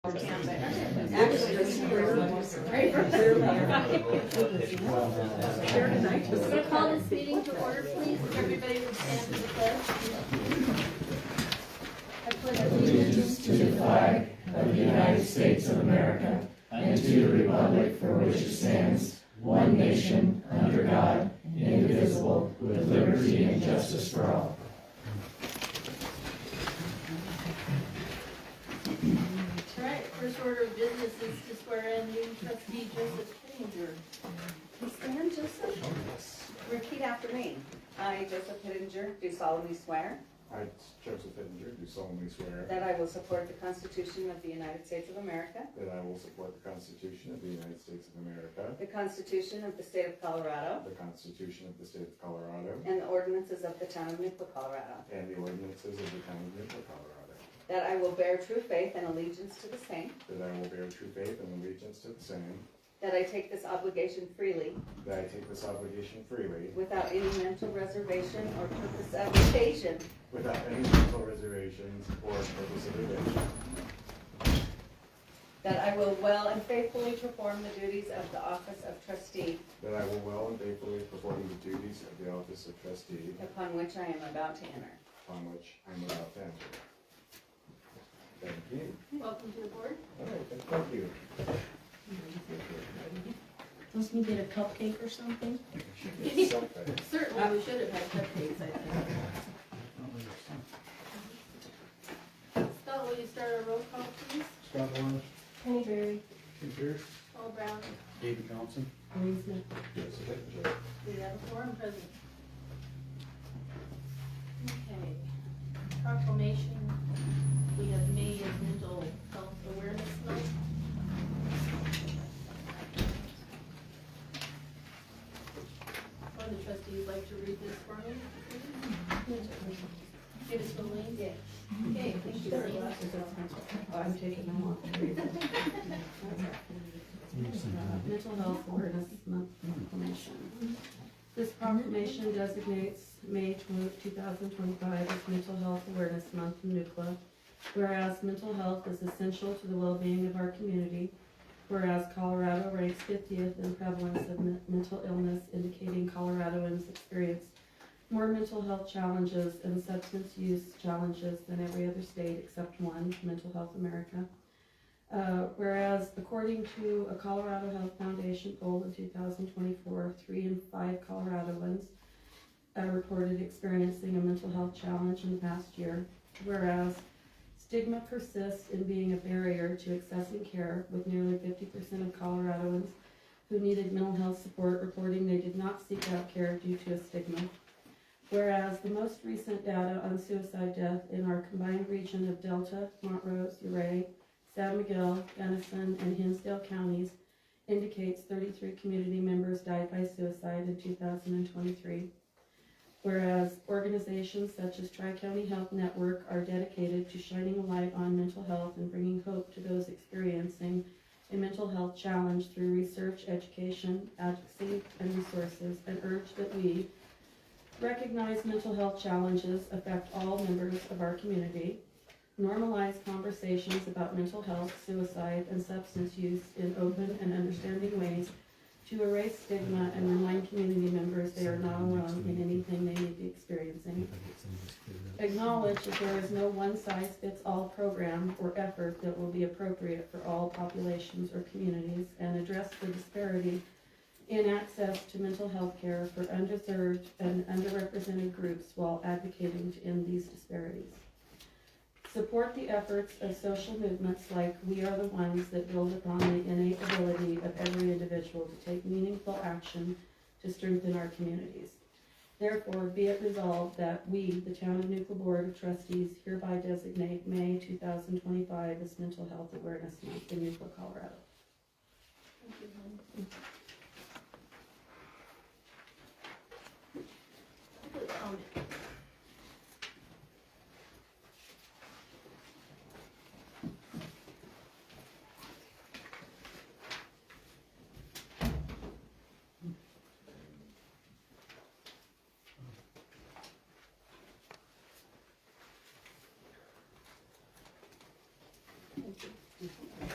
We'll call this meeting to order, please. If everybody would stand for the pledge. I pledge allegiance To the flag of the United States of America and to the republic for which it stands, one nation, under God, indivisible, with liberty and justice for all. All right, first order of business is to swear in new trustee Joseph Pittenger. Stand, Joseph. Repeat after me. I, Joseph Pittenger, do solemnly swear I, Joseph Pittenger, do solemnly swear that I will support the Constitution of the United States of America, that I will support the Constitution of the United States of America, the Constitution of the State of Colorado, the Constitution of the State of Colorado, and the ordinances of the Town of Nucla, Colorado, and the ordinances of the Town of Nucla, Colorado, that I will bear true faith and allegiance to the same, that I will bear true faith and allegiance to the same, that I take this obligation freely that I take this obligation freely without any mental reservation or purpose of evasion, without any mental reservations or purpose of evasion, that I will well and faithfully perform the duties of the office of trustee that I will well and faithfully perform the duties of the office of trustee upon which I am about to enter. upon which I am about to enter. Thank you. Welcome to the board. All right, thank you. Doesn't he get a cupcake or something? Something. Certainly, we should have had cupcakes, I think. Scott, will you start our roll call, please? Scott Lawrence, Penny Berry, Kim Pierce, Paul Brown, David Johnson. Marie Smith. Joseph Pittenger. we have a forum present. Okay, proclamation, we have May as Mental Health Awareness Month. One of the trustees like to read this for me, please? Give us the link. Yeah. Okay, thank you, Celine. Oh, I'm taking them off. Mental Health Awareness Month proclamation. This proclamation designates May 2025 as Mental Health Awareness Month in Nucla. Whereas mental health is essential to the well-being of our community. Whereas Colorado ranks 50th in prevalence of mental illness, indicating Coloradoans experience more mental health challenges and substance use challenges than every other state except one, Mental Health America. Whereas according to a Colorado Health Foundation poll in 2024, 3 in 5 Coloradoans reported experiencing a mental health challenge in the past year. Whereas stigma persists in being a barrier to accessing care, with nearly 50% of Coloradoans who needed mental health support reporting they did not seek out care due to a stigma. Whereas the most recent data on suicide death in our combined region of Delta, Montrose, Ouray, San Miguel, Gunnison, and Hinsdale counties indicates 33 community members died by suicide in 2023. Whereas organizations such as Tri-County Health Network are dedicated to shining a light on mental health and bringing hope to those experiencing a mental health challenge through research, education, advocacy, and resources, and urge that we recognize mental health challenges affect all members of our community, normalize conversations about mental health, suicide, and substance use in open and understanding ways to erase stigma and remind community members they are not alone in anything they may be experiencing. Acknowledge that there is no one-size-fits-all program or effort that will be appropriate for all populations or communities, and address the disparity in access to mental health care for undeserved and underrepresented groups while advocating to end these disparities. Support the efforts of social movements like We Are the Ones that build upon the innate ability of every individual to take meaningful action to strengthen our communities. Therefore, be it resolved that we, the Town of Nucla Board of Trustees, hereby designate May 2025 as Mental Health Awareness Month in Nucla, Colorado. Thank you, Lynn. Public comment. Thank you.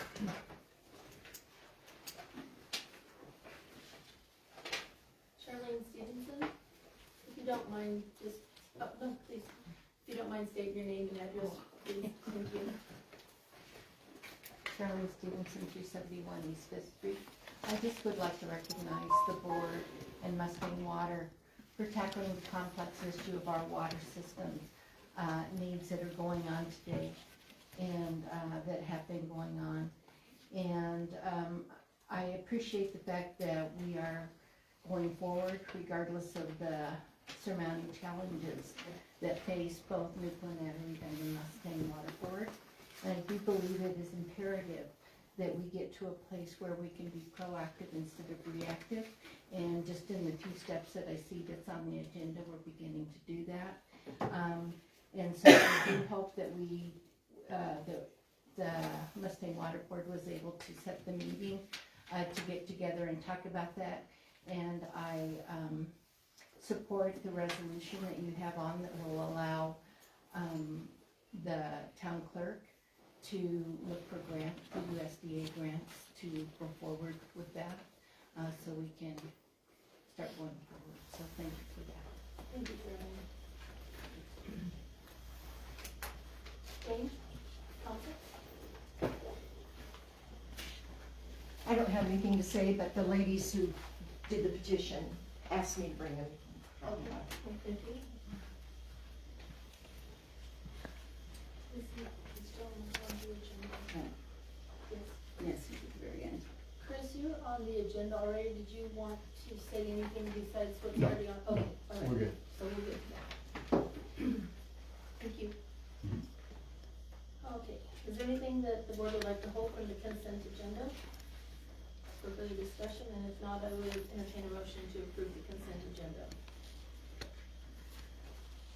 Carolyn Stevenson, 271 East Fifth Street. I just would like to recognize the board and Mustang Water for tackling the complex issue of our water systems needs that are going on today and that have been going on. And I appreciate the fact that we are going forward regardless of the surmounting challenges that face both Nucla and the Mustang Water Board. And I do believe it is imperative that we get to a place where we can be proactive instead of reactive. And just in the few steps that I see that's on the agenda, we're beginning to do that. And so I do hope that we, the Mustang Water Board was able to set the meeting to get together and talk about that. And I support the resolution that you have on that will allow the town clerk to look for grants, the USDA grants, to go forward with that, so we can start going forward. So thank you for that. Thank you, Carolyn. Jane? Council? I don't have anything to say, but the ladies who did the petition asked me to bring them. Okay, thank you. Is Joan on the agenda? Yes, you did the very end. Chris, you're on the agenda already. Did you want to say anything besides what's No. already on? Okay, all right. We're good. So we're good now. Thank you. Okay, is there anything that the board would like to hold from the consent agenda for further discussion? And if not, I would entertain a motion to approve the consent agenda.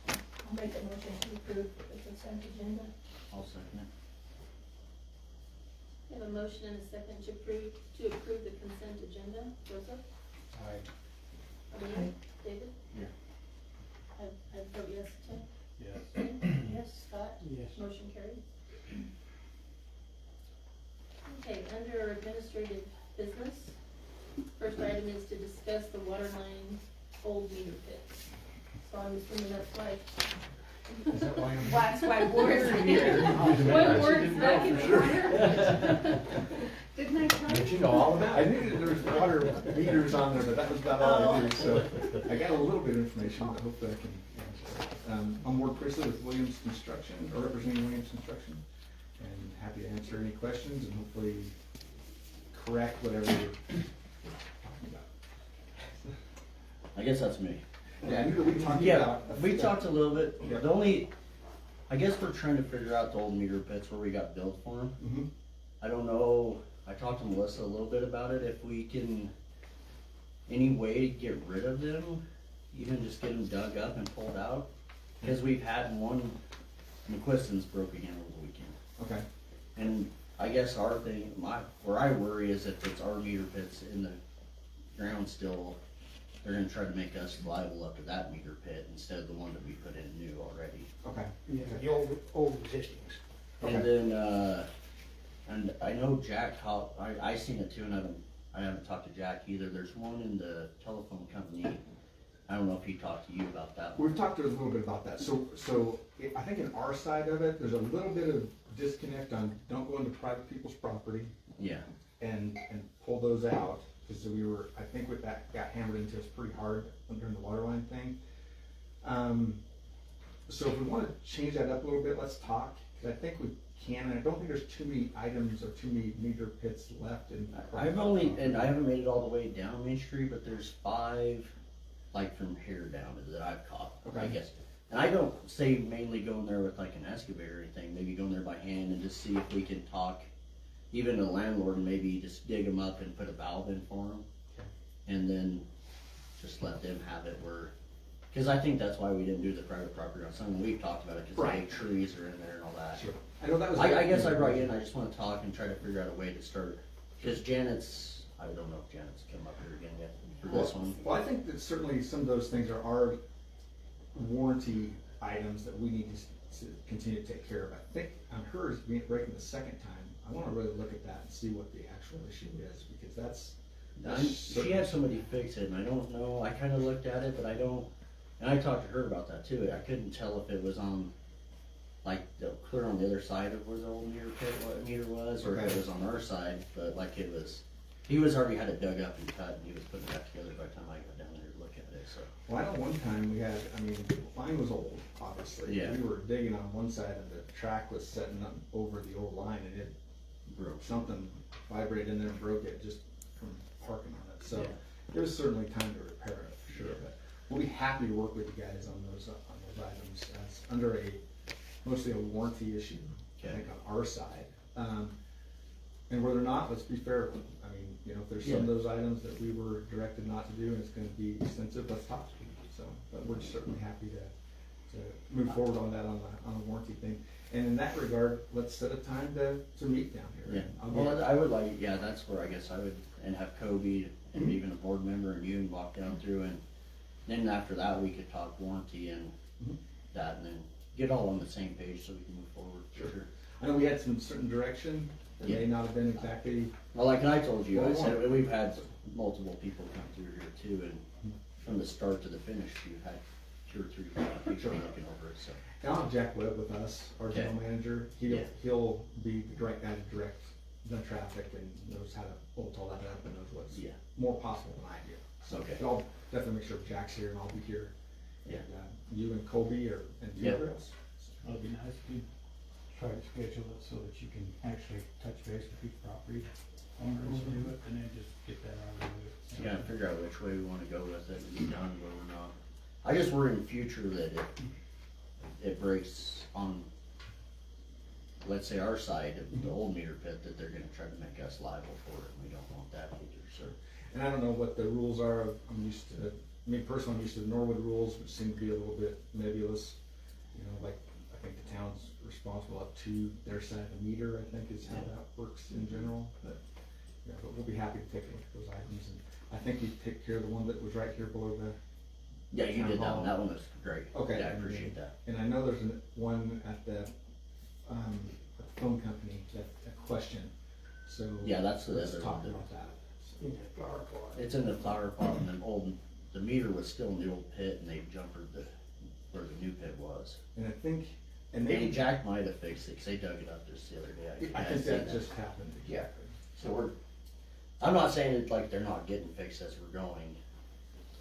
I'll make a motion to approve the consent agenda. I'll second it. We have a motion and a second to approve the consent agenda. Joseph? Aye. Aye. David? Yeah. I vote yes, Tim? Yes. Jane? Yes. Scott? Yes. Motion carried. Okay, under administrative business, first item is to discuss the water line old meter pits. So I'm assuming that's why. Is that why I'm? That's why boards are here. What works back in the corner? Didn't I tell But you? you know all about it. I knew that there was water meters on there, but that was about all I knew, so I got a little bit of information, but hopefully I can answer it. I'm Ward Priestley with Williams Construction, or representing Williams Construction, and happy to answer any questions and hopefully correct whatever you're talking about. I guess that's me. Yeah, I knew that we talked Yeah, about. we talked a little bit. Yep. The only, I guess we're trying to figure out the old meter pits where we got billed for them. Mhm. I don't know, I talked to Melissa a little bit about it, if we can, any way to get rid of them, even just get them dug up and pulled out. Because we've had one, McQuiston's broke again over the weekend. Okay, And I guess our thing, where I worry is if it's our meter pits in the ground still, they're gonna try to make us liable up to that meter pit instead of the one that we put in new already. okay. Yeah, the old existings. And then, and I know Jack talked, I seen it too, and I haven't talked to Jack either. There's one in the telephone company. I don't know if he talked to you about that one. We've talked a little bit about that. So I think in our side of it, there's a little bit of disconnect on don't go into private people's property Yeah, and pull those out. Because I think with that got hammered into us pretty hard during the water line thing. So if we want to change that up a little bit, let's talk. Because I think we can, and I don't think there's too many items or too many meter pits left in. I haven't made it all the way down Main Street, but there's 5, like from here down that I've caught, I Okay. guess. And I don't say mainly going there with like an excavator or anything, maybe going there by hand and just see if we can talk, even the landlord, and maybe just dig them up and put a valve in for them. Okay. And then just let them have it where, because I think that's why we didn't do the private property on some, we've talked about it, because the big trees are in there and all that. Sure. I know that was. I guess I brought you in, I just wanna talk and try to figure out a way to start, because Janet's, I don't know if Janet's come up here again yet for this one. Well, I think that certainly some of those things are warranty items that we need to continue to take care of. I think on hers being breaking the second time, I wanna really look at that and see what the actual issue is, because that's. She had somebody fix it, and I don't know, I kinda looked at it, but I don't, and I talked to her about that too, I couldn't tell if it was on like, clear on the other side of where the old meter was, or if it Okay. was on our side, but like it was, he was already had it dug up and cut, and he was putting it back together by the time I got down there to look at it, so. Well, I know one time we had, I mean, line was old, obviously. Yeah. We were digging on one side and the track was setting up over the old line and it Broke. something vibrated in there and broke it just from parking on it. So Yeah. there was certainly time to repair it for sure, but we'll be happy to work with you guys on those items as under mostly a warranty issue, I think, on our side. And where they're not, let's be fair, I mean, you know, if there's some of those items that we were directed not to do and it's gonna be extensive, let's talk. So, but we're certainly happy to move forward on that on the warranty thing. And in that regard, let's set a time to meet down here. Yeah, I'll well, get- I would like, yeah, that's where I guess I would, and have Kobe and even a board member and you and walk down through, and then after that, we could talk warranty and Mhm. that, and then get all on the same page so we can move forward, for sure. I know we had some certain direction that may not have been exactly, Well, like I told you, I Well, said, we've had multiple people come through here too, and from the start to the finish, you've had 2 or 3 people Sure. looking over it, so. and I'll have Jack Webb with us, our Okay. general manager. Yeah. He'll be the direct guy to direct the traffic and knows how to bolt all that up and knows what's Yeah. more possible than I do. So Okay. I'll definitely make sure Jack's here and I'll be here. Yeah. And, you and Colby and Yeah. whoever else. It'd be nice if you try to schedule it so that you can actually touch base with each property owners and do it, and then just get that out of the way. Just gotta figure out which way we wanna go with it and be done where we're not. I just worry in the future that it breaks on, let's say our side of the old meter pit, that they're gonna try to make us liable for it, and we don't want that either, so. And I don't know what the rules are. I'm used to, me personally, I'm used to the Norwood rules, which seem to be a little bit nebulous. You know, like, I think the town's responsible up to their side of the meter, I think is how that works in general. But, yeah, but we'll be happy to take a look at those items. And I think you take care of the one that was right here below the, Yeah, you did that one, that one was great. Okay. Yeah, I appreciate that. and I know there's one at the phone company, a question. So Yeah, that's the let's other talk one. about that. In the flower pot. It's in the flower pot, and the meter was still in the old pit, and they jumpered where the new pit was. And I think, and Maybe maybe Jack might have fixed it, cause they dug it up just the other day. I think seen that just happened. Yeah. So I'm not saying it like they're not getting fixed as we're going,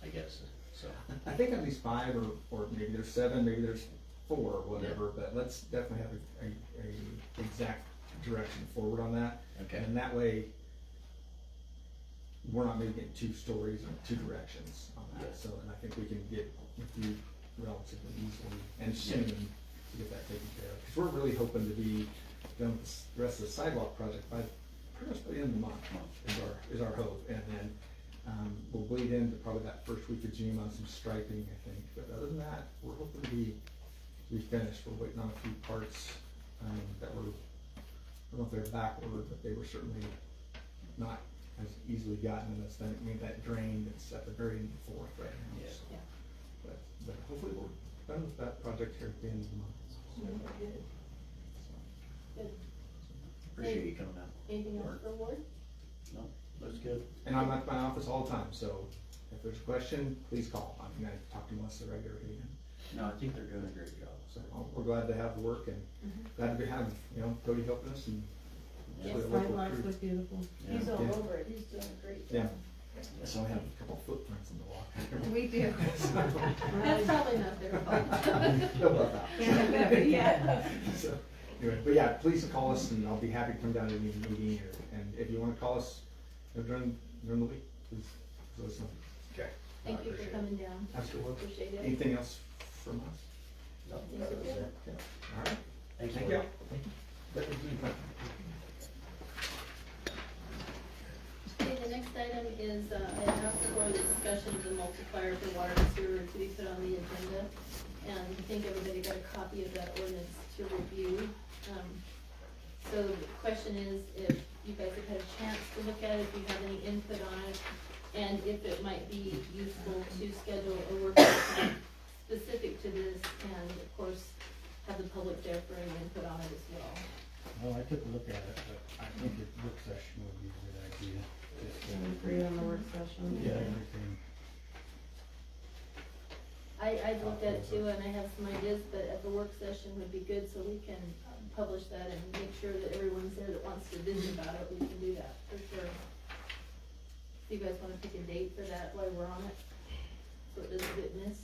I guess, so. I think at least 5 or maybe there's 7, maybe there's 4 or whatever, but let's definitely have a exact direction forward on that. Okay. And that way, we're not maybe getting 2 stories or 2 directions on that. Yeah. So, and I think we can get with you relatively easily and soon to get that taken care of. Because we're really hoping to be done with the rest of the sidewalk project by pretty much by the end of the month is our hope. And then we'll bleed into probably that first week of June on some striping, I think. But other than that, we're hoping to be finished. We're waiting on a few parts that were, I don't know if they're back ordered, but they were certainly not as easily gotten. And that's done, made that drain that's at the very end of the 4th right now. Yeah. So, but hopefully we're done with that project here at the end of the month. Good. Good. Appreciate you coming out. Anything else for Ward? No, looks good. And I'm at my office all the time, so if there's a question, please call. I'm gonna talk to Melissa regularly. No, I think they're doing a great job. So we're glad to have the work and glad to have, Cody helping us and. Yeah. really Yes, local sidewalks crew. look beautiful. He's Yeah. all over it, he's doing a great Yeah. job. So I have a couple footprints in the walk. We do. That's probably not their fault. Yeah. So, anyway, but yeah, please call us and I'll be happy to come down to any meeting or, and if you wanna call us during the week, please let us know. Okay. Thank you for coming down, Absolutely. appreciate it. Anything else from us? No, Thanks that for was that. it. Okay. All right. Thanks, Thank Lord. you. That was really fun. Okay, the next item is, I asked for the discussion of the multiplier for water and sewer to be put on the agenda. And I think everybody got a copy of that ordinance to review. So the question is, if you guys have had a chance to look at it, if you have any input on it, and if it might be useful to schedule a work session specific to this, and of course, have the public there for any input on it as well. Well, I took a look at it, but I think a work session would be a good idea. Just Agree on the work session. get everything. I looked at it too, and I have some ideas, but at the work session would be good, so we can publish that and make sure that everyone's there that wants to visit about it, we can do that, for sure. Do you guys wanna pick a date for that while we're on it, so it doesn't get missed?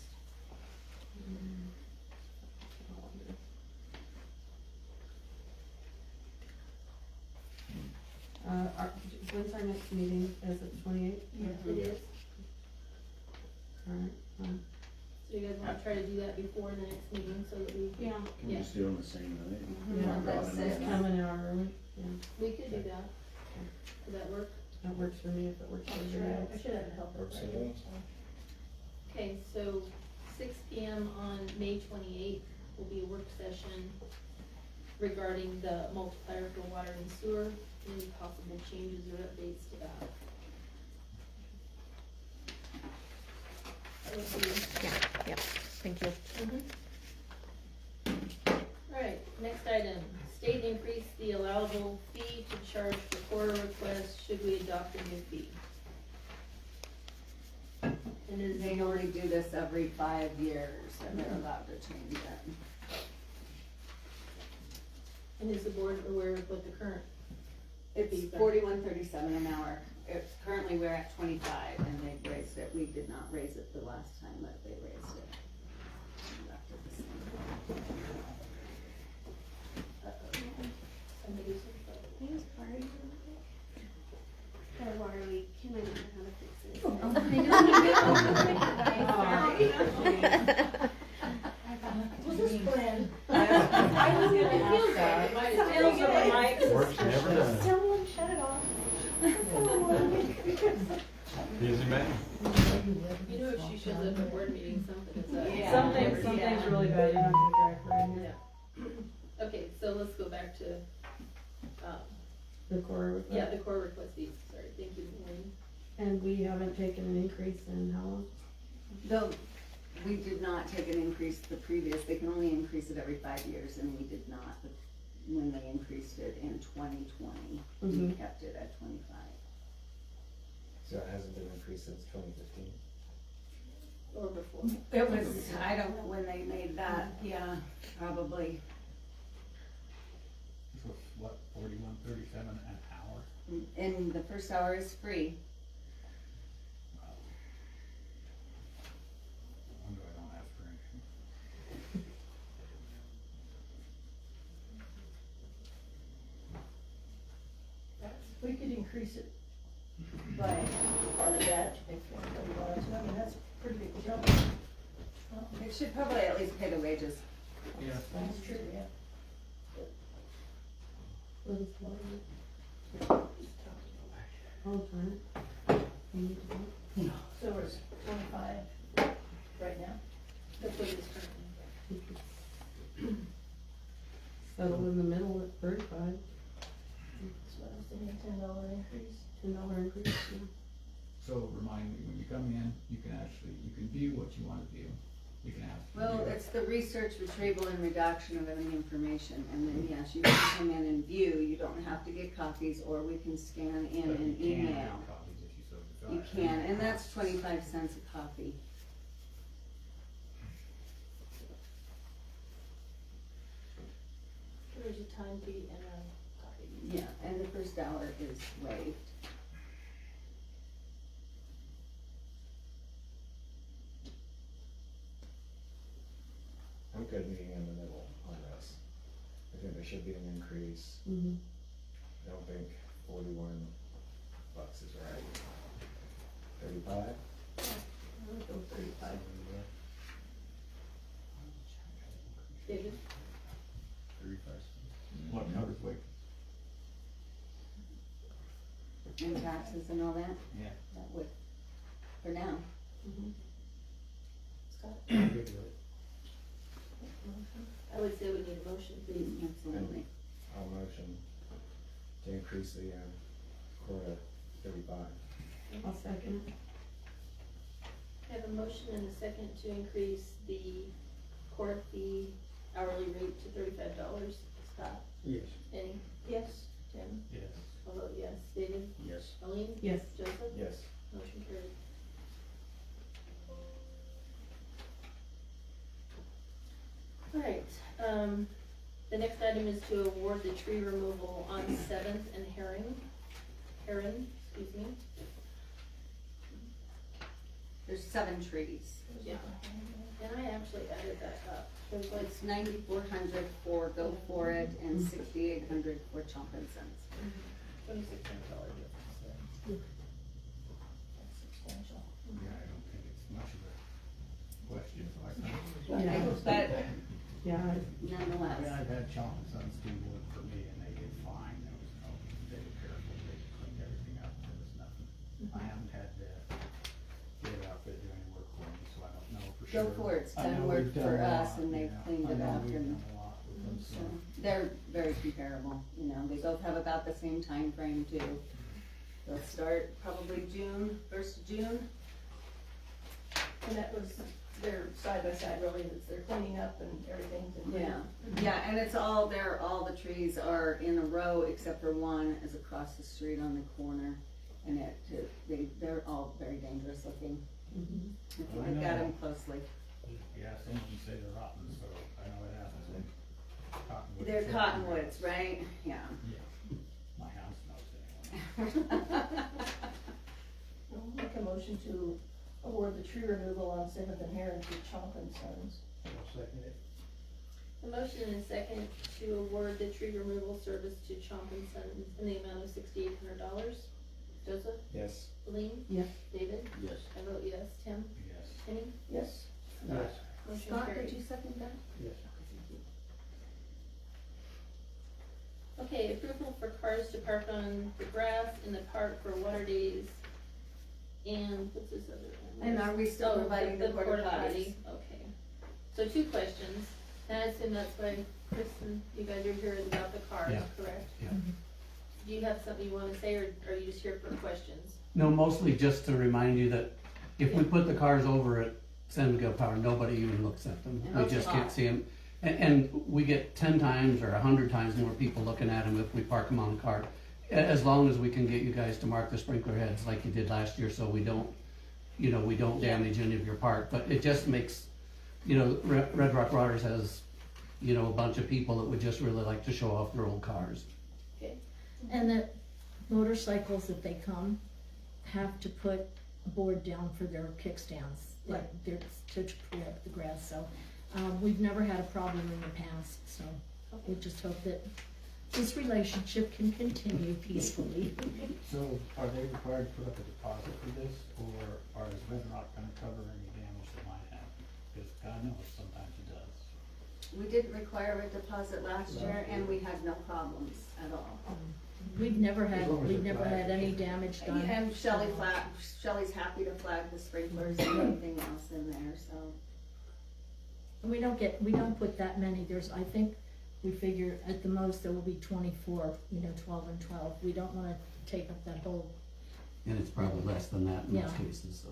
When's our next meeting? Is it 28th? It is, Alright, so you guys wanna try to do that before the next meeting, so that we, yeah, Can we just do it on the same night? yeah, That's it. just come an hour early, yeah, we could do that. Would that work? that works for me if it works for I everybody else. should have a helper. Works for Friday, me. so. Okay, so 6 PM on May 28th will be a work session regarding the multiplier for water and sewer, any possible changes or updates to that. That would be- Yep, thank you. Alright, next item, state increase the allowable fee to charge for quarter requests should we adopt a new fee. And is They only do this every 5 years, and they're allowed to change it. And is the board aware of what the current? It's Fees are? 41.37 an hour. It's currently, we're at 25, and they raised it. We did not raise it the last time that they raised it. We left it the same. Somebody said Name's Carly. Got a water leak, and I don't know how to fix it. Was this planned? I was gonna ask that. It might have Feels been- like Mike. Work's never done. Someone shut it off. Busy man. You know, if she shows up at board meetings, something is up. Yeah. Something's really bad, you're not gonna drag her in here. Yeah. Okay, so let's go back to, The core request. yeah, the core request fees, sorry, thank you, Maureen. And we haven't taken an increase in how long? We did not take an increase the previous, they can only increase it every 5 years, and we did not. When they increased it in 2020, we Mhm. kept it at 25. So it hasn't been increased since 2015? Or before. It was, I don't know when they made that, yeah, probably. So it's what, 41.37 an hour? And the first hour is free. Wow. I wonder I don't ask for anything. We could increase it by part of that if we wanted to. I mean, that's a pretty big jump. It should probably at least pay the wages. Yeah. That's true, yeah. What is water? All the time. You need to know. So it's 25 right now. That's what it is currently. Settle in the middle at 35, So I was thinking $10 increase. $10 increase, yeah. So remind me, when you come in, you can view what you wanna view. You can ask. to Well, view it. it's the research, retrieval, and redaction of any information, and then, yes, you can come in and view, you don't have to get copies, or we can scan in But and you can email. make copies if you so desire. You can, and that's 25 cents a copy. There's a time fee and a copy. Yeah, and the first hour is waived. I'm good meeting in the middle on this. I think there should be an increase. Mm-hmm. I don't think $41 is right. 35? I would go 35. David? 35. What covers weight? And taxes and all that, Yeah. that would, for now. Scott? I would say we need a motion, please. Absolutely. I'll motion to increase the quota 35. I'll second it. I have a motion and a second to increase the court fee hourly rate to $35. Scott? Yes. Any? Yes. Tim? Yes. I'll vote yes. David? Yes. Colleen? Yes. Joseph? Yes. Motion carried. Alright, the next item is to award the tree removal on Seventh and Heron, excuse me. There's 7 trees. Yeah, and I actually added that up. There's like, It's 9,400 for Go For It and 6,800 for Chompin' Sons. $2,600 difference That's substantial. Yeah, I don't think it's much of a question, so I think. Yeah. But Yeah, I mean, nonetheless, I've had Chomp and Sons do work for me and they did fine, there was no, they were careful, they cleaned everything up, there was nothing. I haven't had the outfit do any work for me, so I don't know for sure. Go For It's I done know work we've done for a us lot, and they've yeah. cleaned I it know up we've and done a lot with them, so. so they're very comparable, you know, they both have about the same time frame too. They'll start probably June, 1st of June. And that was, they're side by side really, it's they're cleaning up and everything's in there. Yeah, and it's all there, all the trees are in a row except for one is across the street on the corner. And they're all very dangerous looking. If you I look at know. them closely. Yeah, some of them say they're rotten, so I know it happens with cottonwoods. They're cottonwoods, right? Yeah. Yeah, my house knows anyway. I'll make a motion to award the tree removal on Seventh and Heron to Chompin' Sons. I'll second it. A motion and a second to award the tree removal service to Chompin' Sons in the amount of $6,800. Joseph? Yes. Lean? Yes. David? Yes. I vote yes. Tim? Yes. Kenny? Yes. Yes. Motion Scott, carried. did you second that? Yes. Okay, approval for cars to park on the grass in the park for water days. And what's this other one? And are we still providing the porta potties? Okay. So 2 questions. And I assume that's why Chris and you guys are here about the cars, Yeah. correct? Yeah. Do you have something you wanna say, or are you just here for questions? No, mostly just to remind you that if we put the cars over at San Miguel Power, nobody even looks at them. We just Okay. can't see them. And we get 10 times or 100 times more people looking at them if we park them on the car. As long as we can get you guys to mark the sprinkler heads like you did last year, so we don't, we don't damage any of your park. But it just makes, Red Rock Waters has, a bunch of people that would just really like to show off their old cars. And the motorcycles, if they come, have to put a board down for their kickstands, like they're to protect the grass, so, we've never had a problem in the past, so we just hope that this relationship can continue peacefully. So are they required to put up a deposit for this, or is Red Rock gonna cover any damage they might have? Because God knows sometimes it does. We didn't require a deposit last year and we had no problems at all. We've never As had, long as we've they're never had flagged. any damage done. And Shelley's happy to flag the sprinklers and everything else in there, so. And we don't put that many, I think we figure at the most there will be 24, 12 and 12. We don't wanna take up that whole, And it's probably less than that in most Yeah. cases, so.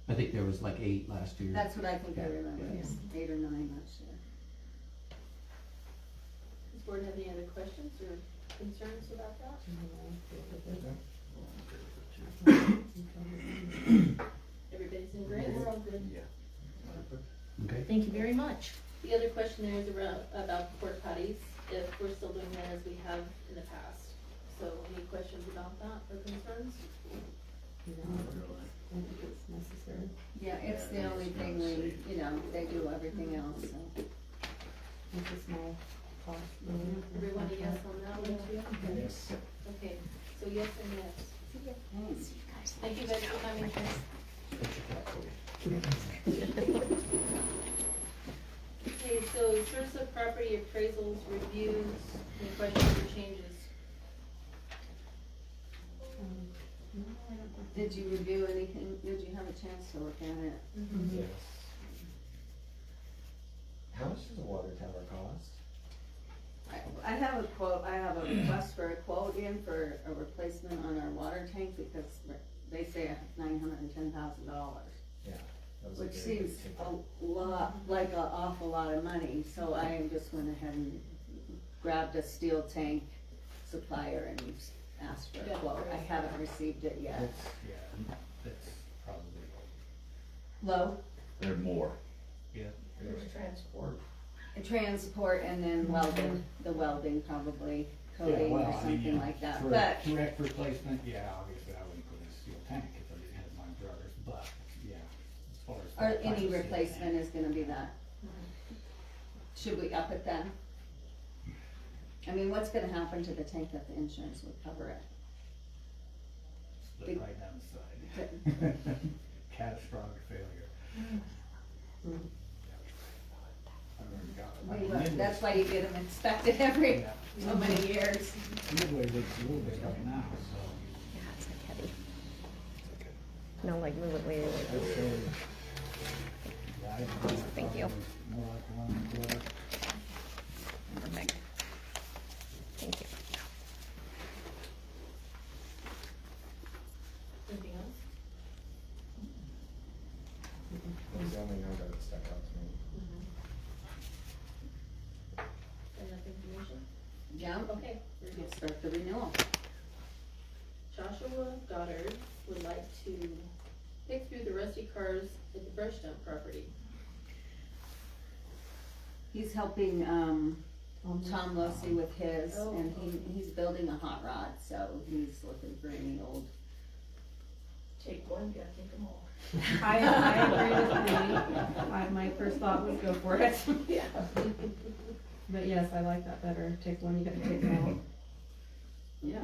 I think there was like 8 last year. That's what I think I remember, Yeah. is 8 or 9 last year. Does the board have any other questions or concerns about that? Everybody's in agreement? We're all good. Okay. thank you very much. The other question there is about porta potties, if we're still doing that as we have in the past. So any questions about that or concerns? I don't think it's necessary. Yeah, it's the only thing they do everything else, so. It's a small cost. Everyone a yes on that one too? Yes. Okay, so yes and yes. Thank you guys for coming. Okay, so source of property appraisals, reviews, any questions or changes? Did you review anything, did you have a chance to look at it? Yes. How much does a water tower cost? I have a quote, I have a request for a quote in for a replacement on our water tank because they say $910,000. Yeah. that was a Which very seems good a lot, like an awful lot of money, so I just went ahead and grabbed a steel tank supplier and asked for a quote. I haven't received it yet. That's probably, Low? They're more. yeah. There's transport. transport and then welded, the welding probably, Yeah, coating well, or I mean, something yeah, like that, for but, direct replacement, yeah, obviously I wouldn't put in a steel tank if I didn't have my druthers, but, yeah, as far as. or that type any of steel replacement tank. is gonna be that. Should we up it then? I mean, what's gonna happen to the tank that the insurance would cover it? Split right down the side. Catastrophic failure. I already got it. I mean, That's why you get them inspected every Yeah. so many years. Midway leaks a little bit right now, so. Yeah, it's like heavy. No, like move it way, way. I'd say, yeah, I'd say Thank you. probably more like one glove. Perfect. Thank you. Anything else? That's the only note that stuck out to me. Enough information? Yeah, Okay, we're good. start the renewal. Joshua Goddard would like to pick through the rusty cars at the brush dump property. He's helping, Tom Losey with his, Oh, and okay. he's building a hot rod, so he's looking for any old. Take one, gotta take them all. I agree with me. My first thought was go for it. Yeah. But yes, I like that better. Take one, you gotta take them all. Yeah.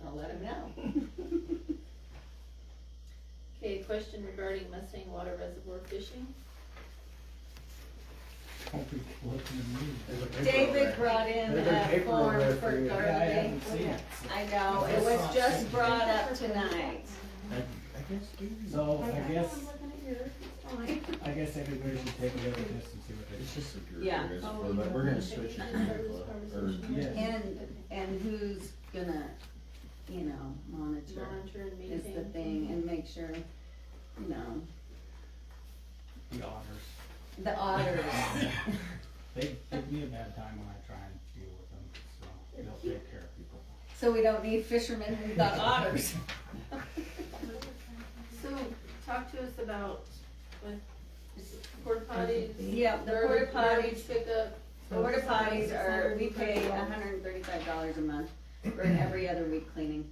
I'll let him know. Okay, question regarding Mustang Water Reservoir fishing. Hope he's looking at me. David brought in There's a a paper form over there for for you. Yeah, I gardening. haven't seen it. I know, it was just brought up tonight. I guess. So, I guess, I'm looking at yours, it's fine. I guess everybody should take a look at this and see what they. It's just a group. Yeah. It is for- but we're gonna switch it to Nucla, or, Yeah. And who's gonna, you know, monitor Monitor and is maintain. the thing, and make sure, you know, The otters. the auditors. They give me a bad time when I try and deal with them, so they'll take care of people. So we don't need fishermen, we've got otters. So, talk to us about, what, porta potties? Yeah, the porta garbage potties, pickup. porta potties are, we pay $135 a month for an every other week cleaning.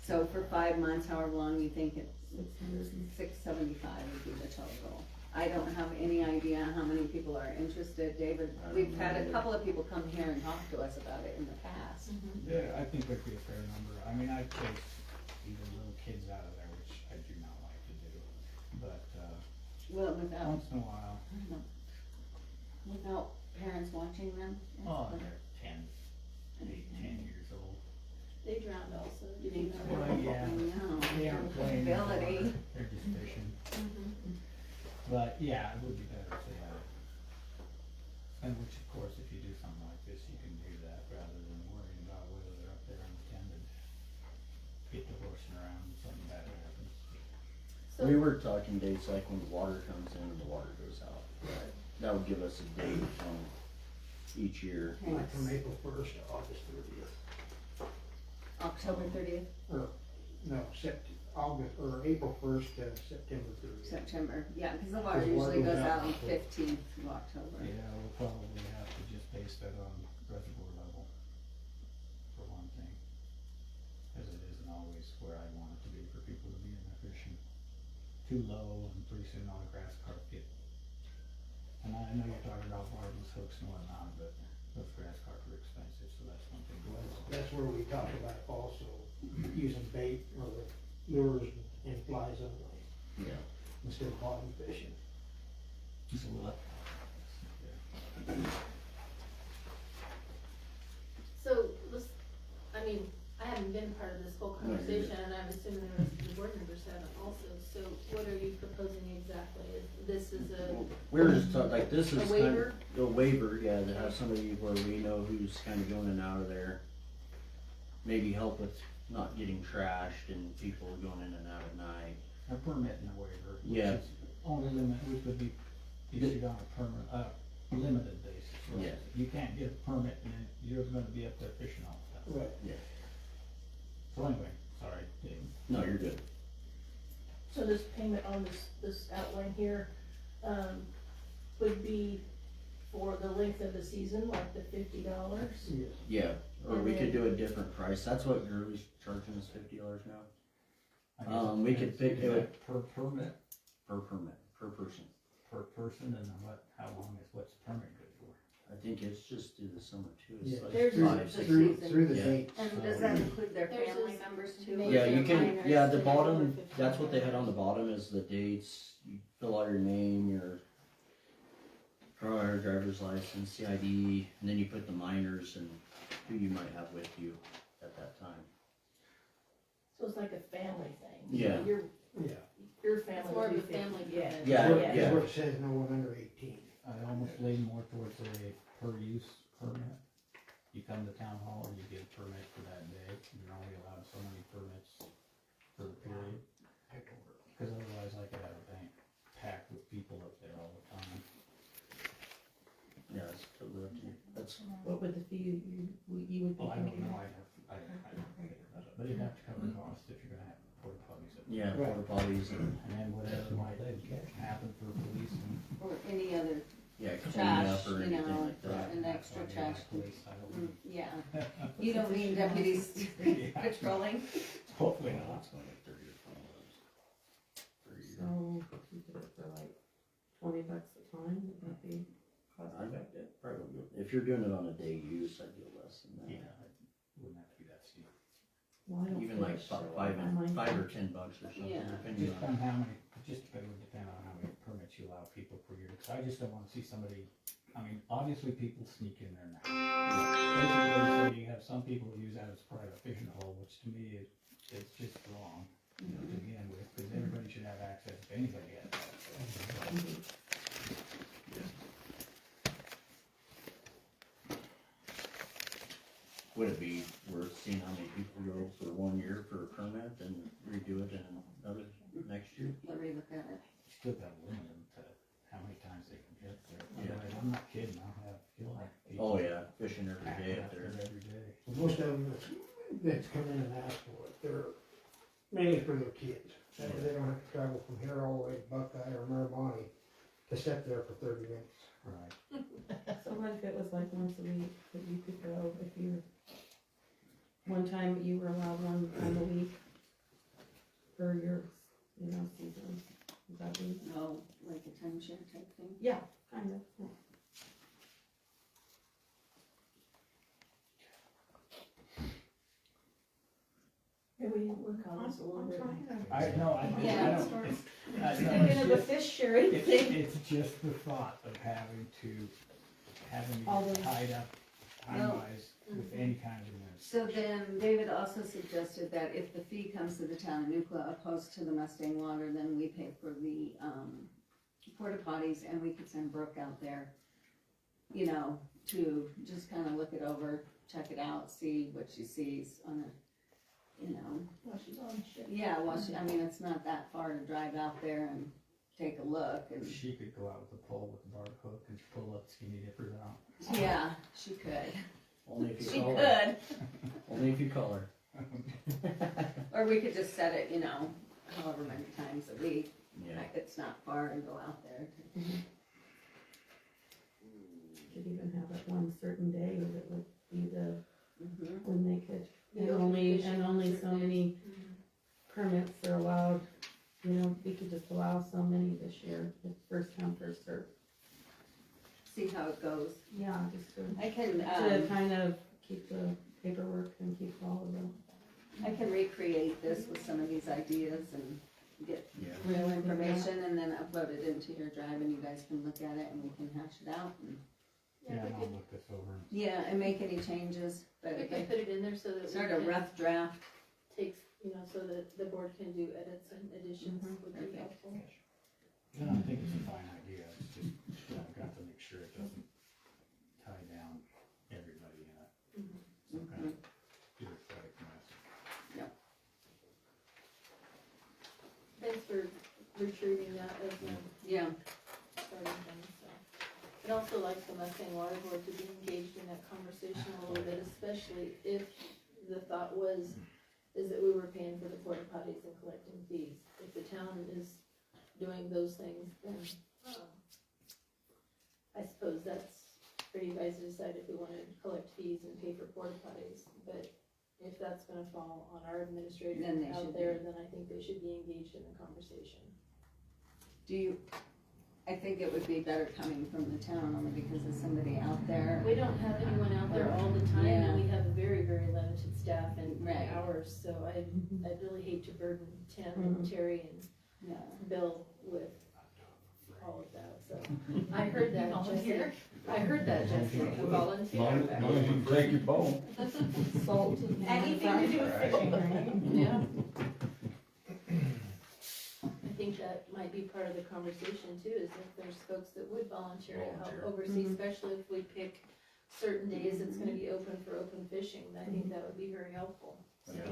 So for 5 months, however long you think it's, $675 would be the total. I don't have any idea how many people are interested, David, we've had a couple of people come here and talk to us about it in the past. Yeah, I think that'd be a fair number. I mean, I take even little kids out of there, which I do not like to do, but, Well, without, once in a while. without parents watching them. Oh, they're 10 years old. They drowned also. You need to. Well, yeah. No. They aren't playing. in the Ability. water. They're just fishing. But, yeah, it would be better if they had it. And which, of course, if you do something like this, you can do that rather than worrying about whether they're up there unattended. Get to horsing around and something bad happens. So, we were talking dates like when the water comes in and the water goes out. That would give us a date from each year. Like from April first to August 30th. October 30th, Or, no, April first to September 30th. September, yeah, cause the water Because water usually goes goes out out on before. 15th of October. Yeah, we'll probably have to just base that on reservoir level, for one thing. Cause it isn't always where I want it to be for people to be in there fishing. Too low and pretty soon all the grass carp get. And I know you're talking about barbless hooks and whatnot, but those grass carp are expensive, so that's one thing. That's where we talk about also using bait or lures and flies only, Yeah. instead of bottom fishing. Just a little. so, let's, I mean, I haven't been part of this whole No, you're conversation, and I'm assuming the rest of the board members haven't also, so what are you proposing exactly? This is We were just talking, like, this is a kind waiver? of, a waiver, yeah, to have somebody where we know who's kind of going in and out of there. Maybe help with not getting trashed and people going in and out at night. A permit and a waiver. which Yeah. is Only limit, which would be issued on a permit, limited basis. right? Yeah. You can't get a permit and then you're gonna be up there fishing all the time. Right. Yeah. So anyway, sorry, Dave. No, you're good. So this payment on this outline here, would be for the length of the season, like the $50. Yes. Yeah, or And we could then- do a different price, that's what Gurley's charging us $50 now, I guess it we could depends. pick Is it- that per permit, per permit, per person. per person, and how long what's the permit good for? I think it's just through the summer too, Yeah, it's like There's through- 5, 6 through, months. through the Yeah. date. And does that include their There's family this members too? major Yeah, you can, minors yeah, the that are over bottom, 15 that's what they had years. on the bottom is the dates, you fill out your name, your driver's license, CID, and then you put the minors and who you might have with you at that time. So it's like a family thing. Yeah. Yeah. Your family. It's more of would a be 50. family Yeah. permit. Yeah, Where- yeah. Where it says no one under 18. I almost lean more towards a per use permit. You come to town hall and you get a permit for that day, you're only allowed so many permits for the period. Cause otherwise I could have a bank packed with people up there all the time. Yeah, it's totally up to you, that's, What would the fee you would be Well, I don't thinking? know, I don't figure that out, but you'd have to cover costs if you're gonna have porta potties up there. yeah, porta potties and, And then whatever might happen for police and. Or any other yeah, cleaning trash, up or you anything know, like that. an extra That's why trash. I like police, I don't Mm, need- Yeah, you don't mean deputies Yeah. patrolling? Hopefully Yeah, not. it's only like $30 or $40 per year. So, you did it for like $20 a time, would that be cost I effective? bet it probably, if you're doing it on a day use, I'd do less than that. Yeah, it wouldn't have to be that steep. Well, I don't Even like fish, so five I might- or $10 or something, Yeah. depending Just on. on how many, it would depend on how many permits you allow people per year, because I just don't wanna see somebody, I mean, obviously people sneak in there now. Basically, so you have some people who use that as private fishing hole, which to me is, it's just wrong, to begin with, because everybody should have access, if anybody has access. Would it be worth seeing how many people go for 1 year for a permit and redo it in another next year? Let me look at it. You still gotta limit them to how many times they can get there. Yeah. Otherwise, I'm not kidding, you'll have people. Oh, yeah, fishing every day packing up there. Every day. Most of them that's come in and asked for it, they're mainly for their kids. That way they don't have to travel from here all the way to Buckeye or Mariboni to sit there for 30 minutes. Right. So what if it was like once a week that you could go, if you, one time you were allowed one time a week for your, season? Would that be? No, like a timeshare type thing. Yeah, kind of, yeah. Maybe we work on this a little bit. I know, I Yeah. don't, it's, I know, Thinking of a it's fish sharing just, thing. it's just the thought of having All to those- be tied up time-wise with any kind of event. So then David also suggested that if the fee comes to the town of Nucla opposed to the Mustang Water, then we pay for the, porta potties and we could send Brooke out there, to just kinda look it over, check it out, see what she sees on a, Well, she's on shift. yeah, well, it's not that far to drive out there and take a look and, She could go out with a pole with a bar hook and pull up skinny dippers out. yeah, she could. Only if She you call her. could, Only if you call her. or we could just set it, however many times a week. Yeah. It's not far and go out there. Could even have it one certain day that would be the, Mhm. when they could, The and open only, fishing and on only so certain many days. permits are allowed. We could just allow so many this year, it's first come, first served. See how it goes. Yeah, just to I can, kind of keep the paperwork and keep all of them. I can recreate this with some of these ideas and get Yeah. real information and then upload it into your drive and you guys can look at it and we can hash it out. And, Yeah, Yeah, we I'll could, look this over. yeah, and make any changes, but we could put it in there so that we start a can rough draft. take, so that the board can do edits and additions Mhm, would be perfect. helpful. Yeah, I think it's a fine idea, it's just, I've got to make sure it doesn't tie down everybody in some kind of bureaucratic mess. Thanks for retrieving that as Yeah, starting thing, so. I'd also like the Mustang Water Board to be engaged in that conversation a little bit, especially if the thought is that we were paying for the porta potties and collecting fees. If the town is doing those things, then, I suppose that's for you guys to decide if we wanna collect fees and pay for porta potties, but if that's gonna fall on our administrators Then they out should there, be. then I think they should be engaged in the conversation. I think it would be better coming from the town only because there's somebody out there. We don't have anyone out there all the time, Yeah. and we have a very, very limited staff and Right. hours, so I'd really hate to burden Tim and Terry and Yeah. Bill with all of that, so. I heard that, Jesse. I heard that, Jesse, a volunteer. Long as you can break your bone. Salt. Anything to do with fishing, right? Yeah. I think that might be part of the conversation too, is if there's folks that would volunteer to help oversee, especially if we pick certain days it's gonna be open for open fishing, I think that would be very helpful. Yeah,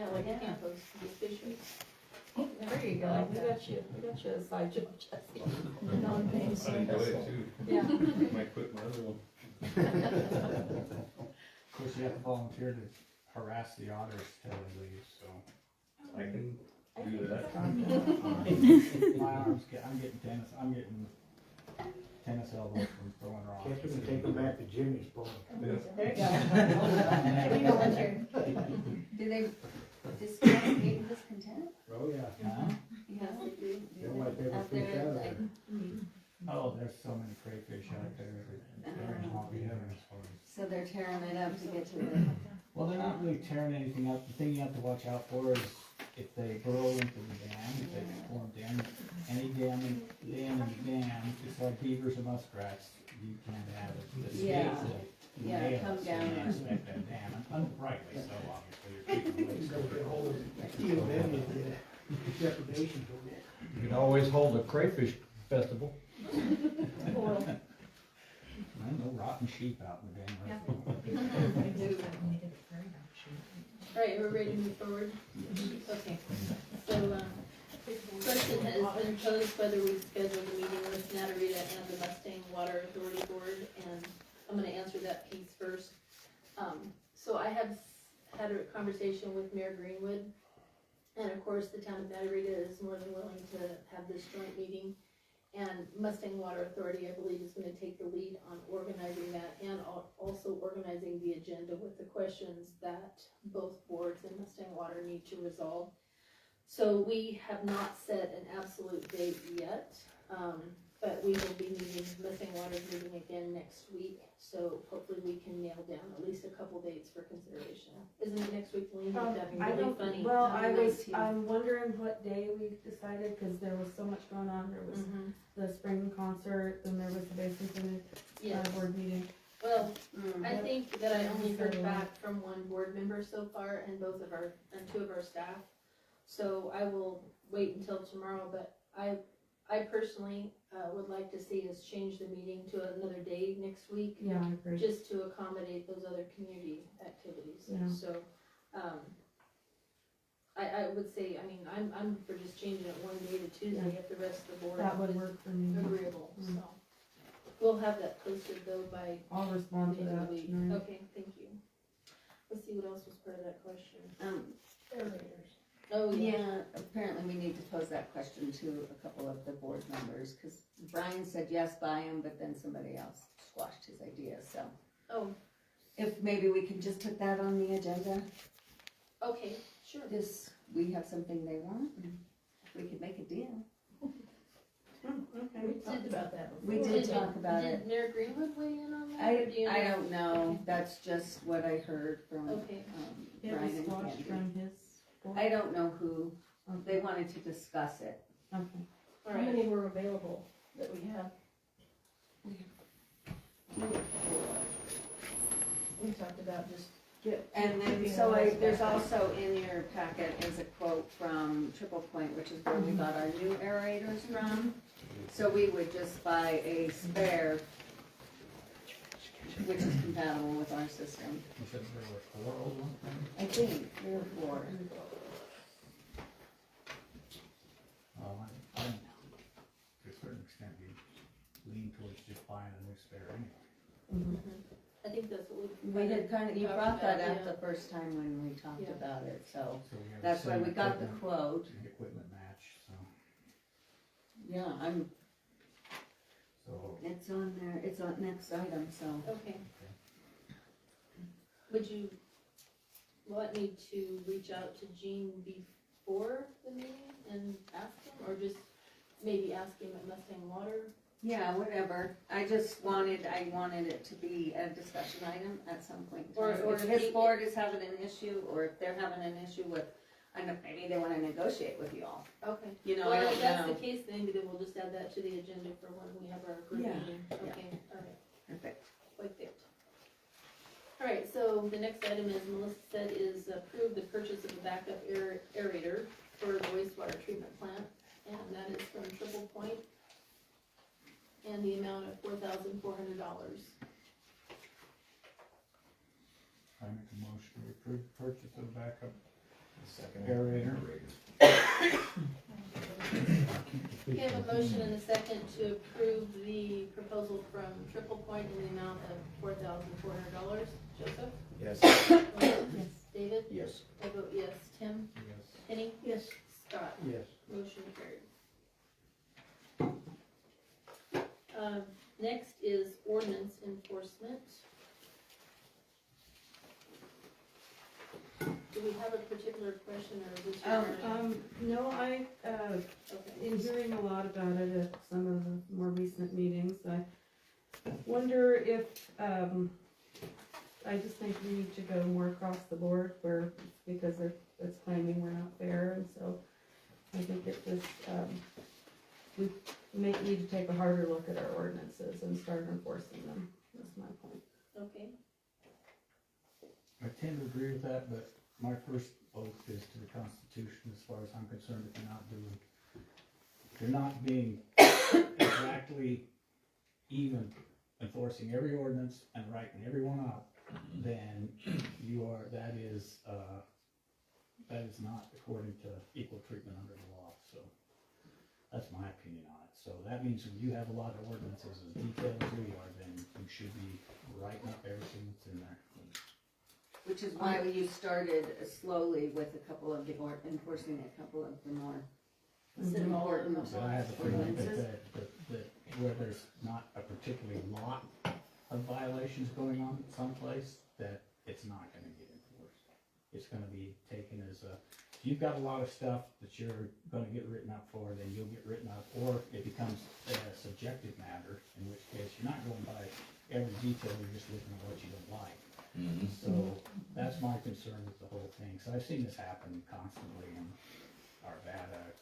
like a camp host, just fishing. There you go. We got you a side job, Jesse. Non-paying I enjoy it service. too. Yeah. Might quit my other one. Of course, you have to volunteer to harass the otters till they leave, so. I can do that. My arms I'm getting tennis elbows from throwing rocks. Catch them and take them back to Jimmy's pond. There you go. We volunteer. Do they discuss being discontent? Oh, yeah. Huh? Yeah. They'll like every Out fish there, out of like, there. Oh, there's so many crayfish out there that they're not be having. so they're tearing it up to get to the, Well, they're not really tearing anything up. The thing you have to watch out for is if they burrow into the dam, if they form dam, any dam in the dam, it's like beavers and muskrats, you can't have it. The Yeah. state will Yeah, nail come it, so down you on- inspect that dam, and unrightly so, obviously, you're keeping the lakes Go get hold of a few of them and get a depredation permit. You can always hold a crayfish festival. No rotten sheep out in the dam. Alright, we're ready to move forward? Okay, so, question has been posed whether we schedule the meeting with Natarita and the Mustang Water Authority Board, and I'm gonna answer that piece first. So I have had a conversation with Mayor Greenwood, and of course, the town of Natarita is more than willing to have this joint meeting. And Mustang Water Authority, I believe, is gonna take the lead on organizing that and also organizing the agenda with the questions that both boards and Mustang Water need to resolve. So we have not set an absolute date yet, but we will be meeting, Mustang Water is meeting again next week. So hopefully we can nail down at least a couple dates for consideration. Isn't it next week, Lean? That'd be I really don't, funny. well, on I the was, 19th. I'm wondering what day we decided, cause there was so much going on, there was Mhm. the spring concert, then there was the Basin Synod, Yes. board meeting. Well, mm, I think that I only heard back from one board member so far and two of our staff. So I will wait until tomorrow, but I personally, would like to see us change the meeting to another day next week, Yeah, I agree. just to accommodate those other community activities. Yeah. So, I would say, I mean, I'm for just changing it one day to Tuesday if the rest of the board That would is work for me. agreeable, Mm. so. We'll have that posted though by I'll respond to the that week. tonight. Okay, thank you. Let's see what else was part of that question. Aerators. Oh, yeah. yeah, apparently we need to pose that question to a couple of the board members, cause Brian said yes, buy them, but then somebody else squashed his idea, so. Oh, If maybe we can just put that on the agenda, okay, sure. just, we have something they want, and we could make a deal. Okay. We talked about that We before. did talk about it. Did Mayor Greenwood weigh in on that? or do you I know? don't know, that's just what I heard from, Okay. It Brian was and squashed Candy. from his board. I don't know who, Okay. they wanted to discuss it. Okay. All How right. many were available that we have? We talked about just And then, keeping so the list there's back. also in your packet is a quote from Triple Point, which is where we got our new aerators from. So we would just buy a spare, which is compatible with our system. You said there were 4 old ones? I think, 3 or 4. Well, I, to a certain extent, we lean towards just buying a new spare anyway. I think that's what We had kind of, you talked brought that about, up the first time when we talked Yeah. about it, so So we have that's the why same we got the equipment- quote. Equipment match, so. Yeah, I'm, So So, It's on there, it's on next item, so. Okay. Would you want me to reach out to Gene before the meeting and ask him, or just maybe ask him at Mustang Water? Yeah, whatever. I wanted it to be a discussion item at some point in Or- time. or If if his he- board is having an issue, or if they're having an issue with, I know, maybe they wanna negotiate with you all. Okay. You know, I Well, don't if that's know. the case, then maybe we'll just add that to the agenda for when we have our group Yeah, meeting. yeah. Okay, alright, Perfect. like that. Alright, so the next item, as Melissa said, is approve the purchase of a backup aerator for the wastewater treatment plant, and that is from Triple Point, and the amount of $4,400. I make a motion to approve the purchase of backup Second. aerator. We have a motion and a second to approve the proposal from Triple Point in the amount of $4,400. Joseph? Yes. Yes. David? Yes. I vote yes. Tim? Yes. Penny? Yes. Scott? Yes. Motion carried. Next is ordinance enforcement. Do we have a particular question, or was your? No, I, Okay. in hearing a lot about it at some of the more recent meetings, I wonder if, I just think we need to go more across the board where, because it's claiming we're not fair, and so I think it just, we need to take a harder look at our ordinances and start enforcing them, that's my point. Okay, I tend to agree with that, but my first oath is to the Constitution as far as I'm concerned. If you're not being exactly even enforcing every ordinance and writing every one out, then that is not according to equal treatment under the law, so that's my opinion on it. So that means when you have a lot of ordinances as detailed as we are, then you should be writing up everything that's in there. Which is why you started slowly with a couple of enforcing a couple of the more important But I have a feeling ordinances. that where there's not a particularly lot of violations going on someplace, that it's not gonna get enforced. It's gonna be taken as if you've got a lot of stuff that you're gonna get written up for, then you'll get written up, or it becomes a subjective matter, in which case you're not going by every detail, you're just looking at what you don't like. So that's my concern with the whole thing. So I've seen this happen constantly in Arvada,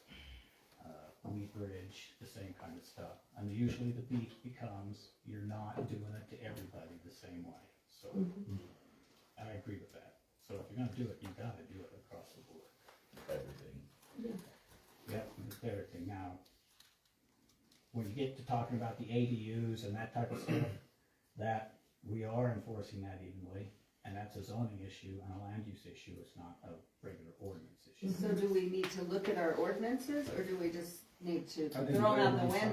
Wheat Ridge, the same kind of stuff. And usually the beef becomes, you're not doing it to everybody the same way. So I agree with that. So if you're gonna do it, you gotta do it across the board. Everything. Yep, with everything. Now, when you get to talking about the ADUs and that type of stuff, that we are enforcing that evenly, and that's a zoning issue and a land use issue. It's not a regular ordinance issue. So do we need to look at our ordinances, or do we just need to I think throw you them out better the decide.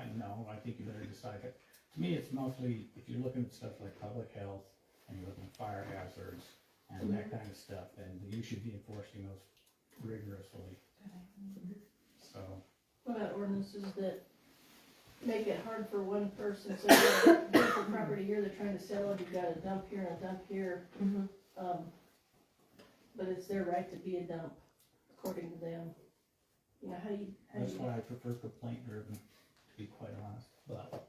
window? I think you better decide it. To me, it's mostly, if you're looking at stuff like public health, and you're looking at fire hazards, and that kind of stuff, then you should be enforcing those rigorously. So, What about ordinances that make it hard for one person, so you have a beautiful property here, they're trying to sell it, you've got a dump here and a dump here, but it's their right to be a dump, according to them. You know, how do that's you, why I prefer complaint driven, to be quite honest, but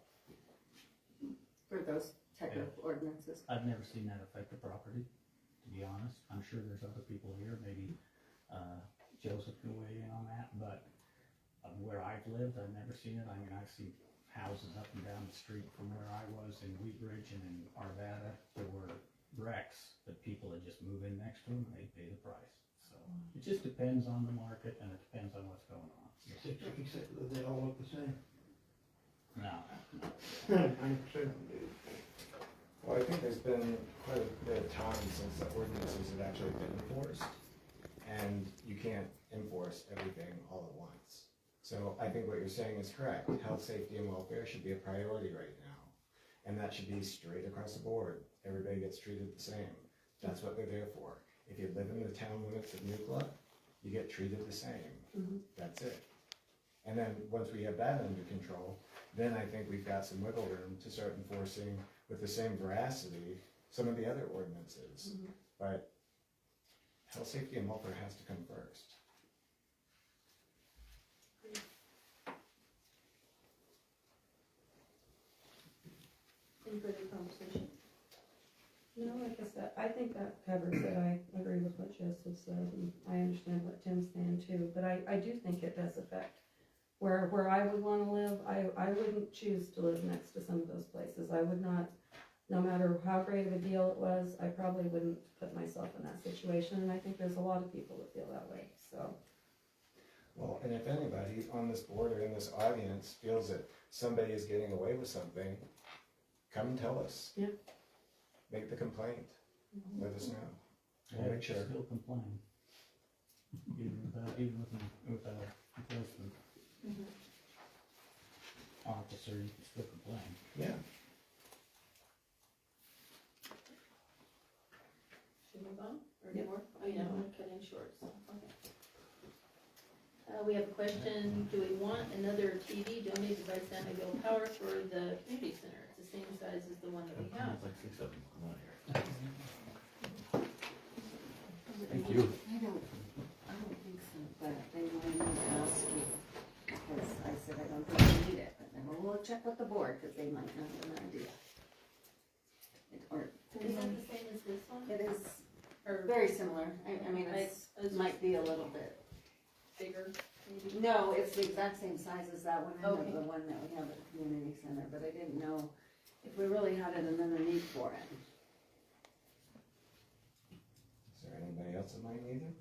For those type of ordinances? I've never seen that affect the property, to be honest. I'm sure there's other people here, maybe, Joseph can weigh in on that, but where I've lived, I've never seen it. I mean, I've seen houses up and down the street from where I was in Wheat Ridge and in Arvada. There were wrecks that people would just move in next to them and they'd pay the price. So it just depends on the market and it depends on what's going on. Except that they all look the same. No. 90% of them do. Well, I think there's been quite a bit of time since the ordinances have actually been enforced. And you can't enforce everything all at once. So I think what you're saying is correct. Health, safety, and welfare should be a priority right now. And that should be straight across the board. Everybody gets treated the same. That's what they're there for. If you live in the town limits of Nucla, you get treated the same. That's it. And then, once we have that under control, then I think we've got some wiggle room to start enforcing with the same veracity some of the other ordinances. But health, safety, and welfare has to come first. Any further conversation? No, like I said, I think that covers it. I agree with what Joseph said, and I understand what Tim's saying too, but I do think it does affect where I would wanna live. I wouldn't choose to live next to some of those places. I would not, no matter how great of a deal it was, I probably wouldn't put myself in that situation, and I think there's a lot of people that feel that way, so. Well, and if anybody on this board or in this audience feels that somebody is getting away with something, come and tell us. Yeah. Make the complaint. Let us know. Yeah, We'll we make sure. should still complain. Even without enforcement officer, you can still complain. Yeah. Should we move on, or any more? Oh, yeah, I'm gonna cut in short, so, okay. We have a question, do we want another TV donated by San Miguel Power for the community center? It's the same size as the one that we have. It's like 6 of them. Come on here. Thank you. I don't think so, but they wanted me to ask you, because I said I don't think we need it, but then we'll check with the board, because they might not have an idea. Is that the same as this one? It is Or very similar, I mean, it might be a little bit. bigger, maybe? No, it's the exact same size as that one, Okay. and the one that we have at the community center, but I didn't know if we really had another need for it. Is there anybody else that might need it?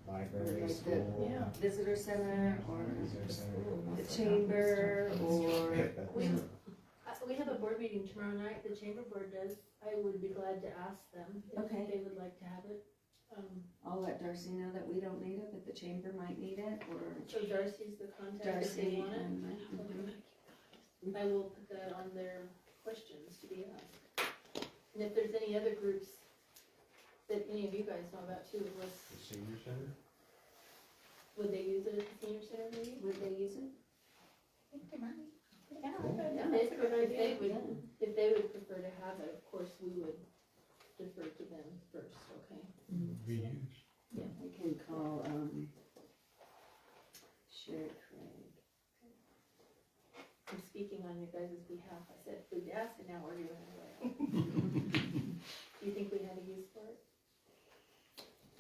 Library, Like the school. Yeah. visitor center, or Visitor center. the chamber, or, We have a board meeting tomorrow night, the chamber board does. I would be glad to ask them if Okay. they would like to have it. I'll let Darcy know that we don't need it, but the chamber might need it, or So Darcy's the contact if they Darcy want it. and, I will put that on their questions to be asked. And if there's any other groups that any of you guys know about too, The senior center? would they use it at the senior center maybe? would they use it? Yeah, if they would prefer to have it, of course, we would defer to them first, okay? Reuse. I can call, Sherry Craig. I'm speaking on your guys' behalf. I said, we'd ask and now we're giving it away. Do you think we have a use for it?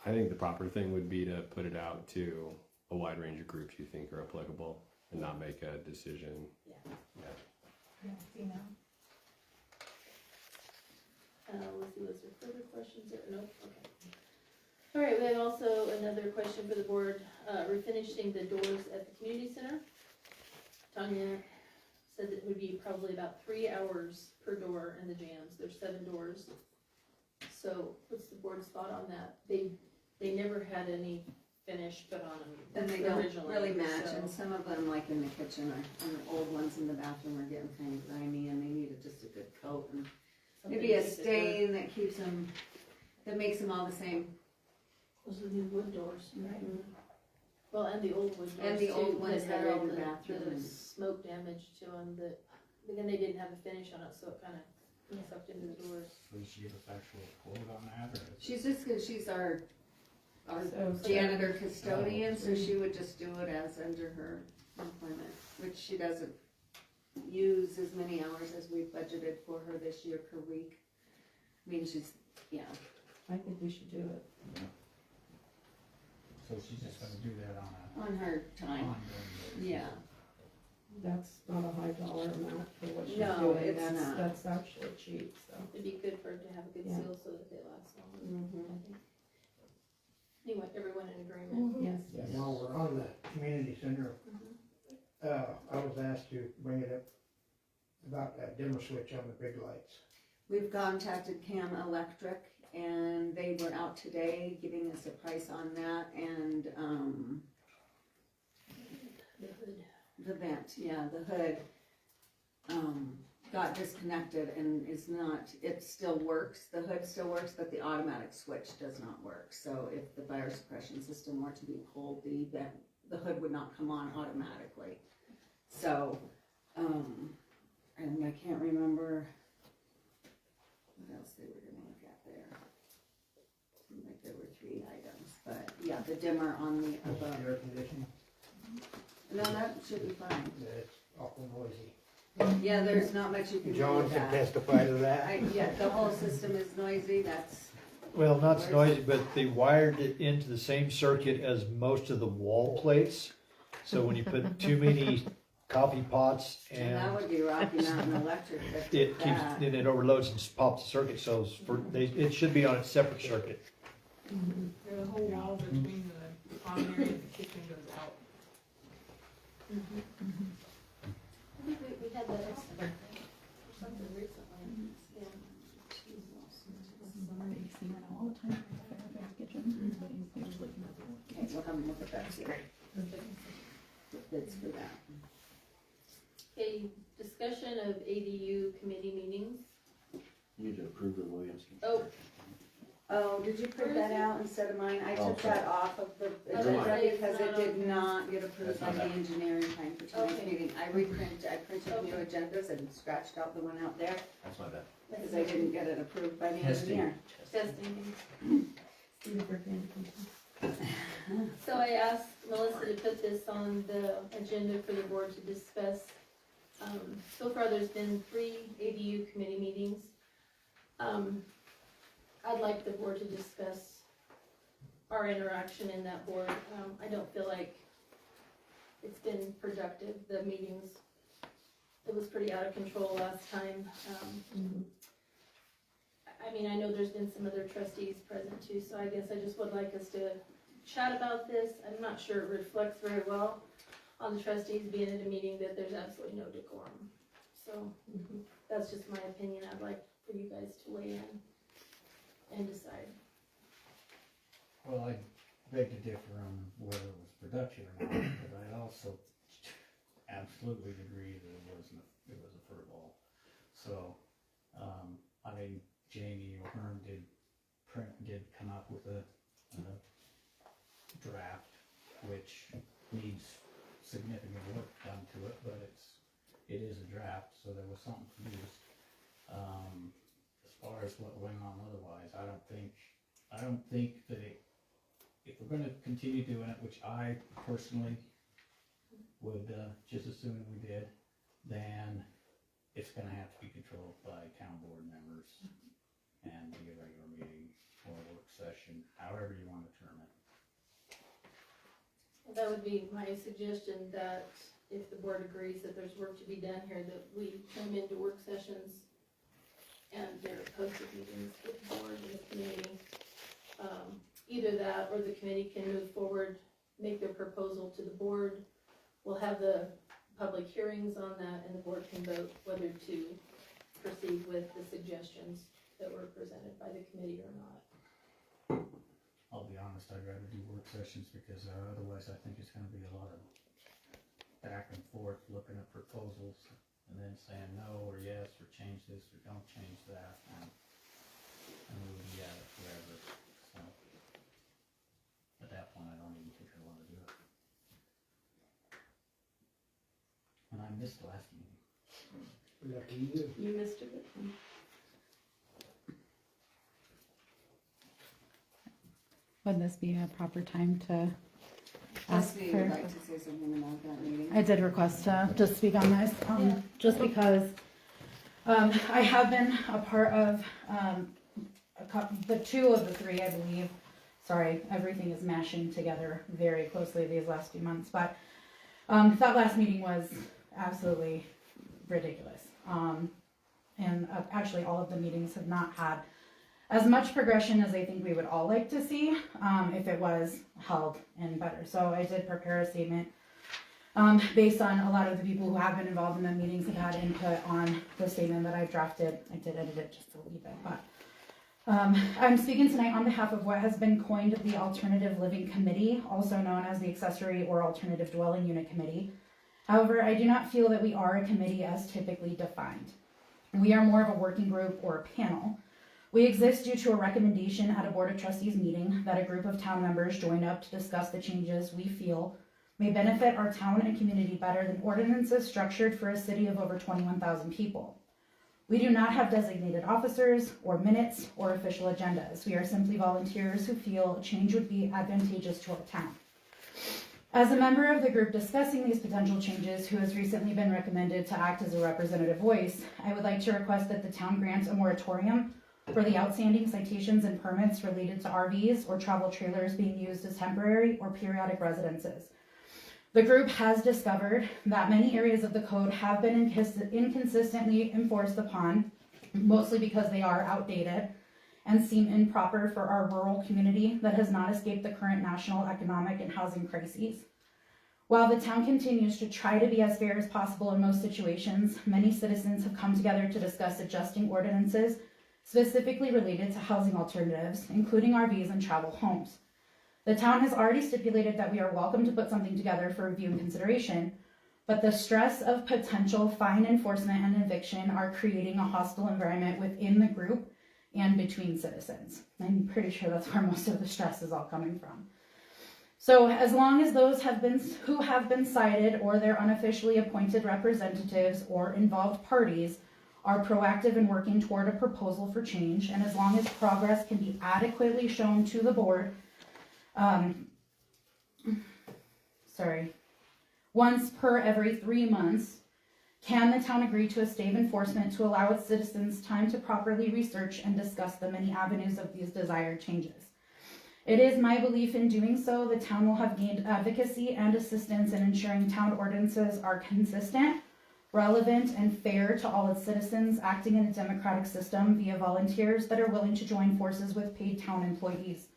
I think the proper thing would be to put it out to a wide range of groups you think are applicable and not make a decision. Yeah. Let's see, was there further questions or, nope, okay. All right, we have also another question for the board, refinishing the doors at the community center. Tanya said that it would be probably about 3 hours per door in the jams, there's 7 doors. So what's the board's thought on that? They never had any finish put on them And they don't originally. really match, so- and some of them, like in the kitchen, and the old ones in the bathroom are getting kind of grimy, and they needed just a good coat, and something maybe a keeps it stain that keeps them, that makes them all the same. Those are the wood doors, right? Well, and the old ones And the too, old ones that that had are all in the the bathroom. smoke damage to them that, but then they didn't have a finish on it, so it kinda sucked into the doors. So she give us actual quote on that, or? She's just, she's our So- janitor custodian, so she would just do it as under her employment, which she doesn't use as many hours as we budgeted for her this year per week. I mean, she's, yeah. I think we should do it. So she's just gonna do that on On her a time, ongoing basis. yeah. That's not a high dollar amount for what she's No, doing. it's That's, not. that's actually cheap, so. It'd be good for it to have a good Yeah. seal so that they last longer, Mhm. I think. Anyway, everyone in agreement? Yes. While we're on the community center, I was asked to bring it up about that dimmer switch on the big lights. We've contacted Cam Electric, and they were out today giving us a price on that, and, The hood. the vent, yeah, the hood, got disconnected and is not, it still works, the hood still works, but the automatic switch does not work. So if the fire suppression system were to be pulled, the vent the hood would not come on automatically. So, and I can't remember what else they were gonna look at there. Seemed like there were 3 items, but yeah, the dimmer on the above. Air conditioning, No, that should be fine. it's awful noisy. Yeah, there's not much you can do John with can that. testify to that. Yeah, the whole system is noisy, that's, Well, not so noisy, but they wired it into the same circuit as most of the wall plates. So when you put too many coffee pots and that and would be Rocky Mountain Electric that did it keeps, that. then it overloads and pops the circuit, so it should be on its separate circuit. The whole wall between the common area and the kitchen goes out. I think we had that estimate for something recently, yeah. Okay, we'll have a look at that too. Bids for that. Okay, discussion of ADU committee meetings. You need to approve the Williams. Oh, did you print that out instead of mine? I took sorry. that off of the That's agenda right. because it did not get approved by That's the not engineering time for tonight's Okay. meeting. I printed new agendas and scratched out the one out there That's my bad. because I didn't get it approved by the Testing. engineer. Testing. So I asked Melissa to put this on the agenda for the board to discuss. So far, there's been 3 ADU committee meetings. I'd like the board to discuss our interaction in that board. I don't feel like it's been productive, the meetings. It was pretty out of control last time. I mean, I know there's been some other trustees present too, so I guess I just would like us to chat about this. I'm not sure it reflects very well on the trustees being at a meeting that there's absolutely no decorum. So, that's just my opinion. I'd like for you guys to weigh in and decide. Well, I beg to differ on whether it was production or not, but I also absolutely agree that it was a furball. So, I mean, Jamie O'Hearn did come up with a draft, which needs significant work done to it, but it is a draft, so there was something produced. As far as what went on otherwise, I don't think that if we're gonna continue doing it, which I personally would, just as soon as we did, then it's gonna have to be controlled by town board members and be a regular meeting or a work session, however you wanna term it. That would be my suggestion, that if the board agrees that there's work to be done here, that we come into work sessions and there are posted meetings with the board and the committee. Either that or the committee can move forward, make their proposal to the board. We'll have the public hearings on that and the board can vote whether to proceed with the suggestions that were presented by the committee or not. I'll be honest, I'd rather do work sessions because otherwise I think it's gonna be a lot of back and forth, looking at proposals and then saying no or yes or change this or don't change that, and we'll be at it forever. So at that point, I don't even think I wanna do it. And I missed last meeting. Lucky you. You missed a good one. Would this be a proper time to ask Trustee for? would like to say something about that meeting. I did request to just speak on this, just because I have been a part of the 2 of the 3, I believe. Sorry, everything is mashing together very closely these last few months, but that last meeting was absolutely ridiculous. And actually, all of the meetings have not had as much progression as I think we would all like to see, if it was held in better. So I did prepare a statement, based on a lot of the people who have been involved in the meetings have had input on the statement that I've drafted. I did edit it just a little bit, but I'm speaking tonight on behalf of what has been coined the Alternative Living Committee, also known as the Accessory or Alternative Dwelling Unit Committee. However, I do not feel that we are a committee as typically defined. We are more of a working group or a panel. We exist due to a recommendation at a Board of Trustees meeting that a group of town members joined up to discuss the changes we feel may benefit our town and community better than ordinances structured for a city of over 21,000 people. We do not have designated officers or minutes or official agendas. We are simply volunteers who feel change would be advantageous to our town. As a member of the group discussing these potential changes who has recently been recommended to act as a representative voice, I would like to request that the town grant a moratorium for the outstanding citations and permits related to RVs or travel trailers being used as temporary or periodic residences. The group has discovered that many areas of the code have been inconsistently enforced upon, mostly because they are outdated and seem improper for our rural community that has not escaped the current national economic and housing crises. While the town continues to try to be as fair as possible in most situations, many citizens have come together to discuss adjusting ordinances specifically related to housing alternatives, including RVs and travel homes. The town has already stipulated that we are welcome to put something together for review and consideration, but the stress of potential fine enforcement and eviction are creating a hostile environment within the group and between citizens. I'm pretty sure that's where most of the stress is all coming from. So as long as those who have been cited or their unofficially appointed representatives or involved parties are proactive in working toward a proposal for change, and as long as progress can be adequately shown to the board, once per every 3 months, can the town agree to a stay of enforcement to allow its citizens time to properly research and discuss the many avenues of these desired changes? It is my belief in doing so, the town will have gained advocacy and assistance in ensuring town ordinances are consistent, relevant, and fair to all its citizens, acting in a democratic system via volunteers that are willing to join forces with paid town employees.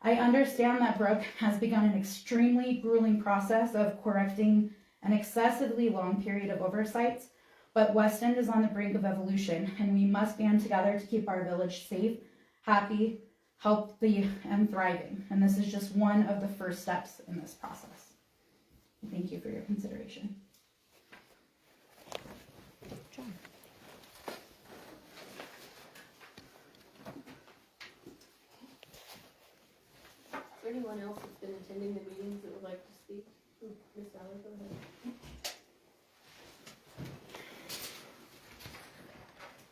I understand that Brooke has begun an extremely grueling process of correcting an excessively long period of oversights, but West End is on the brink of evolution, and we must band together to keep our village safe, happy, healthy, and thriving. And this is just one of the first steps in this process. Thank you for your consideration. Is there anyone else that's been attending the meetings that would like to speak? Ms. Allen, go ahead.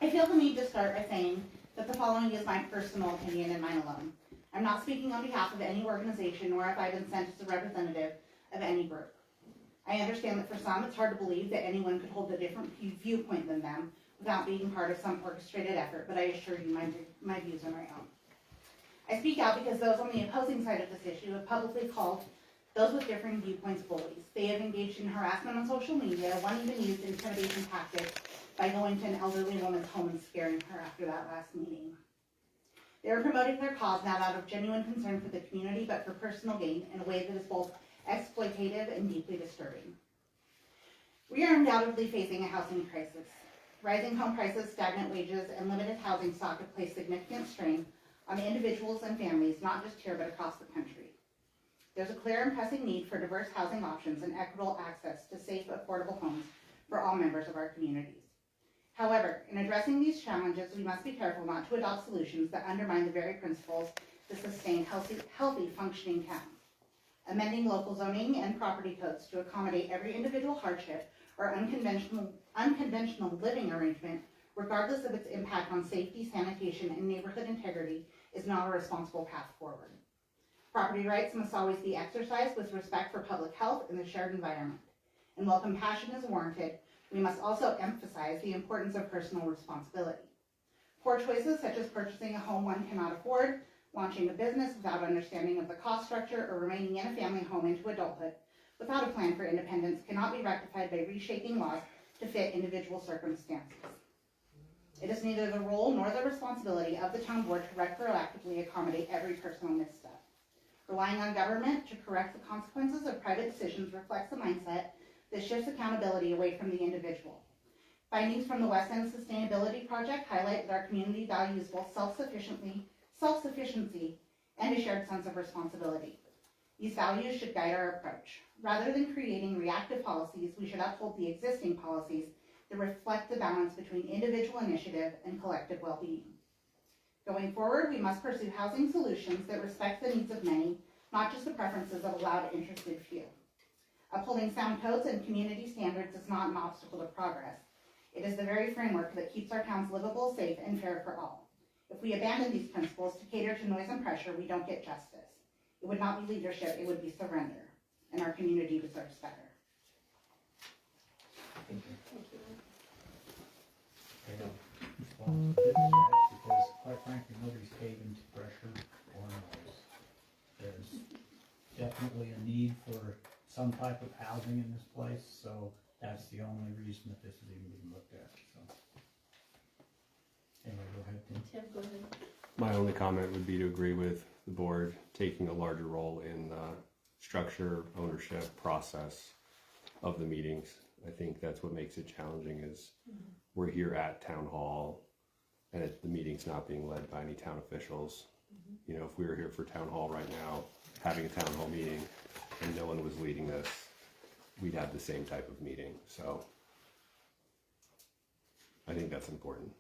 I feel the need to start by saying that the following is my personal opinion and mine alone. I'm not speaking on behalf of any organization or if I've been sent as a representative of any group. I understand that for some it's hard to believe that anyone could hold a different viewpoint than them without being part of some orchestrated effort, but I assure you my views are my own. I speak out because those on the opposing side of this issue have publicly called those with differing viewpoints bullies. They have engaged in harassment on social media, one even used intimidation tactics by going to an elderly woman's home and scaring her after that last meeting. They are promoting their cause not out of genuine concern for the community, but for personal gain in a way that is both exploitative and deeply disturbing. We are undoubtedly facing a housing crisis. Rising home prices, stagnant wages, and limited housing stock have placed significant strain on individuals and families, not just here, but across the country. There's a clear and pressing need for diverse housing options and equitable access to safe, affordable homes for all members of our communities. However, in addressing these challenges, we must be careful not to adopt solutions that undermine the very principles that sustain healthy functioning towns. Amending local zoning and property codes to accommodate every individual hardship or unconventional living arrangement, regardless of its impact on safety, sanitation, and neighborhood integrity, is not a responsible path forward. Property rights must always be exercised with respect for public health and the shared environment. And while compassion is warranted, we must also emphasize the importance of personal responsibility. Poor choices such as purchasing a home one cannot afford, launching a business without understanding of the cost structure, or remaining in a family home into adulthood without a plan for independence cannot be rectified by reshaping laws to fit individual circumstances. It is neither the role nor the responsibility of the town board to retroactively accommodate every personal misstep. Relying on government to correct the consequences of private decisions reflects a mindset that shifts accountability away from the individual. Findings from the West End Sustainability Project highlight that our community values both self-sufficiency, and a shared sense of responsibility. These values should guide our approach. Rather than creating reactive policies, we should uphold the existing policies that reflect the balance between individual initiative and collective well-being. Going forward, we must pursue housing solutions that respect the needs of many, not just the preferences of a loud, interested few. Upholding sound codes and community standards is not an obstacle to progress. It is the very framework that keeps our towns livable, safe, and fair for all. If we abandon these principles to cater to noise and pressure, we don't get justice. It would not be leadership, it would be surrender. And our community deserves better. I don't respond to that because quite frankly, nobody's caving to pressure or noise. There's definitely a need for some type of housing in this place, so that's the only reason that this is even being looked at, so. Anyway, go ahead, Tim. Tim, go ahead. My only comment would be to agree with the board taking a larger role in the structure, ownership, process of the meetings. I think that's what makes it challenging is we're here at town hall and the meeting's not being led by any town officials. You know, if we were here for town hall right now, having a town hall meeting and no one was leading this, we'd have the same type of meeting. So I think that's important.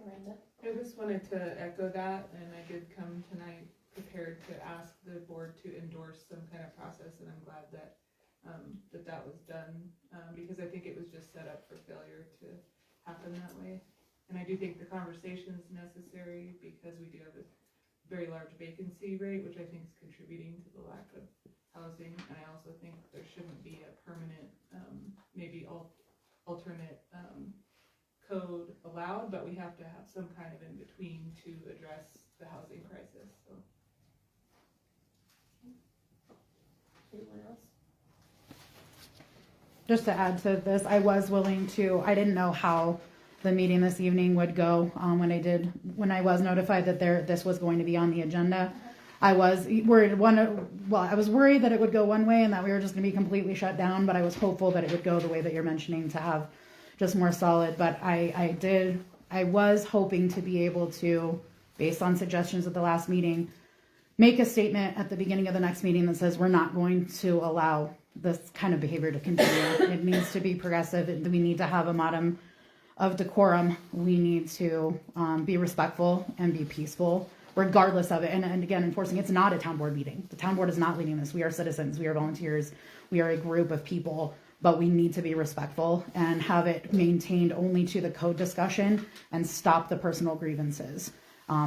Miranda? I just wanted to echo that, and I did come tonight prepared to ask the board to endorse some kind of process, and I'm glad that that was done, because I think it was just set up for failure to happen that way. And I do think the conversation is necessary because we do have a very large vacancy rate, which I think is contributing to the lack of housing. And I also think there shouldn't be a permanent, maybe alternate code allowed, but we have to have some kind of in between to address the housing crisis. So. Anyone else? Just to add to this, I was willing to, I didn't know how the meeting this evening would go when I was notified that this was going to be on the agenda. I was worried, I was worried that it would go one way and that we were just going to be completely shut down, but I was hopeful that it would go the way that you're mentioning to have just more solid. But I was hoping to be able to, based on suggestions at the last meeting, make a statement at the beginning of the next meeting that says we're not going to allow this kind of behavior to continue. It needs to be progressive. We need to have a modicum of decorum. We need to be respectful and be peaceful, regardless of it. And again, enforcing, it's not a town board meeting. The town board is not leading this. We are citizens. We are volunteers. We are a group of people, but we need to be respectful and have it maintained only to the code discussion and stop the personal grievances.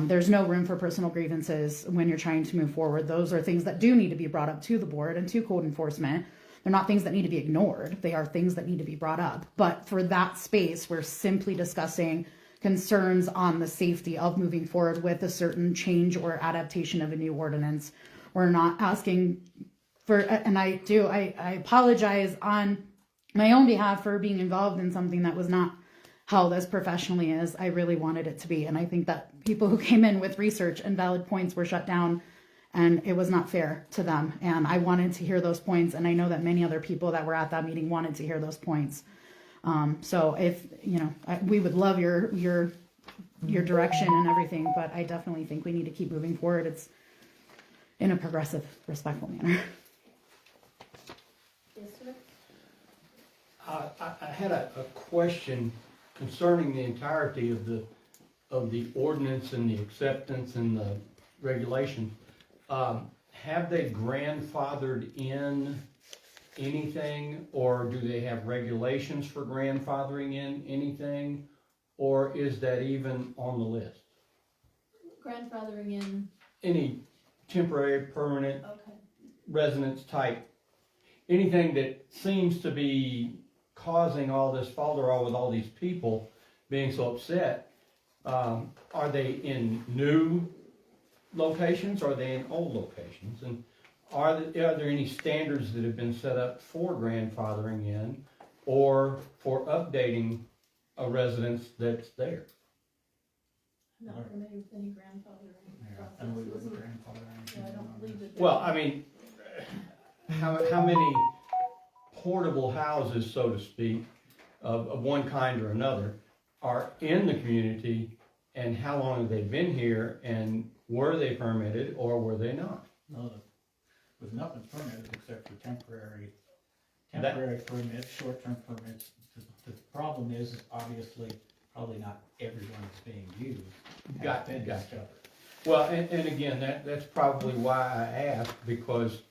There's no room for personal grievances when you're trying to move forward. Those are things that do need to be brought up to the board and to code enforcement. They're not things that need to be ignored. They are things that need to be brought up. But for that space, we're simply discussing concerns on the safety of moving forward with a certain change or adaptation of a new ordinance. We're not asking for, and I apologize on my own behalf for being involved in something that was not held as professionally as I really wanted it to be. And I think that people who came in with research and valid points were shut down, and it was not fair to them. And I wanted to hear those points, and I know that many other people that were at that meeting wanted to hear those points. So if, we would love your direction and everything, but I definitely think we need to keep moving forward. It's in a progressive, respectful manner. Yes, sir. I had a question concerning the entirety of the ordinance and the acceptance and the regulation. Have they grandfathered in anything, or do they have regulations for grandfathering in anything, or is that even on the list? Grandfathering in. Any temporary, permanent, Okay. residence type, anything that seems to be causing all this falderall with all these people being so upset. Are they in new locations? Or are they in old locations? And are there any standards that have been set up for grandfathering in or for updating a residence that's there? I'm not familiar with any grandfathering I don't believe process. it's grandfathering. Yeah, I don't believe that. Well, I mean, how many portable houses, so to speak, of one kind or another are in the community, and how long have they been here, and were they permitted or were they not? No, with nothing permitted except for temporary permits, short-term permits. The problem is obviously probably not everyone is being used. Got been it. discovered. Well, and again, that's probably why I asked, because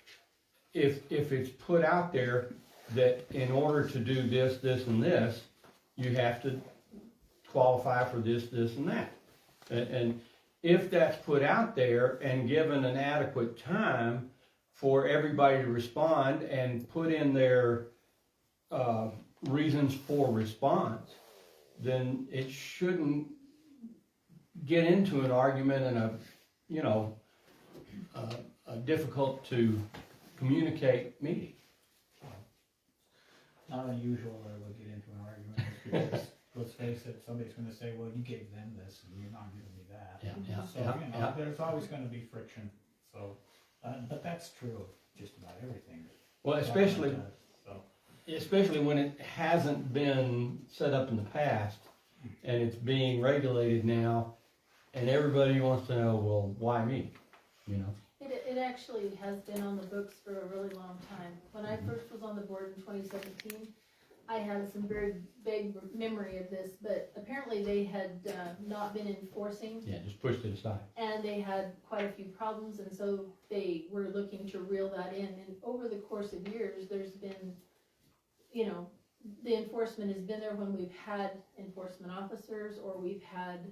if it's put out there that in order to do this, this, and this, you have to qualify for this, this, and that. And if that's put out there and given an adequate time for everybody to respond and put in their reasons for response, then it shouldn't get into an argument and a difficult to communicate meeting. Not unusual that it would get into an argument, because, let's face it, somebody's gonna say, well, you gave them this, and you're not giving me that. So, there's always gonna be friction, so, but that's true of just about everything. Well, especially when it hasn't been set up in the past, and it's being regulated now, and everybody wants to know, well, why me, It actually has been on the books for a really long time. When I first was on the board in 2017, I have some very vague memory of this, but apparently they had not been enforcing. Yeah, just pushed it aside. And they had quite a few problems, and so they were looking to reel that in. And over the course of years, there's been, the enforcement has been there when we've had enforcement officers, or we've had,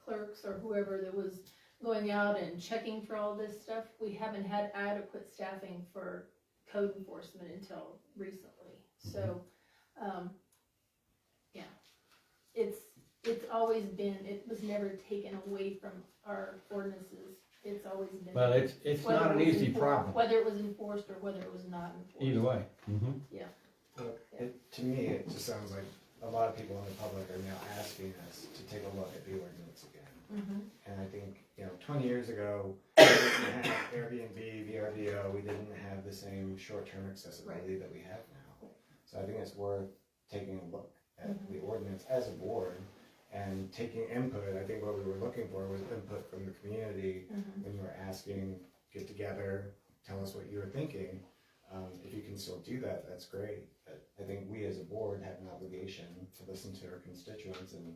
clerks or whoever that was going out and checking for all this stuff. We haven't had adequate staffing for code enforcement until recently. So, it's always been, it was never taken away from our ordinances. It's always been. Well, it's not an easy problem. Whether it was enforced or whether it was not enforced. Either way. Yeah. Look, to me, it just sounds like a lot of people in the public are now asking us to take a look at the ordinance again. And I think, 20 years ago, we didn't have Airbnb, VRBO, we didn't have the same short-term accessibility that we have now. So I think it's worth taking a look at the ordinance as a board and taking input. I think what we were looking for was input from the community when you were asking, get together, tell us what you were thinking. If you can still do that, that's great. But I think we as a board have an obligation to listen to our constituents and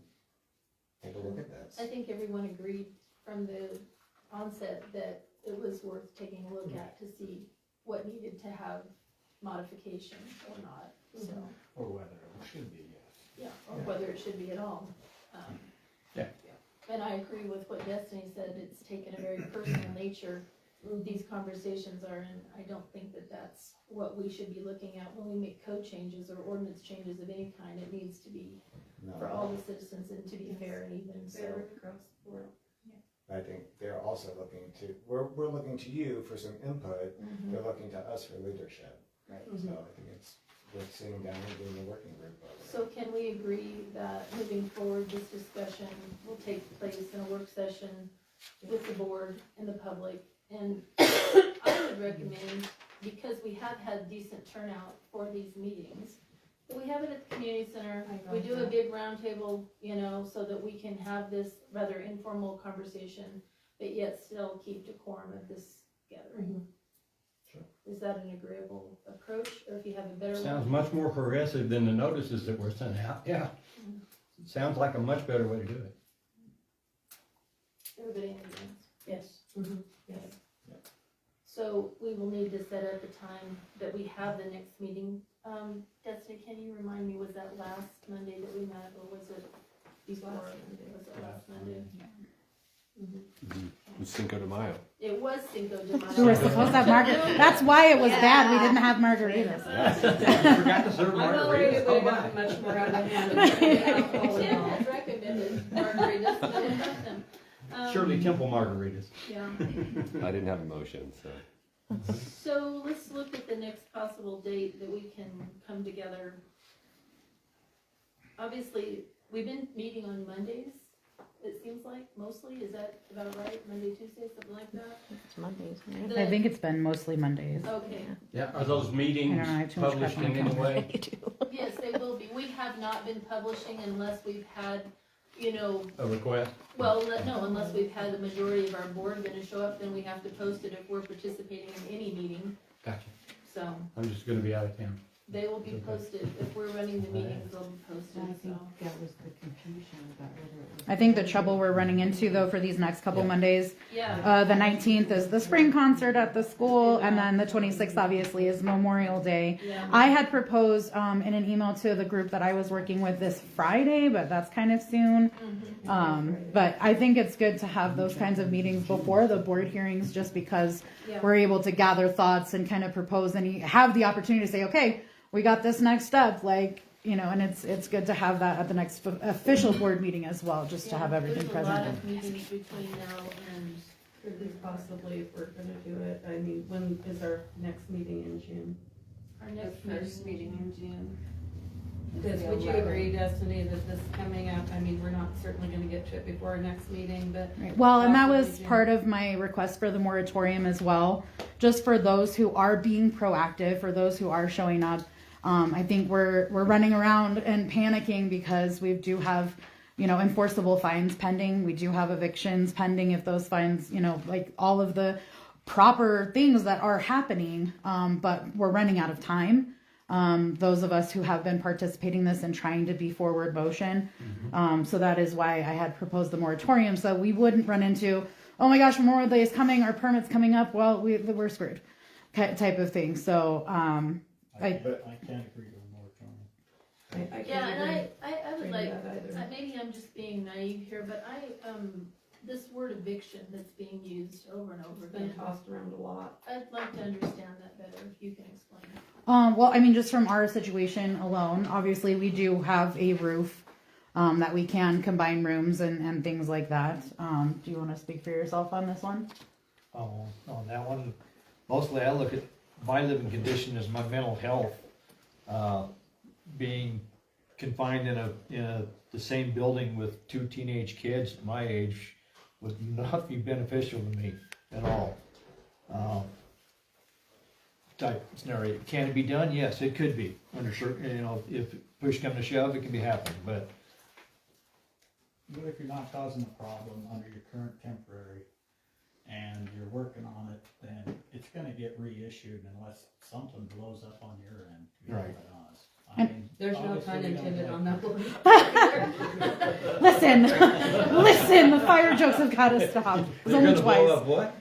take a look at this. I think everyone agreed from the onset that it was worth taking a look at to see what needed to have modification or not, so. Or whether it should be, yes. Yeah, or whether it should be at all. And I agree with what Destiny said, it's taken a very personal nature. These conversations are, and I don't think that that's what we should be looking at when we make code changes or ordinance changes of any kind. It needs to be for all the citizens and to be fair and even, so. I think they're also looking to, we're looking to you for some input, they're looking to us for leadership. Right. So I think it's worth sitting down and doing a working group over it. So can we agree that moving forward, this discussion will take place in a work session with the board and the public? And I would recommend, because we have had decent turnout for these meetings, that we have it at the community center. We do a big roundtable, so that we can have this rather informal conversation, but yet still keep decorum of this gathering. Sure. Is that an agreeable approach, or if you have a better one? Sounds much more progressive than the notices that were sent out. Yeah. Sounds like a much better way to do it. Everybody in agreement? Yes. Yes. So we will need to set up a time that we have the next meeting. Destiny, can you remind me, was that last Monday that we met, or was it before? Was it last Monday? It was Cinco de Mayo. It was Cinco de Mayo. We were supposed to have margaritas. That's why it was bad. We didn't have margaritas. I forgot to serve I'm not worried margaritas. it would have gotten much more out of hand. Tim had recommended margaritas, but I didn't have them. Shirley Temple margaritas. Yeah. I didn't have a motion, so. So let's look at the next possible date that we can come together. Obviously, we've been meeting on Mondays, it seems like, mostly. Is that about right? Monday, Tuesday, something like that? It's Mondays, right? The- I think it's been mostly Mondays. Okay. Yeah, are those meetings I don't know, I have too much published crap on in my any way? Yes, they will be. We have not been publishing unless we've had, A request? well, no, unless we've had the majority of our board gonna show up, then we have to post it if we're participating in any meeting, Gotcha. so. I'm just gonna be out of town. They will be posted, if we're running the meetings, they'll be posted, so. that was the confusion about whether it was. I think the trouble we're running into though for these next couple Mondays, Yeah. the 19th is the spring concert at the school, and then the 26th obviously is Memorial Day. Yeah. I had proposed in an email to the group that I was working with this Friday, but that's kind of soon. But I think it's good to have those kinds of meetings before the board hearings, just because Yeah. we're able to gather thoughts and kind of propose and have the opportunity to say, okay, we got this next step, like, you know, and it's good to have that at the next official board meeting as well, just to have everything There's a lot present. of meetings between now and, Could we possibly, if we're gonna do it, I mean, when is our next meeting in June? our next The first meeting in June. Because would you agree, Destiny, that this coming up, I mean, we're not certainly gonna get to it before our next meeting, but. Right. Well, and that was possibly June. part of my request for the moratorium as well, just for those who are being proactive, for those who are showing up. I think we're running around and panicking because we do have, you know, enforceable fines pending. We do have evictions pending if those fines, you know, like all of the proper things that are happening, but we're running out of time. Those of us who have been participating in this and trying to be forward motion. So that is why I had proposed the moratorium, so we wouldn't run into, oh my gosh, Memorial Day is coming, our permit's coming up, well, we're screwed, type of thing. So, I can't agree with moratorium. I yeah, can't and agree I would with like, that either. maybe I'm just being naive here, but this word eviction that's being used over and over It's been again, tossed around a lot. I'd like to understand that better, if you can explain it. well, I mean, just from our situation alone, obviously we do have a roof, that we can combine rooms and things like that. Do you want to speak for yourself on this one? Oh, on that one, mostly I look at my living condition as my mental health. Being confined in the same building with two teenage kids at my age would not be beneficial to me at all. Type scenario, can it be done? Yes, it could be, under certain, you know, if push comes to shove, it can be happening, but But if you're not causing a problem under your current temporary and you're working on it, then it's gonna get reissued unless something blows up on your end, to be Right. quite honest. I mean, There's no obviously pun we don't intended like- on that one. Listen, the fire jokes have got to stop. It's only twice. what?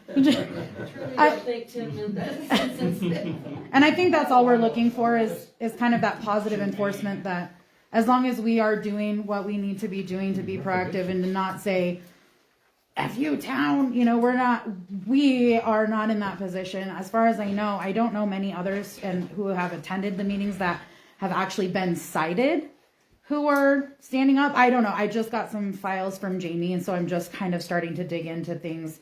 I think Tim meant that. And I think that's all we're looking for is kind of that positive enforcement, that as long as we are doing what we need to be doing to be proactive and to not say, F you town, you know, we are not in that position. As far as I know, I don't know many others and who have attended the meetings that have actually been cited who are standing up. I don't know. I just got some files from Jamie, and so I'm just kind of starting to dig into things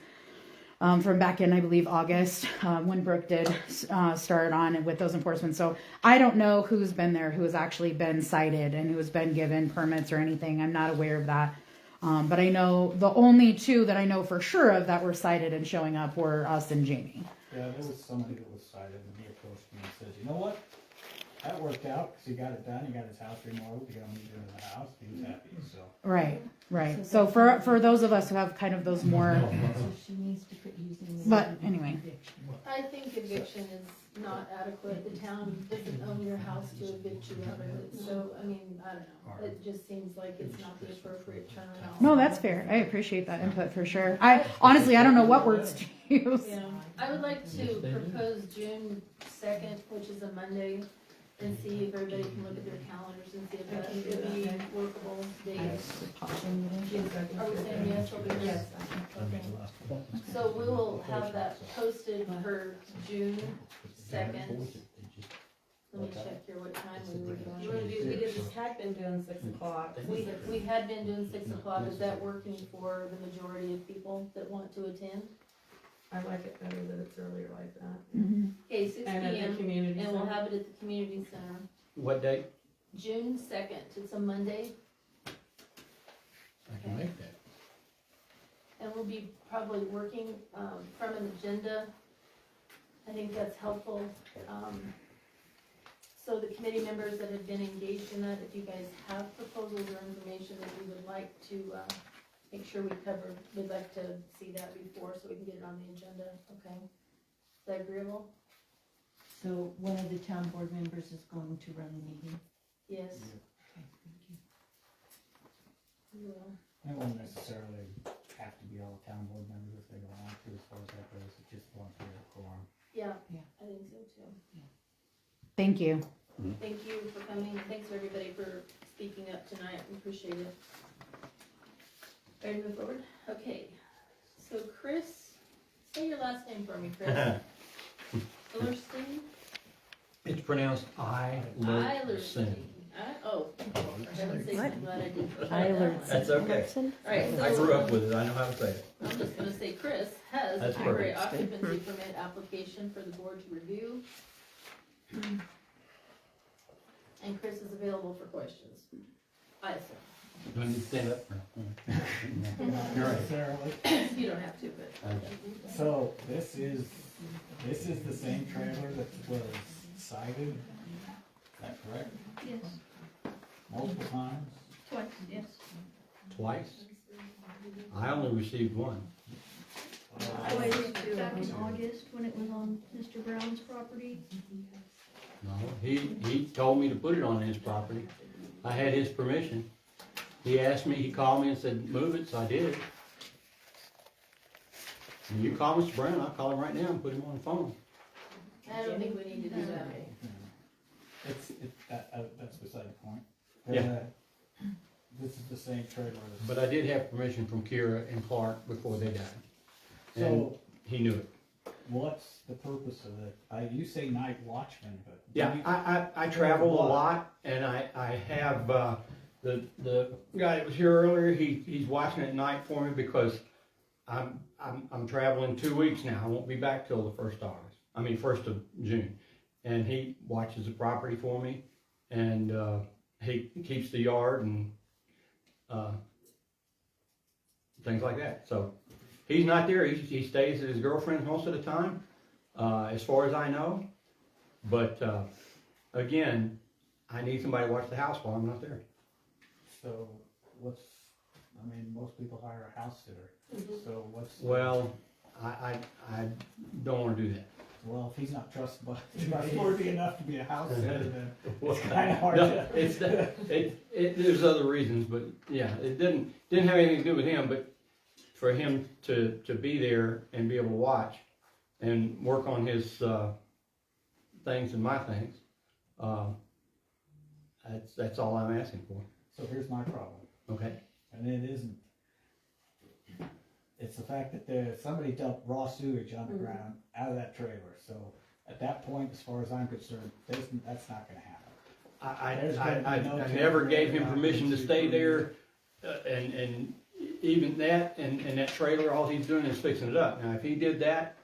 from back in, I believe, August, when Brooke did start on with those enforcements. So I don't know who's been there, who has actually been cited and who has been given permits or anything. I'm not aware of that. But I know the only two that I know for sure of that were cited and showing up were us and Jamie. Yeah, there was somebody that was cited and he approached me and said, you know what? That worked out, cause he got it done, he got his house remodeled, he got moved into the house, he was happy, so. Right. So for those of us who have kind of those more, She needs to quit using the but word anyway. I think eviction is not adequate, the town doesn't own your house to evict you out of it, so, I mean, I don't know, it just seems like it's not the appropriate turnaround. No, that's fair. I appreciate that input for sure. I honestly, I don't know what words to use. Yeah, I would like to propose June 2nd, which is a Monday, and see if everybody can look at their calendars and see if that would be workable days. Are we saying yes, or we yes? Okay. So we will have that posted for June 2nd. Let me check here what time we were doing. We just had been doing 6 o'clock. We had been doing 6 o'clock. Is that working for the majority of people that want to attend? I like it better that it's earlier like that. Okay, 6 And at the p.m. community and we'll center. have it at the community center. What date? June 2nd. It's a Monday, I can make that. and we'll be probably working from an agenda. I think that's helpful. So the committee members that have been engaged in that, if you guys have proposals or information that we would like to make sure we cover, we'd like to see that before so we can get it on the agenda, okay? Is that agreeable? So one of the town board members is going to run the meeting? Yes. Okay, thank you. You will. It won't necessarily have to be all the town board members if they don't want to, as far as that goes, it's just volunteer quorum. Yeah, Yeah. I think so too. Thank you. Thank you for coming, and thanks everybody for speaking up tonight, we appreciate it. Ready to move forward? Okay, so Chris, say your last name for me, Chris. Illerstein? It's pronounced Eilerstein. Oh, for heaven's sake, I'm glad I did. That's okay. Alright, I grew so, up with it, I know how to say it. I'm just gonna say Chris has a That's temporary perfect. occupancy permit application for the board to review. And Chris is available for questions. I assume. Do I need to stand up? Not You're right. necessarily. You don't have to, but. So this is the same trailer that was cited, is that correct? Yes, Multiple times? twice, yes. Twice? I only received one. Twice back in August when it was on Mr. Brown's property. No, he told me to put it on his property. I had his permission. He asked me, he called me and said, move it, so I did. And you call Mr. Brown, I'll call him right now and put him on the phone. I don't think we need to do that. That's beside the point. Yeah. This is the same trailer. But I did have permission from Kira and Clark before they died. And So he knew it. what's the purpose of it? You say night watchman, but. Yeah, I travel a lot, and I have, the guy that was here earlier, he's watching at night for me because I'm traveling 2 weeks now. I won't be back till the 1st of June. And he watches the property for me, and, he keeps the yard and, things like that. So he's not there. He stays at his girlfriend's most of the time, as far as I know. But, again, I need somebody to watch the house while I'm not there. So most people hire a house sitter, so what's? Well, I don't wanna do that. Well, if he's not trustworthy enough to be a house sitter, then it's Well, kinda hard no, to. there's other reasons, but yeah, it didn't have anything to do with him, but for him to be there and be able to watch and work on his, things and my things, that's all I'm asking for. So here's my problem, Okay? and it isn't, it's the fact that somebody dumped raw sewage underground out of that trailer, so at that point, as far as I'm concerned, that's not gonna happen. I never gave him permission to stay there, and even that, and that trailer, all he's doing is fixing it up. Now, if he did that,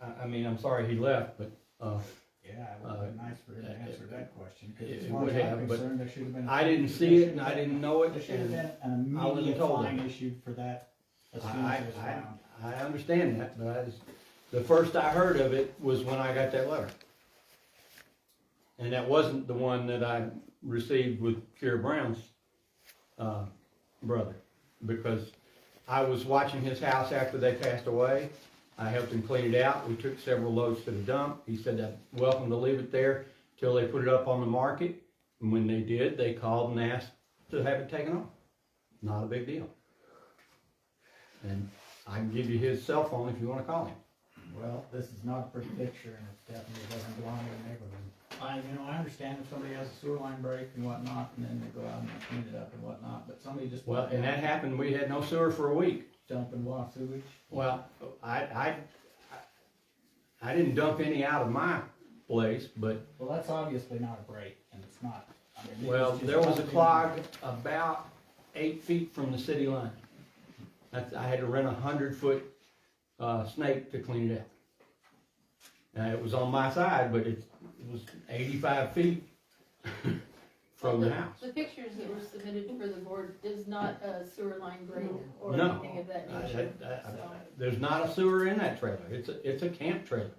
I'm sorry he left, but, Yeah, it would've been nice for him to answer that question, cause as it far would as I'm have, but concerned, there should've been. I didn't see it and I didn't know it, There should've been and an I wasn't immediate told fine it. issued for that as soon as it was found. I understand that, but the first I heard of it was when I got that letter. And that wasn't the one that I received with Kira Brown's, brother, because I was watching his house after they passed away. I helped him clean it out. We took several loads to the dump. He said that welcome to leave it there till they put it up on the market. And when they did, they called and asked to have it taken off. Not a big deal. And I can give you his cell phone if you wanna call him. Well, this is not a pretty picture, and it definitely doesn't belong in the neighborhood. I understand if somebody has a sewer line break and whatnot, and then they go out and clean it up and whatnot, but somebody just. Well, and that happened, we had no sewer for a week. Dumping raw sewage. Well, I didn't dump any out of my place, but, Well, that's obviously not a break, and it's not. It well, just there was a dumping. clog about 8 feet from the city line. I had to rent 100-foot, snake to clean it out. Now, it was on my side, but it was 85 feet from the house. The pictures that were submitted for the board is not a sewer line break or No. anything of that nature, so. There's not a sewer in that trailer. It's a camp trailer.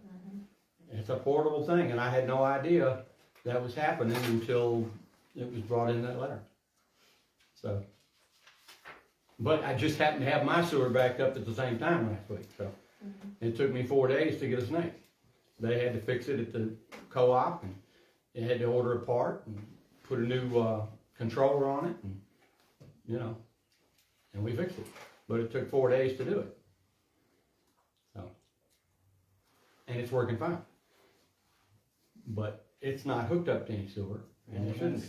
It's a portable thing, and I had no idea that was happening until it was brought in that letter. So, but I just happened to have my sewer backed up at the same time last week, so it took me 4 days to get a snake. They had to fix it at the co-op, and they had to order a part and put a new controller on it, and and we fixed it. But it took 4 days to do it. So, and it's working fine. But it's not hooked up to any sewer, and it shouldn't be.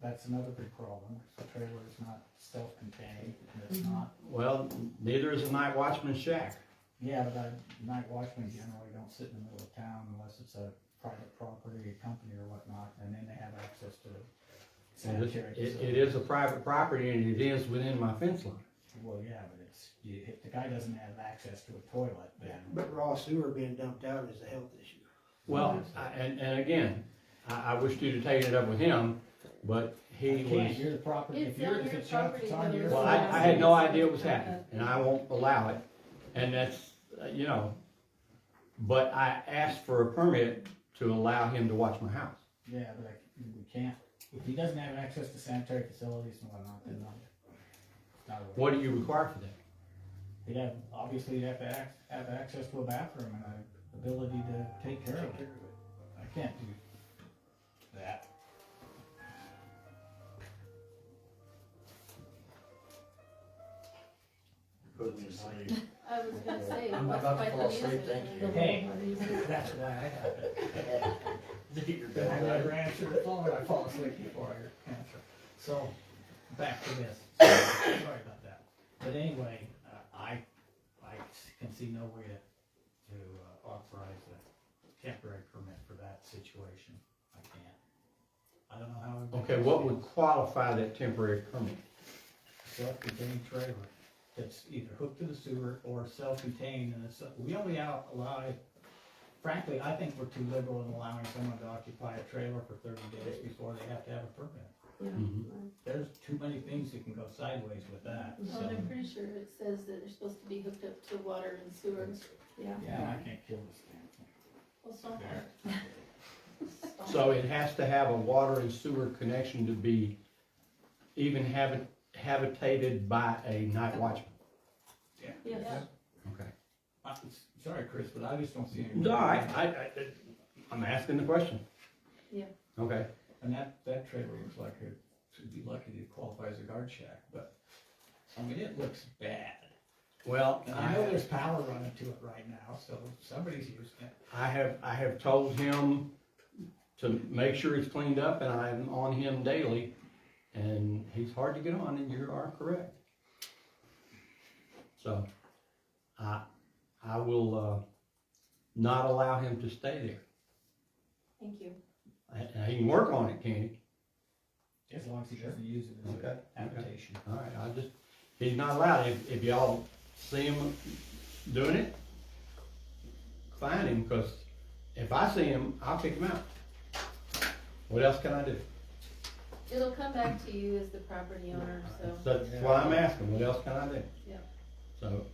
That's another big problem. The trailer is not self-contained, and it's not. Well, neither is a night watchman's shack. Yeah, but night watchmen generally don't sit in the middle of town unless it's a private property, a company or whatnot, and then they have access to sanitary facilities. It is a private property, and it is within my fence line. Well, yeah, but if the guy doesn't have access to a toilet, then. But raw sewer being dumped out is a health issue. Well, and again, I wished you'd have taken it up with him, but he was. You're the property, It's on your it's property, it's on your. Well, I had no idea it was happening, and I won't allow it, and that's, but I asked for a permit to allow him to watch my house. Yeah, but we can't, if he doesn't have access to sanitary facilities and whatnot, then no. It's not a way. What do you require for that? Obviously, you'd have to have access to a bathroom and an ability to take care of it. I can't do that. I was gonna say, I'm what's about to quite fall the asleep, reason? thank you. Hey, that's why I have it. I never answer the phone, I fall asleep before I answer. So, back to this. Sorry about that. But anyway, I can see no way to authorize a temporary permit for that situation. I can't. I don't know how. Okay, what would qualify that temporary permit? Self-contained trailer that's either hooked to the sewer or self-contained, and we only allow, frankly, I think we're too liberal in allowing someone to occupy a trailer for 30 days before they have to have a permit. Yeah. There's too many things that can go sideways with that. Well, and I'm pretty sure it says that they're supposed to be hooked up to water and sewer. Yeah. Yeah, I can't kill this damn thing. Well, some There. So it has to have a water and sewer connection to be even habitated by a night watchman. Yeah. Yes. Okay. Sorry, Chris, but I just don't see any. No, I'm asking the question. Yeah. Okay. And that trailer looks like it should be lucky to qualify as a guard shack, but, I mean, it looks bad. Well, And I know there's power running to it right now, so somebody's using it. I have told him to make sure it's cleaned up, and I'm on him daily, and he's hard to get on, and you are correct. So, I will not allow him to stay there. Thank you. And he can work on it, can he? As long as he doesn't use it as Okay. a habitation. All right, he's not allowed. If y'all see him doing it, find him, because if I see him, I'll kick him out. What else can I do? It'll come back to you as the property owner, so. That's why I'm asking, what else can I do? Yeah. So,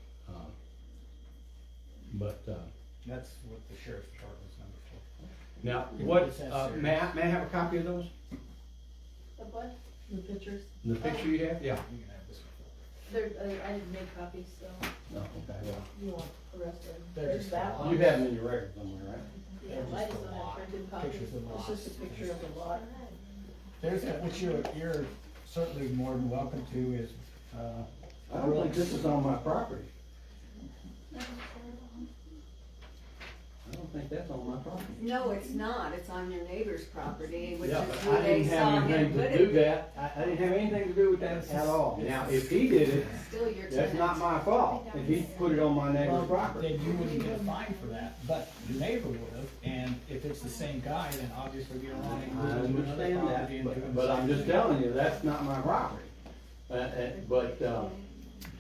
That's what the sheriff's department's number for. now, It what, says serious. may I have a copy of those? Of what? The pictures. The picture you have? Yeah. You can have this one. There, I didn't make copies, so No, okay. You want the rest of them? They're There's just that a one. You have them in your record somewhere, right? yeah, They're I just just a don't have lot. printed copies. Pictures of It's lots. just a picture of the lot. There's, which you're certainly more than welcome to is, I don't think this is on my property. I don't think that's on my property. No, it's not, it's on your neighbor's property, which is Yeah, but who I they didn't saw have him anything put to do it. that. I didn't have anything to do with that at all. Now, if he did it, Still your that's tenant. not my fault. If he put it on my neighbor's well, property. then you wouldn't get fined for that, but your neighbor would have, and if it's the same guy, then obviously you don't want him I moving to another understand property and doing that, the but I'm same just thing. telling you, that's not my property. I think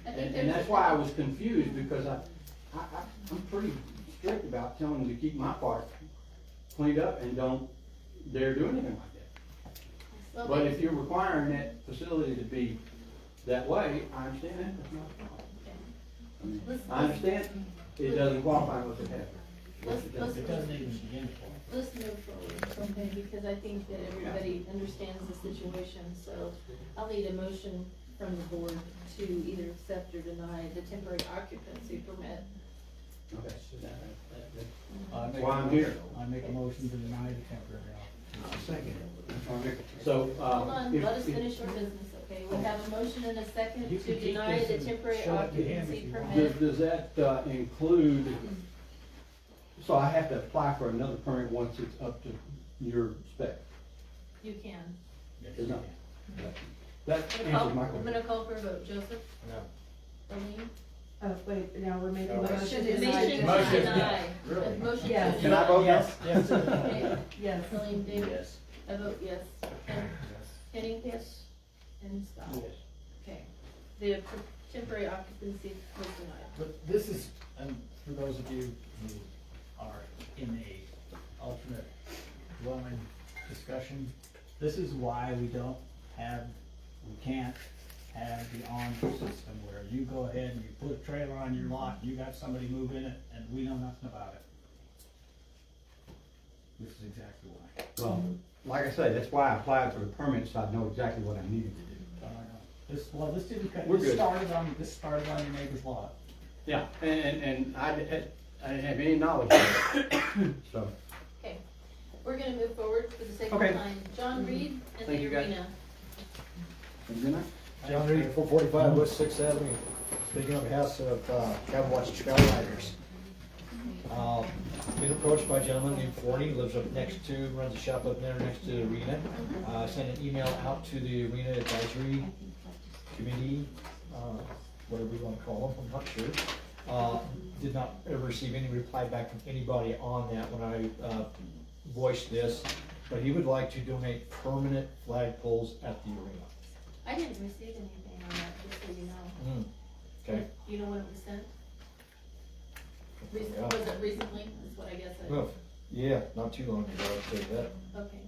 And that's why I was confused, because I'm pretty strict about telling them to keep my part cleaned up and don't dare do anything like that. Well, But if you're requiring that facility to be that way, I understand that, that's not a problem. I mean, I understand it doesn't qualify unless it has. It doesn't even begin to. Let's move forward, okay, because I think that everybody understands the situation, so I'll need a motion from the board to either accept or deny the temporary occupancy permit. Okay. That's why I'm here. I make a motion to deny the temporary occupancy. Second. So, Hold on, let us finish our business, okay? We have a motion and a second You to can keep deny this the and temporary show it to him occupancy if you want. permit. Does that include, so I have to apply for another permit once it's up to your spec? You can. Is that? That answers my I'm question. gonna call for a vote. Joseph? No. Elaine? Oh, wait, now we're making a No. motion to Motion deny. to Motion. deny. Really? Motion Yes. to Can I vote yes? Yes. Okay. Yes. Elaine, David? Yes. I vote yes. Ken? Kenny? Yes. And Scott? Yes. Okay. The temporary occupancy was denied. But this is, and for those of you who are in a alternate dwelling discussion, this is why we can't have the on system where you go ahead and you put a trailer on your lot, you got somebody move in it, and we know nothing about it. This is exactly why. Well, like I said, that's why I applied for the permit, so I know exactly what I needed to do. This didn't, We're this good. started on your neighbor's lot. Yeah, and I didn't have any knowledge of it, so. Okay. We're gonna move forward for the sake of Okay. time. John Reed and Thank then you, guys. Arena. John Reed, 445 West 6th Avenue, speaking on behalf of Cowwatch Trail Riders. Been approached by a gentleman named Forney, lives up next to, runs a shop up there next to the arena. Sent an email out to the arena advisory committee, whatever we want to call them, I'm not sure. Did not ever receive any reply back from anybody on that when I voiced this, but he would like to donate permanent flagpoles at the arena. I didn't receive anything on that, just so you know. Okay. You know when it was sent? Yeah. Was it recently, is what I guess I. Well, yeah, not too long ago, I'd say that. Okay.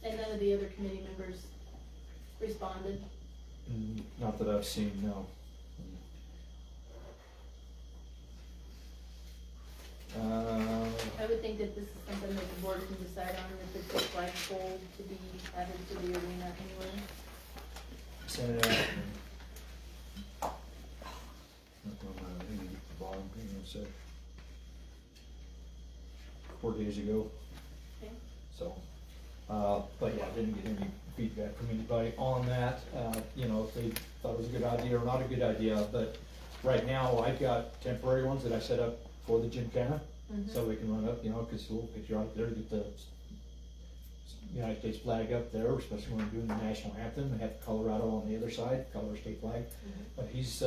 And none of the other committee members responded? Not that I've seen, no. I would think that this is something that the board can decide on, if it's a flagpole to be added to the arena anyway. Send it out. I think it's the bottom, hang on a sec. 4 days ago. Okay. So, but yeah, I didn't get any feedback from anybody on that, you know, if they thought it was a good idea or not a good idea, but right now, I've got temporary ones that I set up for the gymkhana, so we can run up, you know, cause a little picture out there, get the United States flag up there, especially when we're doing the national anthem, we have Colorado on the other side, Colorado state flag, but he's,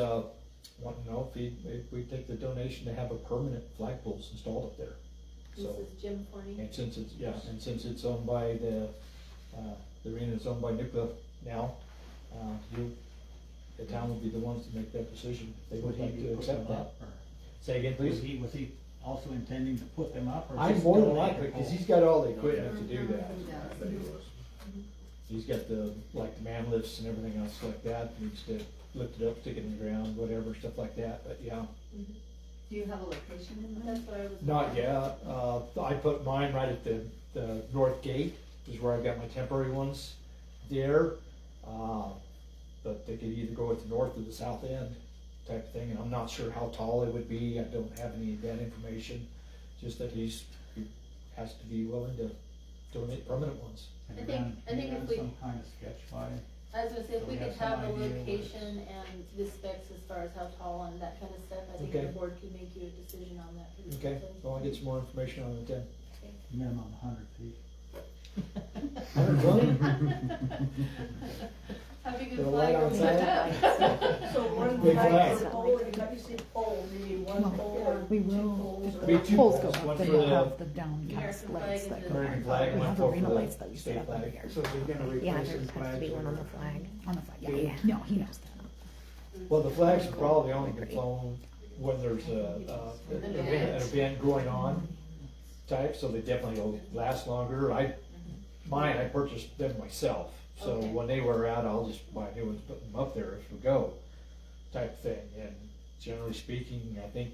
wanting to know if we take the donation to have a permanent flagpoles installed up there. This So, is Jim Forney. and since it's, yeah, and since it's owned by the arena is owned by Nucla now, the town will be the ones to make that decision. They would like to accept that. Say again, please? Was he also intending to put them up, or? I'm just more than donate likely, the cause pole? he's got all the equipment to do that. He But he was. He's got the, like, the man lifts and everything else like that, needs to lift it up, stick it in the ground, whatever, stuff like that, but yeah. Do you have a location in mind? That's what I was. Not yet, I put mine right at the north gate, is where I've got my temporary ones there. But they could either go at the north or the south end type of thing, and I'm not sure how tall it would be, I don't have any of that information. Just that he has to be willing to donate permanent ones. I think if we, Some kind of sketch by, I was gonna say, if So we we could have some have the idea what location and the specs as far as how tall and that kind of stuff, I think Okay. the board could make you a decision on that. pretty Okay, quickly. so I'll get some more information on it then. minimum 100 feet. 120? Have a Put good a light flag on on side. So one Big flag flag. per pole, you got, you said pole, do you need one pole or We two will, poles? Be or- two poles poles, go one up, then for you'll the have the downcast American lights flag that and go American on. flag, We one have for arena the lights that you state set up over flag. here. So they're gonna Yeah, replace there some has to flags be one on with the flag, on the flag, yeah, no, he knows that. Well, the flags will probably only be flown when there's an event going on type, so they definitely will last longer. Mine, I purchased them myself, so Okay. when they wear out, I'll just buy new ones, put them up there as we go, type thing. And generally speaking, I think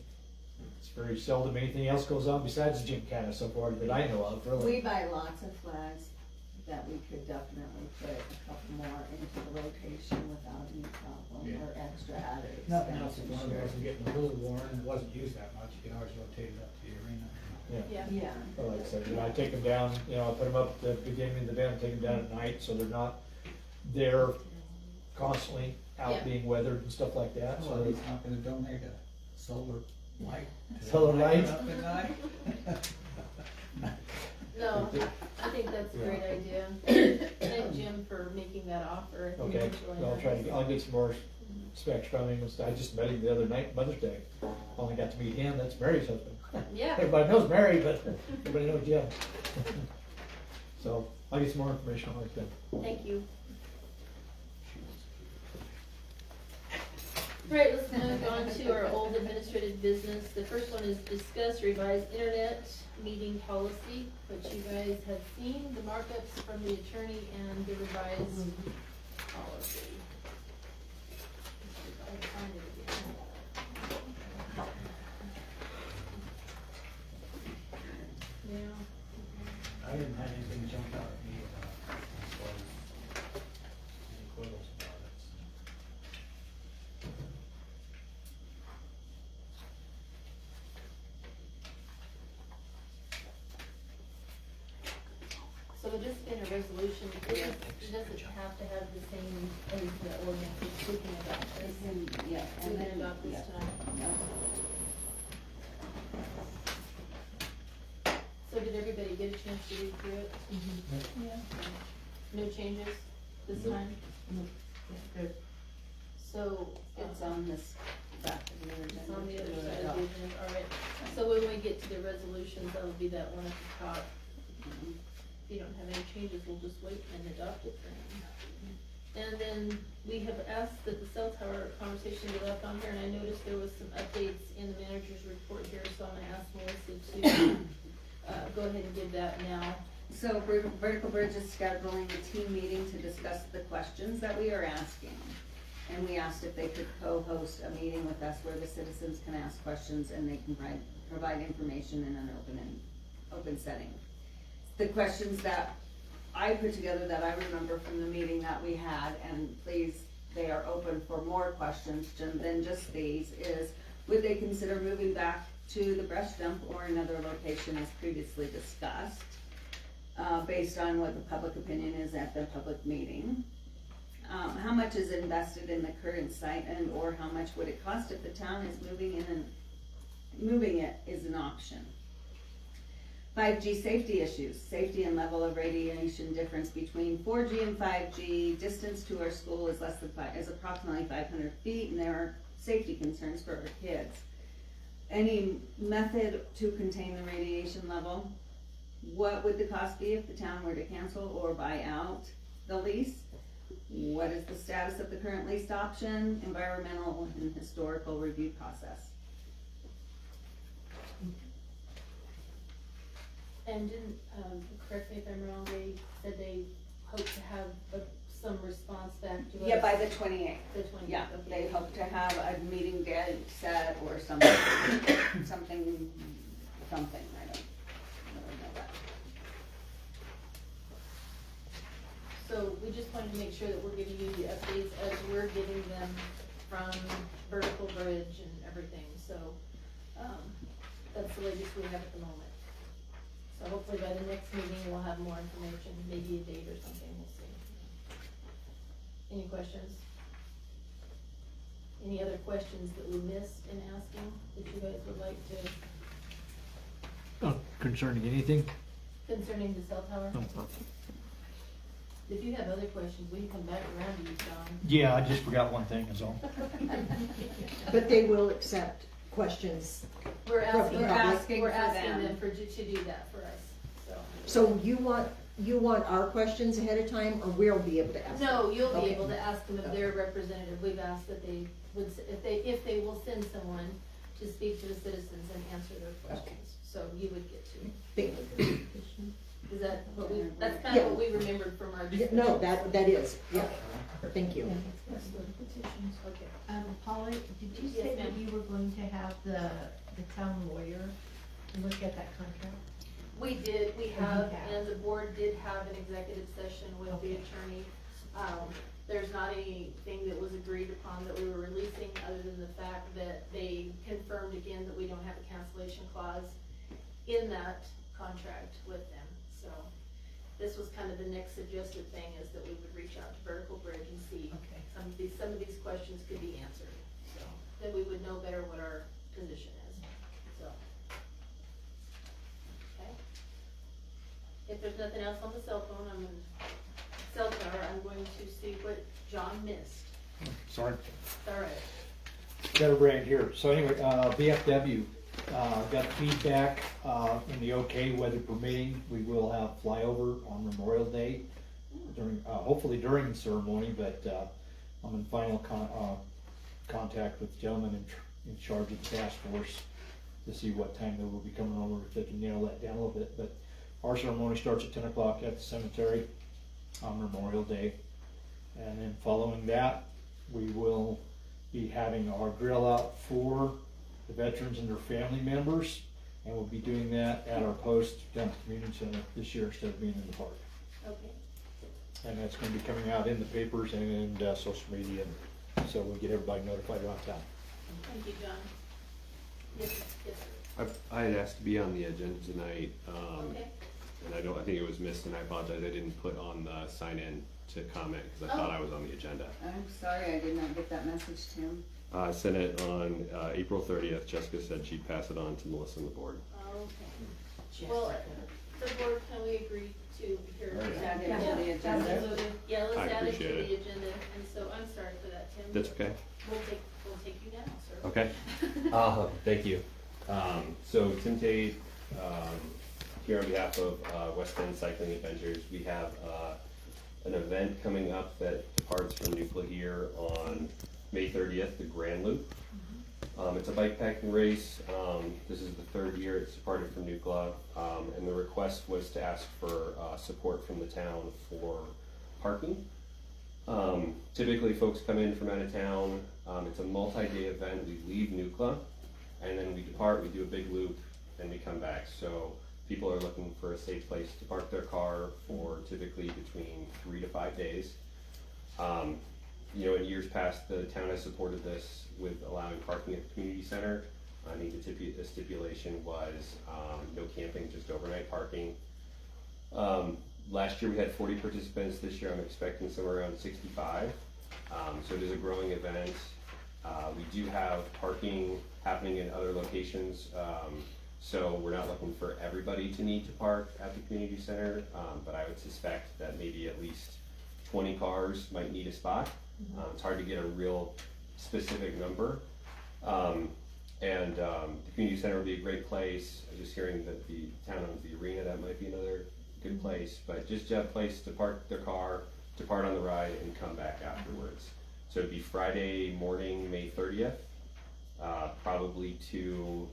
it's very seldom anything else goes on besides the gymkhana so far that I know of, really. We buy lots of flags, that we could definitely put a couple more into the rotation without any problem Yeah. or extra added Nothing else, expense. if one of those was getting really worn and wasn't used that much, you can always rotate it up to the arena. Yeah. Yeah. But like I said, you know, I take them down, you know, I put them up at the beginning of the day, I take them down at night, so they're not there constantly out Yeah. being weathered and stuff like that, so. So he's not gonna donate a solar light? to Solar light light? Up at night? No, I think that's a great idea. Thank Jim for making that offer. I think Okay, it's really I'll try nice. to, I'll get some more specs from him, I just met him the other night, Mother's Day. Only got to meet him, that's Mary's husband. Yeah. Everybody knows Mary, but everybody knows Jim. So, I'll get some more information on it then. Thank you. Right, let's move on to our old administrative business. The first one is discuss revised internet meeting policy, which you guys have seen, the markups from the attorney and the revised policy. If I can find it again. Yeah. I didn't have anything jump out at me as far as any quibbles about it. So it just been a resolution, it doesn't have to have the same as the ordinance we're speaking about. Yeah, We and can then, adopt this yeah. tonight. So did everybody get a chance to read through it? Yeah. No changes this time? Good. So, It's on this back of the agenda. it's on the other to side of the adopt. agenda, alright. So when we get to the resolutions, that'll be that one at the top. If you don't have any changes, we'll just wait and adopt it for now. And then we have asked that the cell tower conversation be left on here, and I noticed there was some updates in the manager's report here, so I'm gonna ask Melissa to, go ahead and give that now. So Vertical Bridge is scheduling a team meeting to discuss the questions that we are asking. And we asked if they could co-host a meeting with us where the citizens can ask questions and they can provide information in an open setting. The questions that I put together that I remember from the meeting that we had, and please, they are open for more questions than just these, is would they consider moving back to the brush dump or another location as previously discussed, based on what the public opinion is at the public meeting? How much is invested in the current site, and or how much would it cost if the town is moving it is an option? 5G safety issues, safety and level of radiation difference between 4G and 5G. Distance to our school is approximately 500 feet, and there are safety concerns for our kids. Any method to contain the radiation level? What would the cost be if the town were to cancel or buy out the lease? What is the status of the current leased option? Environmental and historical review process. And didn't, correct me if I'm wrong, they said they hope to have some response back to us? Yeah, by the 28th. The 28th, Yeah, okay. they hope to have a meeting date set or something, something, I don't really know that. So we just wanted to make sure that we're giving you the updates as we're getting them from Vertical Bridge and everything, so, that's the latest we have at the moment. So hopefully by the next meeting, we'll have more information, maybe a date or something, we'll see. Any questions? Any other questions that we missed in asking that you guys would like to, Concerning anything? concerning the cell tower? No. If you have other questions, we can come back around to you, John. Yeah, I just forgot one thing is all. But they will accept questions. We're asking, asking we're for asking them. them to do that for us, so. So you want our questions ahead of time, or we'll be able to ask them? No, you'll be Okay. able to ask them if they're a representative. We've asked that they would, if they will send someone to speak to the citizens and answer their questions. So you would get to. Thank you. Is that what we, that's kind Yeah. of what we remembered from our Yeah, discussion. no, that is, yeah, thank you. Okay. Polly, did you Yes, say that ma'am. you were going to have the town lawyer look at that contract? We did, we have, and the board did have an executive session with the attorney. There's not anything that was agreed upon that we were releasing, other than the fact that they confirmed again that we don't have a cancellation clause in that contract with them. So this was kind of the next suggested thing, is that we would reach out to Vertical Bridge and see some of these questions could be answered. So then we would know better what our position is, so. Okay. If there's nothing else on the cell phone, cell tower, I'm going to see what John missed. Sorry. It's all right. Better brand here. So anyway, BFW, got feedback, in the okay, weather permitting. We will have flyover on Memorial Day during, hopefully during the ceremony, but, I'm in final contact with the gentleman in charge of the task force to see what time they will be coming over, if they can nail that down a little bit. But our ceremony starts at 10 o'clock at the cemetery on Memorial Day. And then following that, we will be having our grill out for the veterans and their family members. And we'll be doing that at our post down at the community center this year instead of being in the park. Okay. And that's gonna be coming out in the papers and social media, and so we'll get everybody notified around town. Thank you, John. Yes, yes, sir. I had asked to be on the agenda tonight, Okay. and I think it was missed, and I apologize, I didn't put on the sign in to comment, because I thought I was on the agenda. I'm sorry, I did not get that message, Tim. I sent it on April 30th. Jessica said she'd pass it on to Melissa and the board. Okay. Well, the board, can we agree to hear? Add it to the agenda. Absolutely. Yeah, let's I add it to appreciate the it. agenda, and so I'm sorry for that, Tim. That's okay. We'll take you now, sir. Okay. Thank you. So Tim Tate, here on behalf of West End Cycling Adventures, we have an event coming up that departs from Nucla here on May 30th, the Grand Loop. It's a bike packing race. This is the third year it's departed from Nucla, and the request was to ask for support from the town for parking. Typically folks come in from out of town. It's a multi-day event. We leave Nucla and then we depart, we do a big loop, and we come back. So people are looking for a safe place to park their car for typically between 3 to 5 days. You know, in years past, the town has supported this with allowing parking at the community center. I think the stipulation was no camping, just overnight parking. Last year we had 40 participants. This year I'm expecting somewhere around 65. So it is a growing event. We do have parking happening in other locations. So we're not looking for everybody to need to park at the community center, but I would suspect that maybe at least 20 cars might need a spot. It's hard to get a real specific number. The community center would be a great place. I'm just hearing that the town owns the arena, that might be another good place, but just to have a place to park their car, depart on the ride, and come back afterwards. So it'd be Friday morning, May 30th, probably to,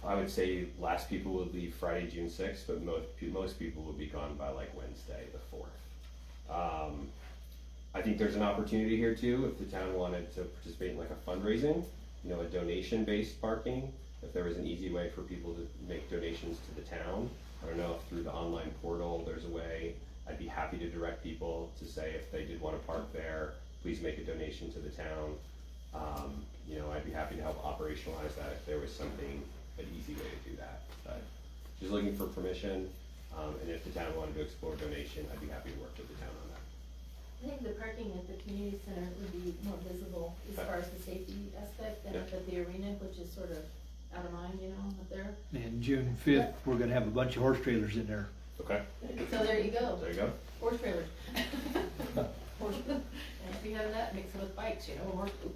I would say last people would leave Friday, June 6th, but most people will be gone by like Wednesday, the 4th. I think there's an opportunity here too, if the town wanted to participate in like a fundraising, you know, a donation-based parking. If there was an easy way for people to make donations to the town, I don't know if through the online portal there's a way. I'd be happy to direct people to say if they did want to park there, please make a donation to the town. You know, I'd be happy to help operationalize that if there was something, an easy way to do that. But just looking for permission, and if the town wanted to explore donation, I'd be happy to work with the town on that. I think the parking at the community center would be more visible as far as the safety aspect than up at the arena, which is sort of out of mind, you know, up there. And June 5th, we're gonna have a bunch of horse trailers in there. Okay. So there you go. There you go. Horse trailers. Horse, and if you have that, mix it with bikes, you know, horse poop.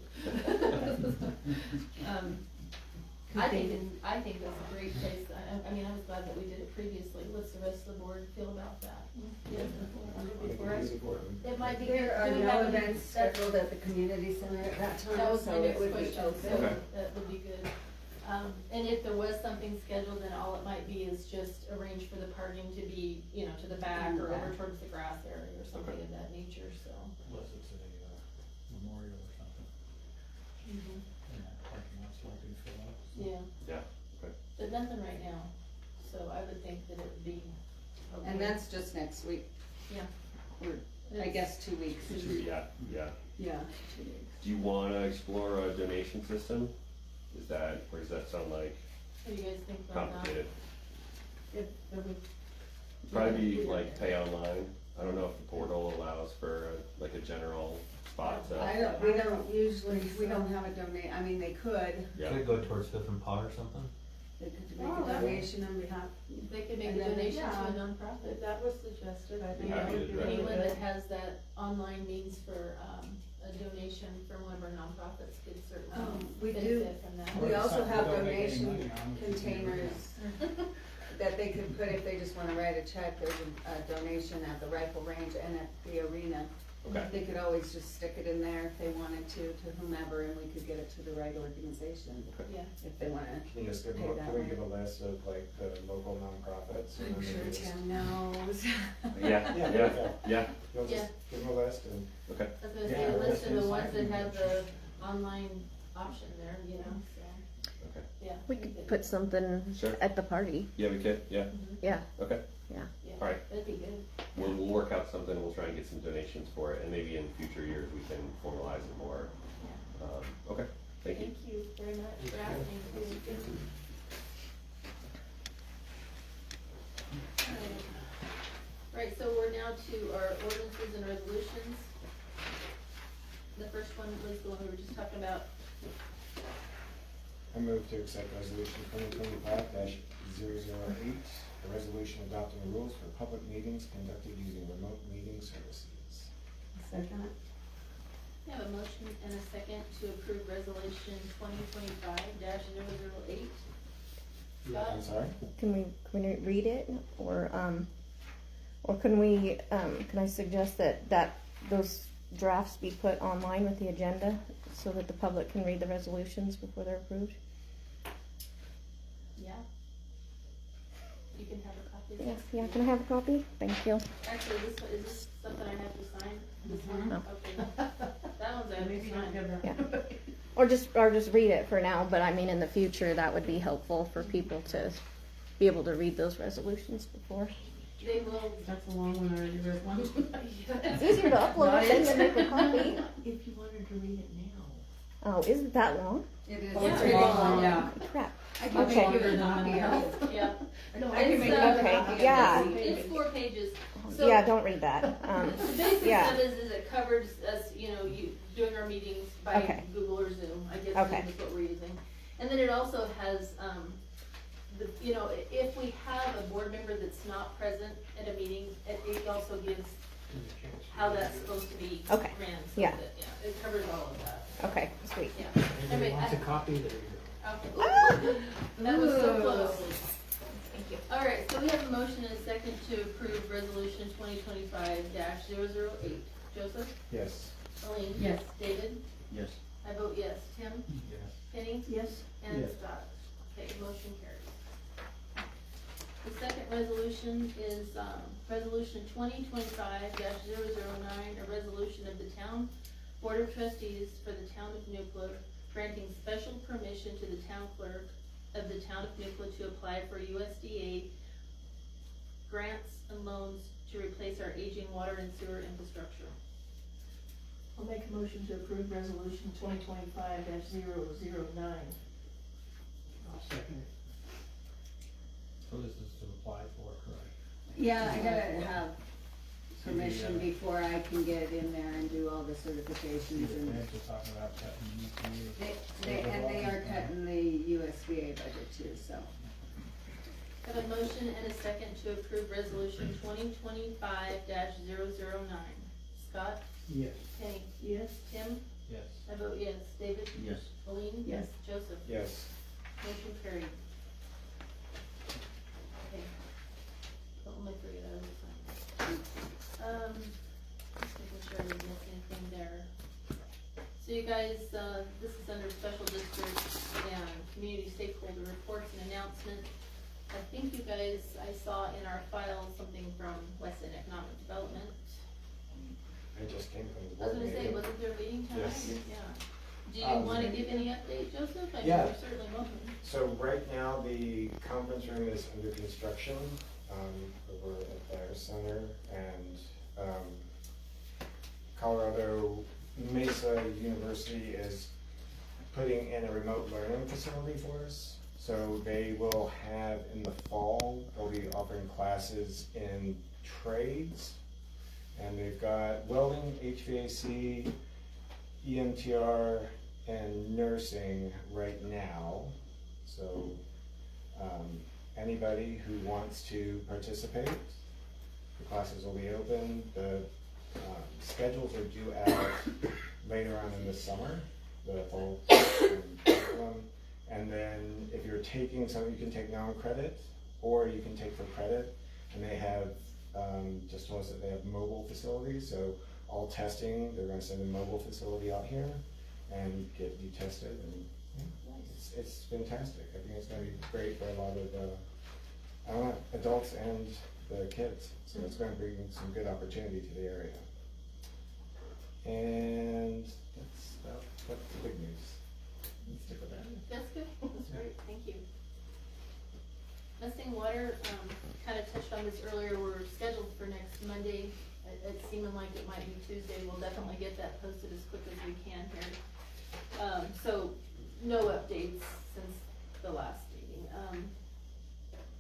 I think that's a great place. I mean, I was glad that we did it previously. What's the rest of the board feel about that? It might be. There are do we no have any- events scheduled at the community center at that time, That was my so it next would be question, open. so that would be good. And if there was something scheduled, then all it might be is just arrange for the parking to be, you know, to the back or over towards the grass area or something of that nature, so. Unless it's a memorial or something. Mhm. And that parking lot's likely to fill up. Yeah. Yeah, okay. But nothing right now, so I would think that it would be okay. And that's just next week. Yeah. Or, I guess 2 weeks. Yeah. Yeah. Do you wanna explore a donation system? Or does that sound like What do you guys think about that? complicated? If we Probably be like pay online. I don't know if the portal allows for like a general spot to. We don't usually, we don't have a I mean, they could. Yeah. Could it go towards Fifth and Pot or something? They could make a donation on behalf. They could make And a then- donation to yeah. a nonprofit. That was suggested, I think Be that happy would to be do that. really Anyone good. that has that online means for, a donation from one of our nonprofits could certainly We do, benefit from that. we also have Don't make any donation money on it. containers that they could put if they just wanna write a check. There's a donation at the rifle range and at the arena. Okay. They could always just stick it in there if they wanted to whomever, and we could get it to the right organization. Yeah. If they wanna. Can you just give Pay them, that can we way. give a list of like the local nonprofits? and I'm sure then just- Tim knows. Yeah. You'll just Yeah. give them a list and. Okay. I was gonna Yeah, say, a list of the that's ones that fine. have the online option there, you know, so. Okay. Yeah. We that'd be could good. put something Sure. at the party. Yeah, we could. Yeah. Yeah. Okay. Yeah, All right. that'd be good. We'll work out something. We'll try and get some donations for it, and maybe in future years we can formalize it more. Okay. Thank you. Thank you very much for asking. Right, so we're now to our ordinances and resolutions. The first one was the one we were just talking about. I move to accept resolution 2025-008, a resolution adopting rules for public meetings conducted using remote meeting services. Second it. We have a motion and a second to approve resolution 2025-008. Scott? I'm sorry? Can we read it, or can we, can I suggest that those drafts be put online with the agenda so that the public can read the resolutions before they're approved? Yeah. You can have a copy of Yes, this. yeah, can I have a copy? Thank you. Actually, is this something I have to sign? This one? No. Okay. That one's I have Maybe to don't sign. give Yeah. that. Or just read it for now, but I mean, in the future, that would be helpful for people to be able to read those resolutions before. They will. That's a long one already, there's one. It's easier to upload it than to make a copy. If you wanted to read it now. Oh, is it that long? It is. Oh, it's pretty a long long, one. yeah. Crap. I can Okay. make you a copy of it. Yeah. No, I can It's, make you a okay, copy of yeah. this. It's 4 pages. So Yeah, don't read that. the basic yeah. stuff is it covers us, you know, doing our meetings by Okay. Google or Zoom. I guess Okay. Zoom is what we're using. And then it also has, you know, if we have a board member that's not present at a meeting, it also gives how that's supposed to be ran. Okay. So Yeah. that, it covers all of that. Okay, sweet. Yeah. Anyway, Wants a copy, there you go. okay. That was so Ooh. close. Thank you. All right, so we have a motion and a second to approve resolution 2025-008. Joseph? Yes. Colleen? Yes. David? Yes. I vote yes. Tim? Yes. Penny? Yes. And Yes. Scott? Okay, motion carries. The second resolution is, resolution 2025-009, a resolution of the town Board of Trustees for the town of Nucla, granting special permission to the town clerk of the town of Nucla to apply for USDA grants and loans to replace our aging water and sewer infrastructure. I'll make a motion to approve resolution 2025-009. I'll second it. So this is to apply for, correct? Yeah, I gotta have permission before I can get in there and do all the certifications and. They're just talking about cutting USDA. They are cutting the USDA budget too, so. I have a motion and a second to approve resolution 2025-009. Scott? Yes. Penny? Yes. Tim? Yes. I vote yes. David? Yes. Colleen? Yes. Joseph? Yes. Motion carried. Okay. Don't let me forget I was signing. Just making sure I didn't miss anything there. So you guys, this is under special districts and community stakeholder reports and announcements. I think you guys, I saw in our file something from Weston Economic Development. I just came from the I was board gonna say, meeting. wasn't there a meeting tonight? Yes. Yeah. Do you wanna give any update, Joseph? I mean, Yeah. you're certainly welcome. So right now, the conference room is under construction, over at their center, and, Colorado Mesa University is putting in a remote learning facility for us. So they will have, in the fall, they'll be offering classes in trades. And they've got welding, HVAC, EMTR, and nursing right now. So anybody who wants to participate, the classes will be open. The schedules are due out later on in the summer, the fall curriculum. And then if you're taking something, you can take non-credit, or you can take for credit. And they have, just told us that they have mobile facilities, so all testing, they're gonna send a mobile facility out here and get you tested, and it's fantastic. I think it's gonna be great for a lot of, adults and the kids. So it's gonna bring some good opportunity to the area. And that's the big news. Let's stick with that. That's good, that's great, thank you. Missing water, kinda touched on this earlier, we're scheduled for next Monday. It's seeming like it might be Tuesday, we'll definitely get that posted as quick as we can here. So, no updates since the last meeting.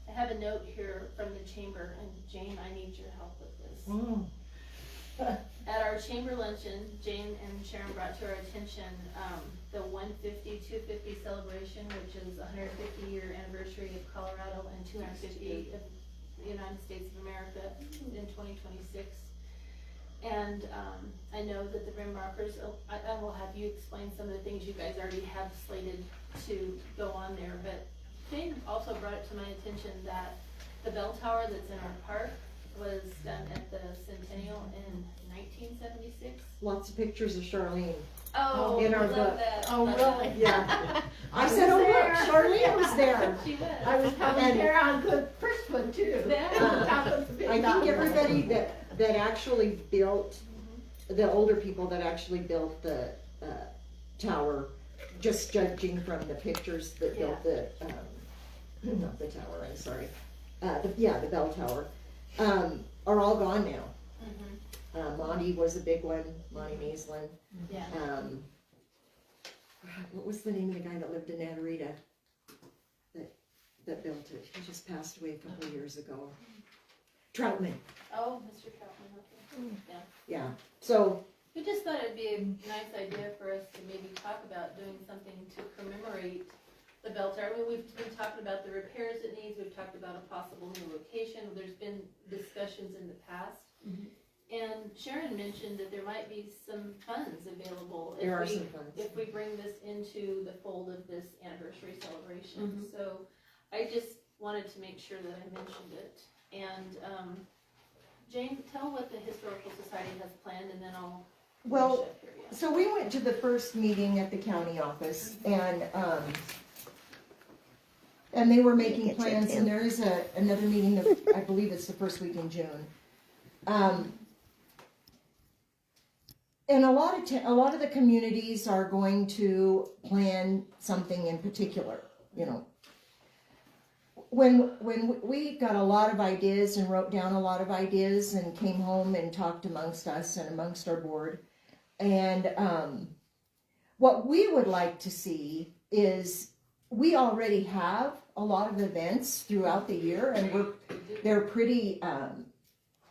I have a note here from the chamber, and Jane, I need your help with this. At our chamber luncheon, Jane and Sharon brought to our attention, the 150-250 celebration, which is 150-year anniversary of Colorado and 250 of the United States of America in 2026. And I know that the rim rockers, I will have you explain some of the things you guys already have slated to go on there, but Jane also brought it to my attention that the bell tower that's in our park was done at the Centennial in 1976. Lots of pictures of Charlene. Oh, in our love book. that. Oh, really? Yeah. I said, oh look, Charlene was there. She was. I was coming there on the first one too. I think everybody that actually built, the older people that actually built the tower, just judging from the pictures that built the, not the tower, I'm sorry, the bell tower, are all gone now. Monty was a big one, Monty Maislin. Yeah. What was the name of the guy that lived in Natarita that built it? He just passed away a couple of years ago. Troutman. Oh, Mr. Troutman, okay. Yeah. Yeah. So We just thought it'd be a nice idea for us to maybe talk about doing something to commemorate the bell tower. I mean, we've been talking about the repairs it needs, we've talked about a possible new location, there's been discussions in the past. And Sharon mentioned that there might be some funds available there are some funds. if we bring this into the fold of this anniversary celebration. So I just wanted to make sure that I mentioned it. And Jane, tell what the Historical Society has planned, and then I'll Well, finish up here, yeah. so we went to the first meeting at the county office, and they were making plans, and there is another meeting that I believe it's the first week in June. And a lot of the communities are going to plan something in particular, you know. When we got a lot of ideas and wrote down a lot of ideas and came home and talked amongst us and amongst our board, and what we would like to see is, we already have a lot of events throughout the year, and they're pretty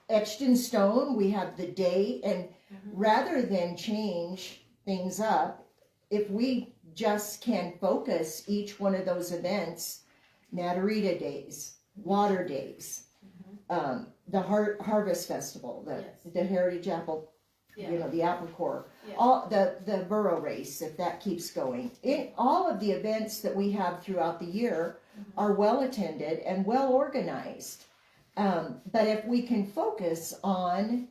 etched in stone. We have the date, and rather than change things up, if we just can focus each one of those events, Natarita Days, Water Days, the Harvest Festival, the Heritage Apple, you know, the Apple Corps, all the Burro Race, if that keeps going. All of the events that we have throughout the year are well attended and well organized. But if we can focus on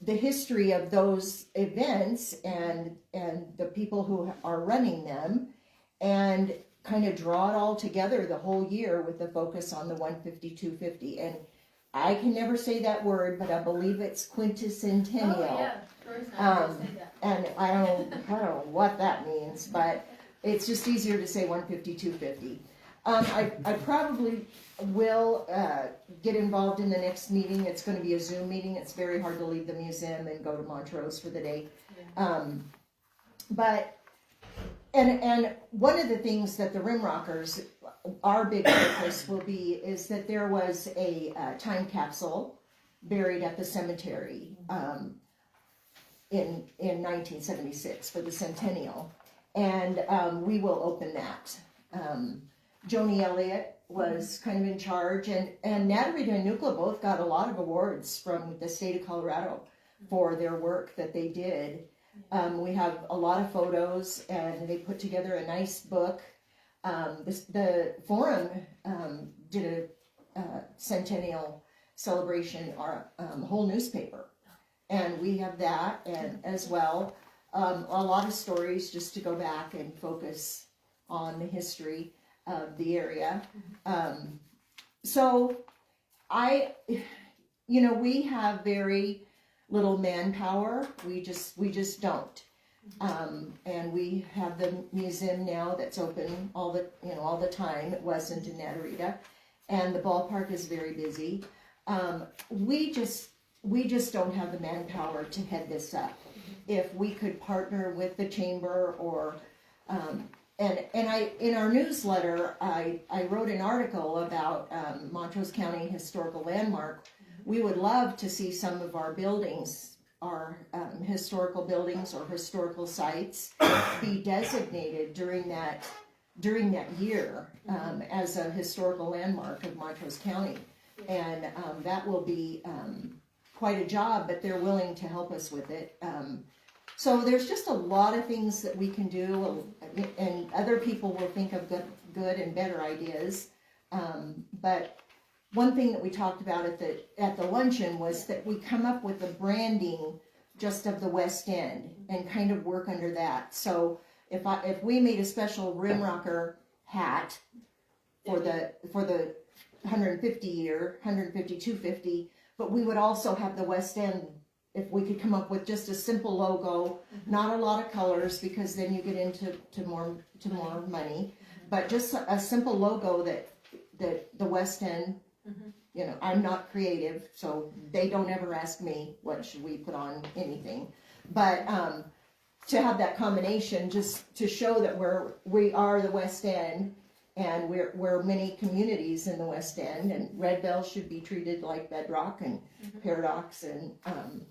the history of those events and the people who are running them, and kind of draw it all together the whole year with the focus on the 150-250. And I can never say that word, but I believe it's quinticentennial. Oh, yeah. Rory's not gonna say that. And I don't know what that means, but It's just easier to say 150, 250. I probably will get involved in the next meeting. It's going to be a Zoom meeting. It's very hard to leave the museum and go to Montrose for the day. But one of the things that the Rimrockers, our big focus will be, is that there was a time capsule buried at the cemetery in 1976 for the centennial, and we will open that. Joni Elliott was kind of in charge, and Natarita and Nucla both got a lot of awards from the state of Colorado for their work that they did. We have a lot of photos, and they put together a nice book. The Forum did a centennial celebration, our whole newspaper, and we have that, and as well a lot of stories just to go back and focus on the history of the area. So we have very little manpower. We just don't. And we have the museum now that's open all the time. It wasn't in Natarita, and the ballpark is very busy. We just don't have the manpower to head this up. If we could partner with the chamber, or and I, in our newsletter, I wrote an article about Montrose County Historical Landmark. We would love to see some of our buildings, our historical buildings or historical sites, be designated during that year as a historical landmark of Montrose County, and that will be quite a job, but they're willing to help us with it. So there's just a lot of things that we can do, and other people will think of good and better ideas. But one thing that we talked about at the luncheon was that we come up with the branding just of the West End and kind of work under that. So if we made a special Rimrocker hat for the 150 year, 150, 250, but we would also have the West End. If we could come up with just a simple logo, not a lot of colors, because then you get into more money, but just a simple logo that the West End. I'm not creative, so they don't ever ask me what should we put on anything, but to have that combination, just to show that we are the West End, and we're many communities in the West End, and Red Bell should be treated like Bedrock and Paradox and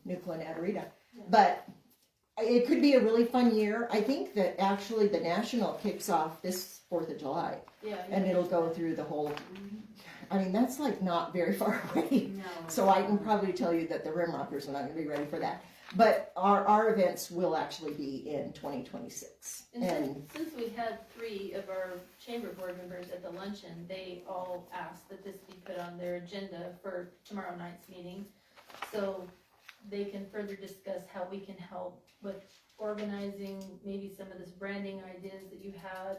Nucla and Natarita. But it could be a really fun year. I think that actually the National kicks off this 4th of July, and it'll go through the whole. I mean, that's like not very far away. No, so I can probably tell you that the Rimrockers are not going to be ready for that. But our events will actually be in 2026. And since we had 3 of our chamber board members at the luncheon, they all asked that this be put on their agenda for tomorrow night's meeting, so they can further discuss how we can help with organizing maybe some of this branding ideas that you had.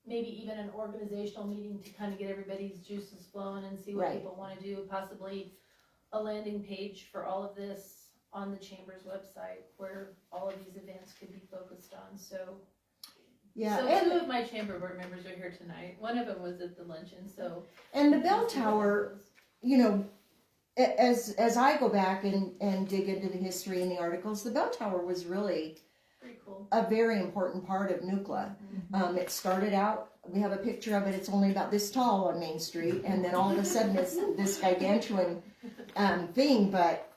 Maybe even an organizational meeting to kind of get everybody's juices flowing and see what people want to do, possibly a landing page for all of this on the chamber's website where all of these events could be focused on. So 2 of my chamber board members are here tonight. One of them was at the luncheon. And the bell tower, as I go back and dig into the history and the articles, the bell tower was really pretty cool. A very important part of Nucla. It started out, we have a picture of it, it's only about this tall on Main Street, and then all of a sudden it's this gargantuan thing, but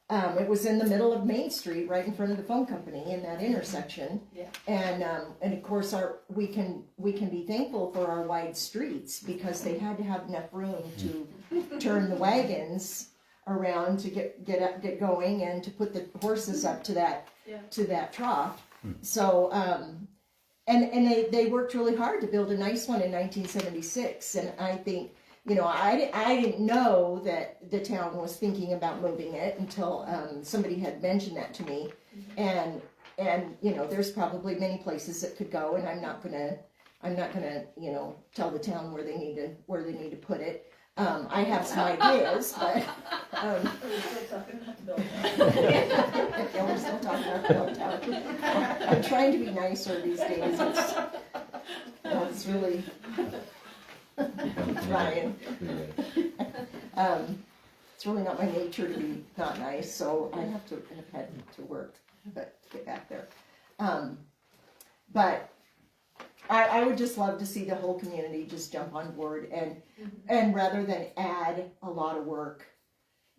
it was in the middle of Main Street, right in front of the phone company in that intersection. And of course we can be thankful for our wide streets, because they had to have enough room to turn the wagons around to get going, and to put the horses up to that trough. So and they worked really hard to build a nice one in 1976, and I think I didn't know that the town was thinking about moving it until somebody had mentioned that to me, and there's probably many places that could go, and I'm not gonna tell the town where they need to put it. I have some ideas, but, We're still talking about the bill. yeah, we're still talking about the bell tower. I'm trying to be nicer these days, it's really, Ryan. It's really not my nature to be not nice, so I have had to work, but to get back there. But I would just love to see the whole community just jump on board and rather than add a lot of work,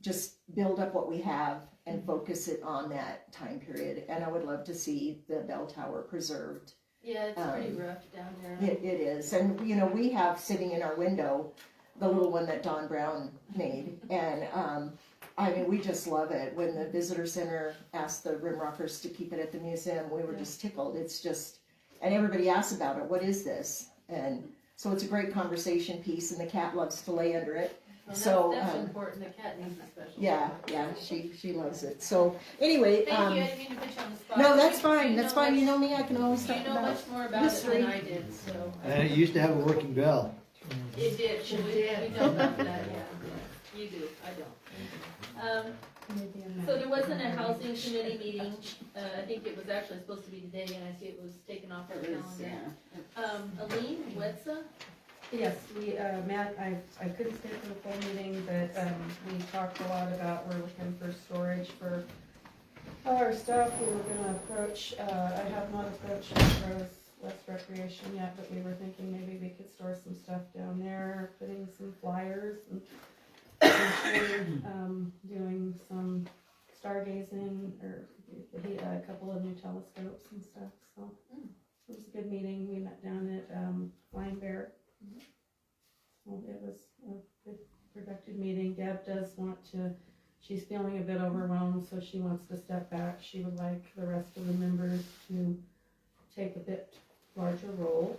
just build up what we have and focus it on that time period. And I would love to see the bell tower preserved. Yeah, it's pretty rough down there. It is, and you know, we have sitting in our window the little one that Don Brown made, and I mean, we just love it. When the visitor center asked the Rimrockers to keep it at the museum, we were just tickled. It's just, and everybody asks about it. What is this? And so it's a great conversation piece, and the cat loves to lay under it. Well, So that's important. The cat needs a special. yeah, she loves it. So anyway, Thank you. I didn't mean to put you on the spot. no, that's You fine. That's fine. much- You know me. I can always talk You know about much more about history. it than I did, so. And it used to have a working bell. It did. We know about that. Yeah, you do. I don't. So there wasn't a housing committee meeting. I think it was actually supposed to be today, and I see it was taken off our calendar. Aline Wetza? Yes, we met, I couldn't stay for the full meeting, but we talked a lot about, we're looking for storage for our stuff. We were gonna approach, I have not approached Rose West Recreation yet, but we were thinking maybe we could store some stuff down there, putting some flyers and potentially, doing some stargazing or a couple of new telescopes and stuff, so. It was a good meeting. We met down at Flying Bear. So it was a good, productive meeting. Deb does want to, she's feeling a bit overwhelmed, so she wants to step back. She would like the rest of the members to take a bit larger role.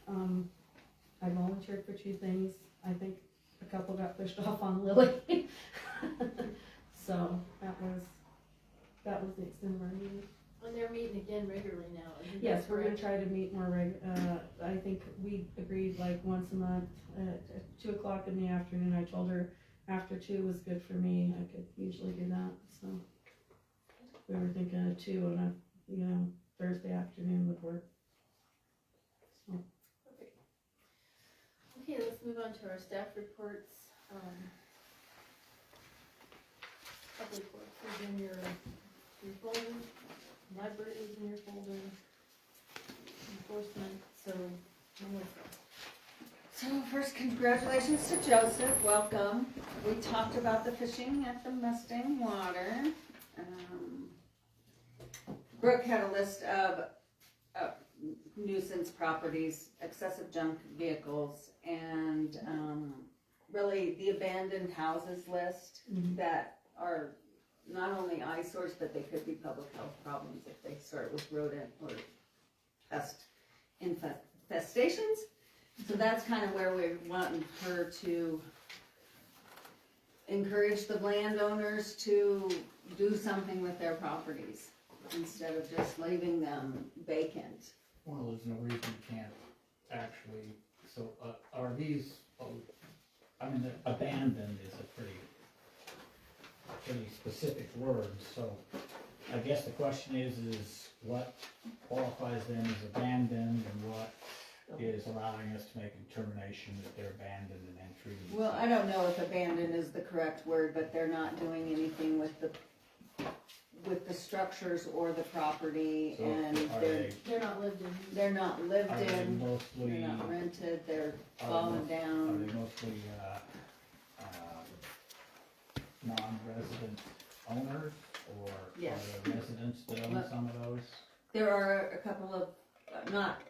I volunteered for 2 things. I think a couple got pushed off on Lily. So that was the extent of our meeting. And they're meeting again regularly now. Isn't that Yes, we're gonna correct? try to meet more I think we agreed like once a month at 2 o'clock in the afternoon. I told her after 2 was good for me. I could usually do that, so. We were thinking of 2 on a, Thursday afternoon would work. So. Perfect. Okay, let's move on to our staff reports. Public works is in your folder. Library is in your folder. Enforcement, so, So first, congratulations to Joseph, welcome. We talked about the fishing at the Mustang Water. Brooke had a list of nuisance properties, excessive junk vehicles, and really the abandoned houses list that are not only eyesores, but they could be public health problems if they start with rodent or pest infestations. So that's kind of where we're wanting her to encourage the landowners to do something with their properties instead of just leaving them vacant. Well, there's no reason you can't actually, so are these, I mean, abandoned is a pretty specific word, so I guess the question is what qualifies them as abandoned and what is allowing us to make a determination that they're abandoned and then treated. Well, I don't know if abandoned is the correct word, but they're not doing anything with the structures or the property, So and they're not lived in. they're not lived Are they in, mostly, they're not rented, they're are falling they down. mostly, non-resident owners, or Yes. are there residents that own Well, some of those? There are a couple of, not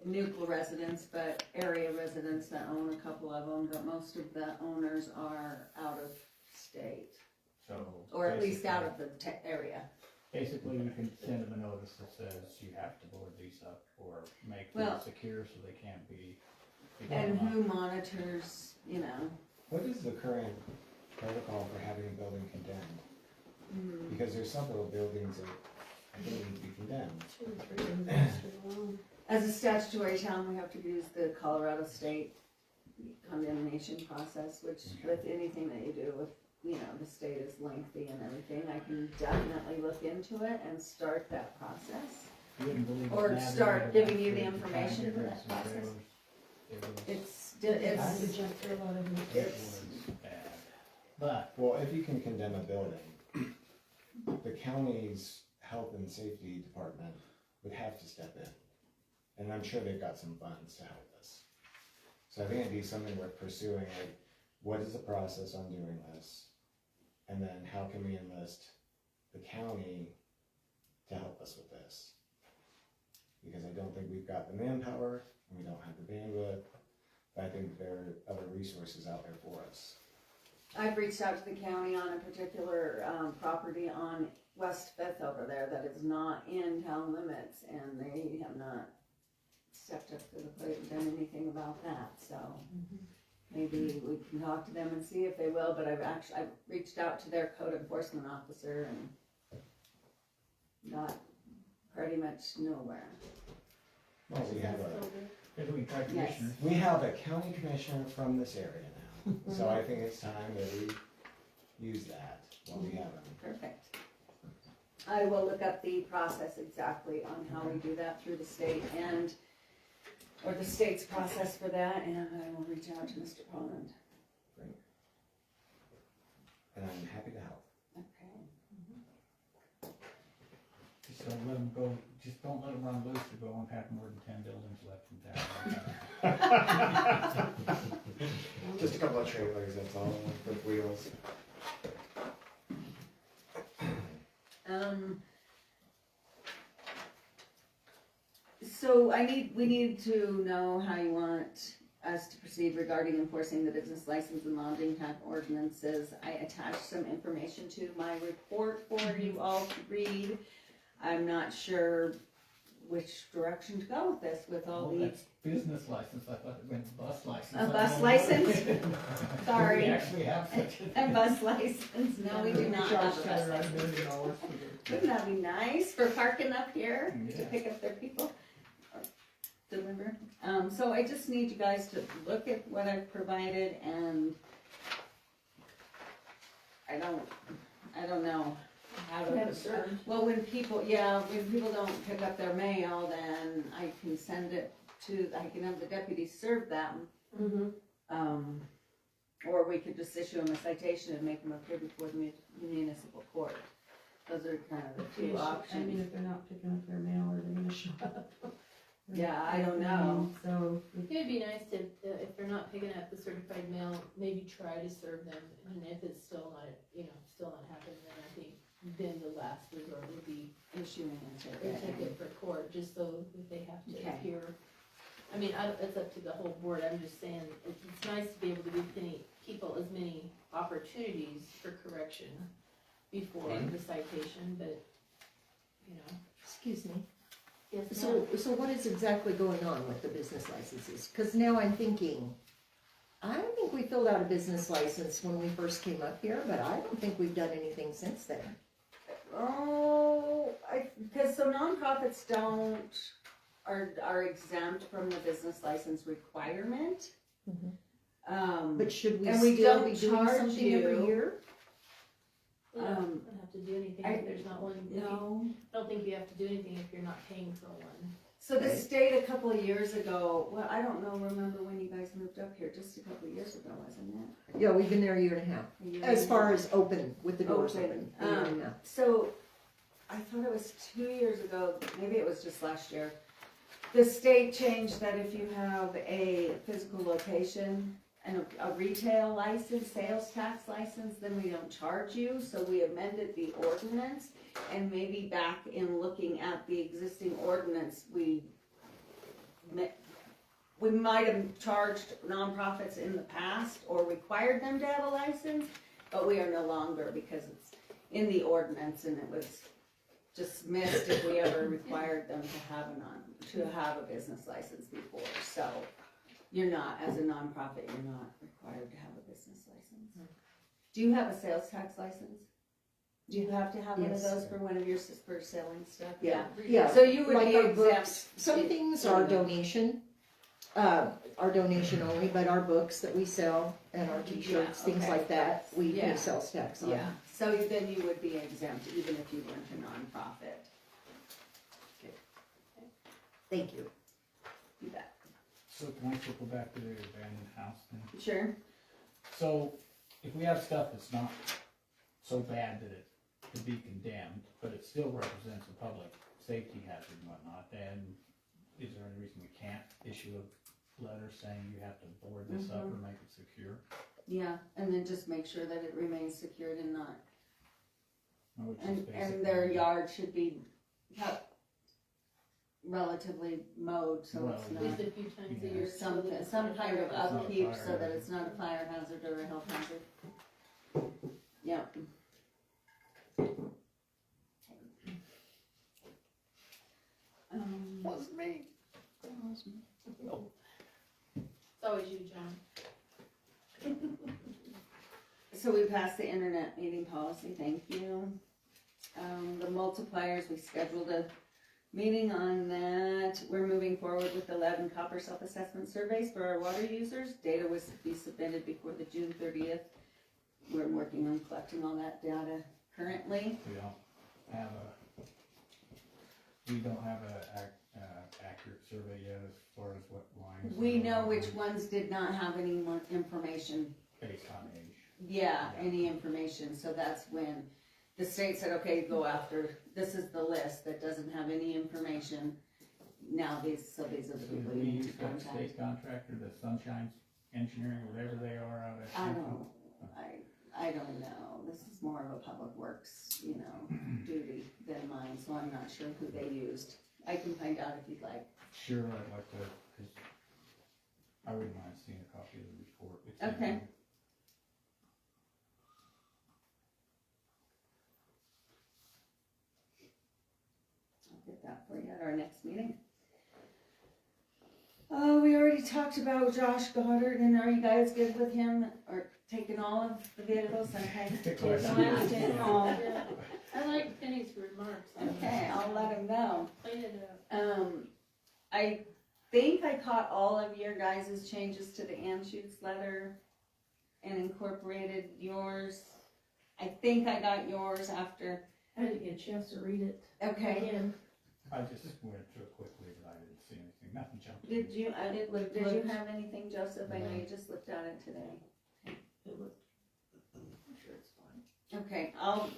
Nucla residents, but area residents that own a couple of them, but most of the owners are out of state, So. or at least out of basically- the area. Basically, you can send them a notice that says you have to board these up or make them Well- secure so they can't be. And who monitors, What is the current protocol for having a building condemned? Because there's some little buildings that I think need to be condemned. 2 or 3 As a statutory town, we have to use the Colorado State condemnation process, which with anything that you do with, you know, the state is lengthy and everything, I can definitely look into it and start that process. Or start giving you the information for that process. It's But, Well, if you can condemn a building, the county's health and safety department would have to step in. And I'm sure they've got some funds to help us. So I think it'd be something worth pursuing, like, what is the process on doing this? And then how can we enlist the county to help us with this? Because I don't think we've got the manpower, and we don't have the bandwidth, but I think there are other resources out there for us. I've reached out to the county on a particular property on West Fifth over there that is not in town limits, and they have not stepped up to the plate and done anything about that, so maybe we can talk to them and see if they will, but I've reached out to their code enforcement officer and got pretty much nowhere. Well, we have Yes. we have a county commissioner from this area now, so I think it's time that we use that while we have him. Perfect. I will look up the process exactly on how we do that through the state or the state's process for that, and I will reach out to Mr. Pond. Great. And I'm happy to help. Okay. just don't let them go, just don't let them run loose to go and have more than 10 buildings left in town. Just a couple of trailers, that's all, with wheels. So we need to know how you want us to proceed regarding enforcing the business license and lodging tax ordinances. I attached some information to my report for you all to read. I'm not sure which direction to go with this, with all the... That's business license, I thought it meant bus license. A bus license? Sorry. We actually have such a bus license, no, we do not have a bus license. Wouldn't that be nice for parking up here to pick up their people? Or deliver. So I just need you guys to look at what I've provided, and I don't know how to. Well, when people don't pick up their mail, then I can send it I can have the deputy serve them. Or we could just issue them a citation and make them appear before the municipal court. Those are kind of the two options. I mean, if they're not picking up their mail, are they gonna show up? Yeah, I don't know. So. It would be nice to, if they're not picking up the certified mail, maybe try to serve them, and if it's still not happening, then I think then the last resort would be issuing a ticket for court, just so that they have to Okay. appear. I mean, it's up to the whole board, I'm just saying, it's nice to be able to give people as many opportunities for correction before the citation, but, you know. Excuse me. Yes, So what is exactly going on with the business licenses? Because now I'm thinking, I don't think we filled out a business license when we first came up here, but I don't think we've done anything since then. Oh, because nonprofits are exempt from the business license requirement. But should we and still we don't be doing charge something every you. year? You don't have to do anything if there's not one. No. I don't think you have to do anything if you're not paying for one. So the state a couple of years ago, well, I don't know, remember when you guys moved up here, just a couple of years ago, wasn't it? Yeah, we've been there a year and a half. As far as open, with the doors open. A year and a half. So I thought it was 2 years ago, maybe it was just last year. The state changed that if you have a physical location and a retail license, sales tax license, then we don't charge you. So we amended the ordinance, and maybe back in looking at the existing ordinance, we might have charged nonprofits in the past or required them to have a license, but we are no longer, because it's in the ordinance and it was dismissed if we ever required them to have a business license before. So you're not, as a nonprofit, you're not required to have a business license. Do you have a sales tax license? Do you have to have one of those for one of your, for selling stuff? Yeah. So you would like be our exempt. books. Some things are donation. our donation only, but our books that we sell and our t-shirts, Yeah, things okay. like that, we Yeah. pay sales tax on. Yeah, so then you would be exempt even if you weren't a nonprofit. Thank you. You bet. So can I circle back to the abandoned house thing? Sure. So if we have stuff that's not so bad that it could be condemned, but it still represents a public safety hazard and whatnot, then is there any reason we can't issue a letter saying you have to board this up or make it secure? Yeah, and then just make sure that it remains secured and not, Which is and basically- their yard should be kept relatively mowed, so it's Well, not. At least a few times a year. Some kind of It's not a upkeep fire so that hazard. it's not a fire hazard or a health hazard. Yeah. Wasn't me. It's always you, John. So we passed the internet meeting policy, thank you. The multipliers, we scheduled a meeting on that. We're moving forward with 11 copper self-assessment surveys for our water users. Data was to be submitted before the June 30th. We're working on collecting all that data currently. We don't have a accurate survey yet as far as what lines. We know which ones did not have any more information. Based on age. Yeah, any information, so that's when the state said, okay, go after, this is the list that doesn't have any information. Now these are the So people do we you need use to that contact. state contractor, the Sunshine Engineering, whatever they are out at. I don't know, this is more of a public works, duty than mine, so I'm not sure who they used. I can find out if you'd like. Sure, I'd like to, cause I wouldn't mind seeing a copy of the report. It's in Okay. there. I'll get that for you at our next meeting. Oh, we already talked about Josh Goddard, and are you guys good with him, or taking all of the vehicles sometimes? Take what I Take see. one, take home. Yeah. I like Penny's remarks. Okay, I'll let him know. Clean it up. I think I caught all of your guys' changes to the Anschutz letter and incorporated yours. I think I got yours after. I didn't get a chance to read it. Okay. Again. I just went through it quickly, but I didn't see anything, nothing jumped. Did you, did you looked- have anything, Joseph? I know you just looked at it today. It looked, I'm sure it's fine. Okay, I'll,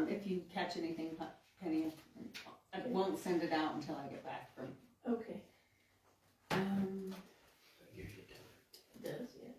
if you catch anything, Penny, I won't send it out until I get back from. Okay. It does, yeah.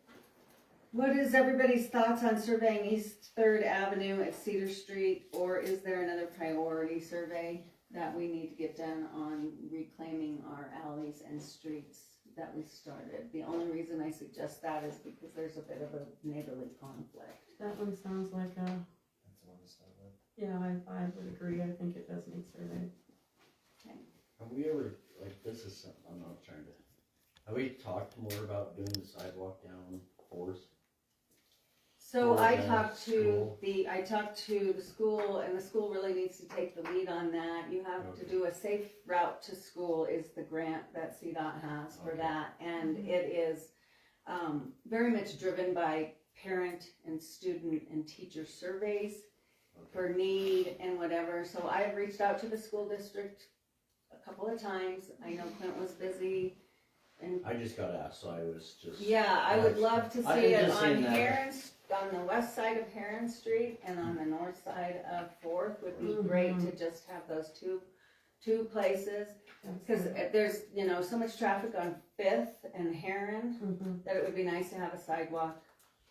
What is everybody's thoughts on surveying East Third Avenue at Cedar Street, or is there another priority survey that we need to get done on reclaiming our alleys and streets that we started? The only reason I suggest that is because there's a bit of a neighborly conflict. That one sounds like a, That's the one to start with. yeah, I would agree, I think it does need surveyed. Have we ever, like, this is something, I'm not trying to, have we talked more about doing the sidewalk down Forest? So Or I the talked to school? I talked to the school, and the school really needs to take the lead on that. You have to Okay. do a safe route to school is the grant that CDOT has for Okay. that, and it is very much driven by parent and student and teacher surveys for need and whatever. So I've reached out to the school district a couple of times. I know Clint was busy, and I just got asked, so I was just. yeah, I would love to I see can it just on see that. on the west side of Heron Street and on the north side of Fourth would be great to just have those two places. Cause there's, so much traffic on Fifth and Heron that it would be nice to have a sidewalk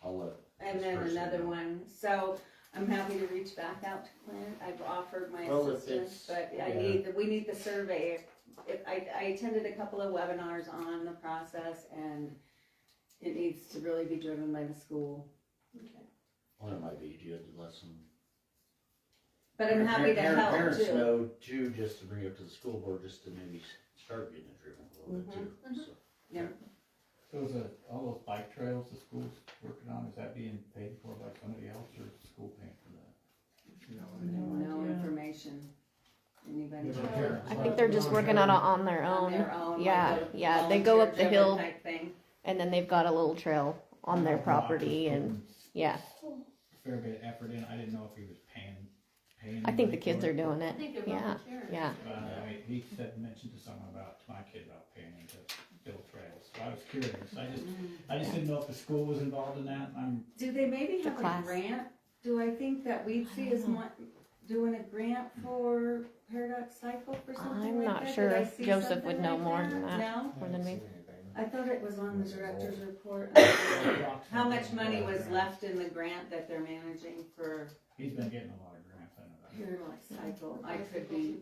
I'll let. and this then person another know. one. So I'm happy to reach back out to Clint. I've offered my Well, if assistance, it's- but we need the survey. I attended a couple of webinars on the process, and it needs to really be driven by the school. Well, it might be good to let some. But I'm happy to help Parents too. know too, just to bring it to the school board, just to maybe start getting it driven a little bit too. So. Yeah. So is it, all those bike trails the school's working on, is that being paid for by somebody else, or is the school paying for that? No information. Anybody? Yeah, but parents I are- think they're just working on their own. Yeah, like a yeah, they go up the volunteer hill, driven type thing. and then they've got a little trail on their property, and yeah. Fair bit of effort in, I didn't know if he was paying. I think the money kids for are it. doing it. I think they're Yeah, volunteering. yeah. I mean, he mentioned to someone about, to my kid about paying him to build trails, so I was curious, I just didn't know if the school was involved in that, Do they maybe The have class. a grant? Do I think that we'd see as doing a grant for Paradox Cycle for something I'm like not that? sure Did I if see Joseph something would know like more than that. No? More than me. I thought it was on the director's report. How much money was left in the grant that they're managing for he's been getting a lot of grants, I know that. Paradox Cycle? I could be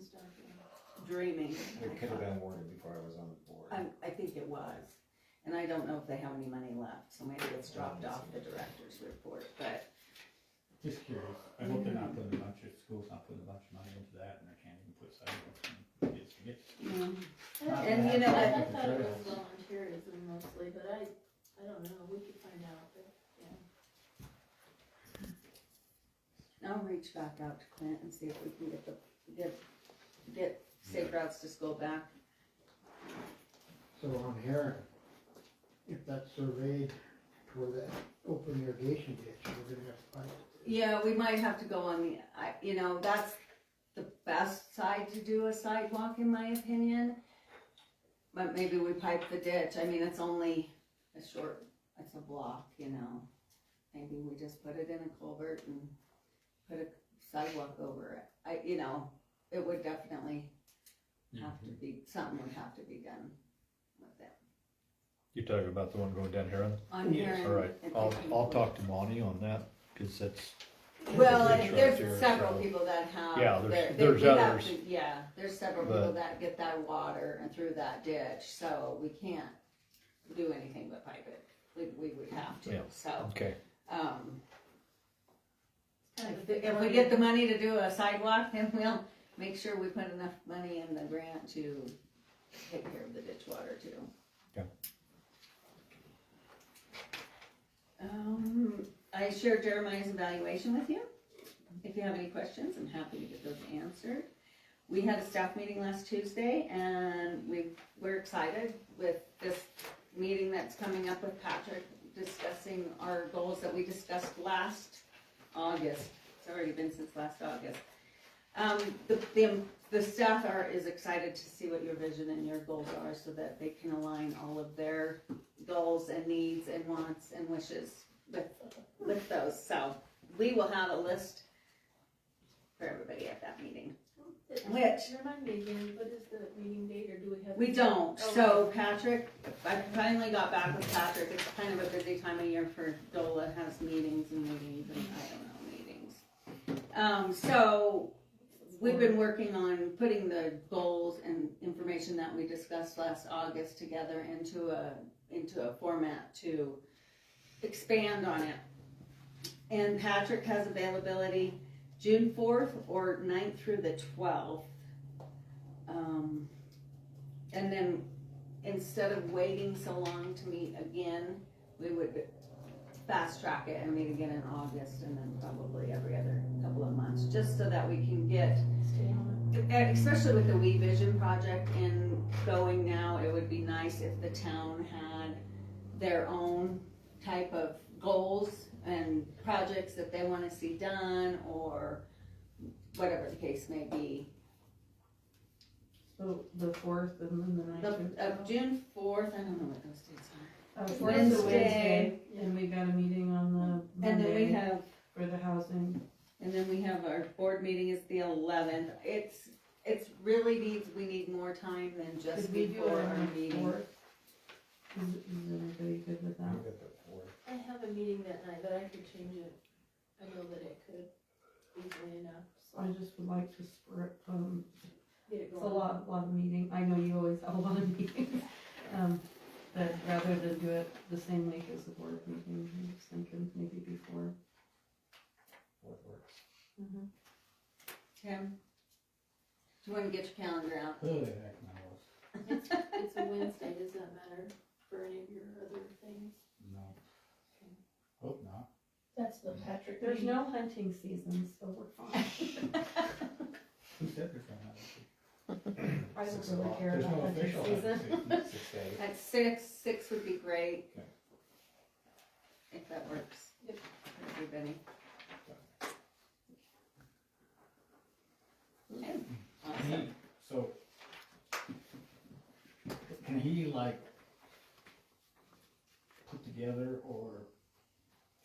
dreaming. It could have been awarded before I was on the board. I think it was. And I don't know if they have any money left, so maybe it's dropped off the director's report, but. Just curious, I hope they're not putting school's not putting a bunch of money into that, and they can't even put sidewalks in, kids to get. And you know, I thought it was volunteerism mostly, but I don't know, we could find out, but, yeah. I'll reach back out to Clint and see if we can get safe routes to school back. So on here, if that's surveyed for that open irrigation ditch, we're gonna have to pipe it. Yeah, we might have to go on that's the best side to do a sidewalk in my opinion. But maybe we pipe the ditch, I mean, it's only it's a block, Maybe we just put it in a culvert and put a sidewalk over it. It would definitely have to be, something would have to be done with it. You talking about the one going down here? On Heron. All right, I'll talk to Monty on that, cause that's. Well, Ditch right there's there, several so- people that have. Yeah, there's others. There's several But- people that get that water and through that ditch, so we can't do anything but pipe it. We would have to, Yeah. so. Okay. If we get the money to do a sidewalk, then we'll make sure we put enough money in the grant to take care of the ditch water too. Yeah. I shared Jeremiah's evaluation with you. If you have any questions, I'm happy to get those answered. We had a staff meeting last Tuesday, and we're excited with this meeting that's coming up with Patrick, discussing our goals that we discussed last August. It's already been since last August. The staff is excited to see what your vision and your goals are, so that they can align all of their goals and needs and wants and wishes with those. So we will have a list for everybody at that meeting. Remind me again, what is the meeting date, or do we have? We don't. So Patrick, I finally got back with Patrick. It's kind of a busy time of year for DOLA, has meetings and meetings and meetings. So we've been working on putting the goals and information that we discussed last August together into a format to expand on it. And Patrick has availability June 4th or 9th through the 12th. And then instead of waiting so long to meet again, we would fast track it and meet again in August, and then probably every other couple of months, just so that we can get, especially with the We Vision project going now, it would be nice if the town had their own type of goals and projects that they want to see done, or whatever the case may be. So the 4th and then the 9th. June 4th, I don't know what those dates are. Wednesday, and we got a meeting on the And then we Monday have, for the housing. and then we have our board meeting is the 11th. We need more time than just Could we do before it our on the meeting. 4th? Is everybody good with that? I have a meeting that night, but I could change it. I know that it could easily enough, so. I just would like to Get it it's a going. lot of meeting. I know you always have a lot of meetings. But rather than do it the same week as the board meeting, I'm just thinking maybe before. What works? Tim, do you want to get your calendar out? Oh, heck no. It's a Wednesday, does that matter for any of your other things? No. Hope not. That's the Patrick There's meeting. no hunting season, so we're fine. Who said there's no probably Six won't really o'clock. care There's about no hunting official season. hunting, 6 to 8. At 6 would be great. Okay. If that works. For everybody. Okay, awesome. So, can he like put together or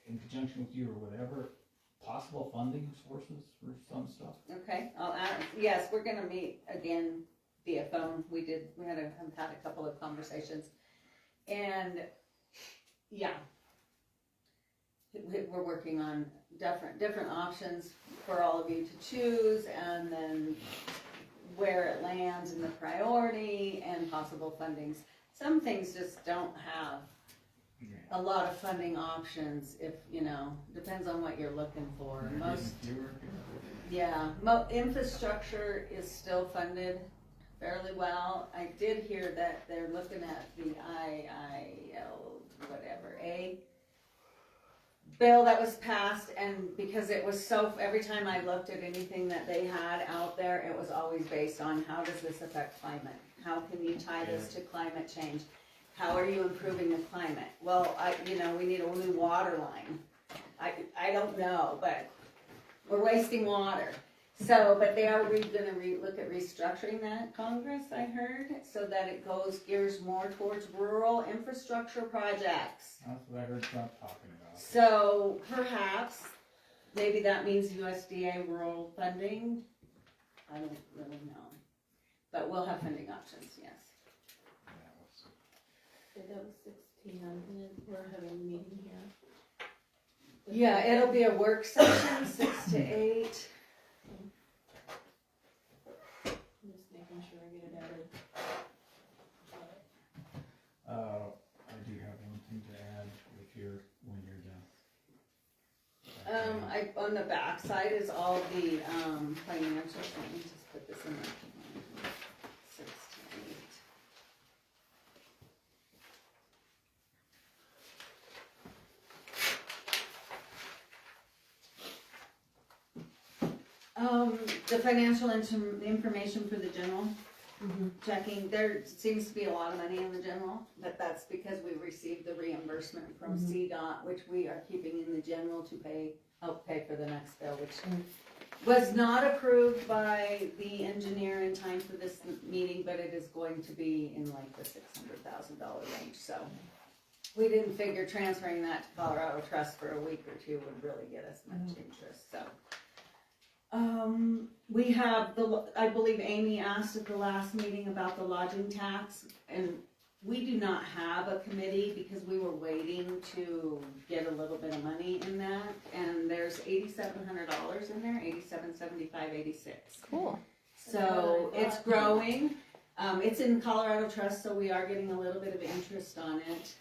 in conjunction with you or whatever, possible funding sources for some stuff? Okay, I'll add, yes, we're gonna meet again via phone. We had a couple of conversations. And, yeah. We're working on different options for all of you to choose, and then where it lands in the priority and possible fundings. Some things just don't have a lot of funding options if, depends on what you're looking for. Infrastructure is still funded fairly well. I did hear that they're looking at the A bill that was passed, and because it was every time I looked at anything that they had out there, it was always based on how does this affect climate? How can you tie this to climate change? How are you improving the climate? Well, we need a new water line. I don't know, but we're wasting water. So, but they are gonna look at restructuring that, Congress, I heard, so that it gears more towards rural infrastructure projects. That's what I heard Trump talking about. So perhaps, maybe that means USDA rural funding. I don't really know. But we'll have funding options, yes. Okay, that was 16, and then we're having a meeting here. Yeah, it'll be a work session, 6 to 8. I'm just making sure I get it added. I do have one thing to add when you're done. On the back side is all the financials. Let me just put this in there. 6 to 8. The financial information for the general checking, there seems to be a lot of money in the general, but that's because we received the reimbursement from CDOT, which we are keeping in the general to help pay for the next bill, which was not approved by the engineer in time for this meeting, but it is going to be in like the $600,000 range, so. We didn't figure transferring that to Colorado Trust for a week or two would really get us much interest, so. We have I believe Amy asked at the last meeting about the lodging tax, and we do not have a committee because we were waiting to get a little bit of money in that, and there's $8,700 in there, $8,775.86. Cool. So it's growing. It's in Colorado Trust, so we are getting a little bit of interest on it.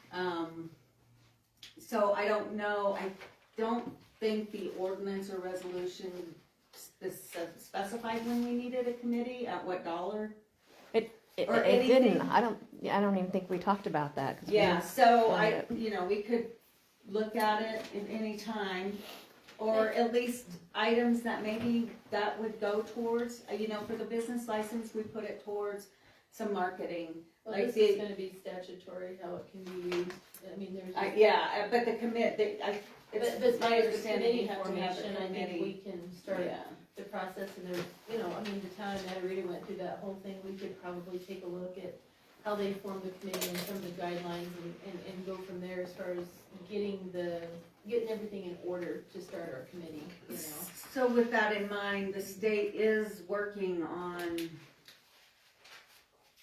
So I don't know, I don't think the ordinance or resolution specified when we needed a committee, at what dollar. It or didn't. I don't even think we talked about that. Yeah, so we could look at it at any time, or at least items that maybe that would go towards, for the business license, we put it towards some marketing. Well, like this is gonna be statutory, how it can be used. I mean, there's. But it's my understanding you have to have the I think we can start Yeah. the process, and there's, the town of Natarita went through that whole thing. We could probably take a look at how they formed the committee and some of the guidelines and go from there as far as getting everything in order to start our committee, So with that in mind, the state is working on,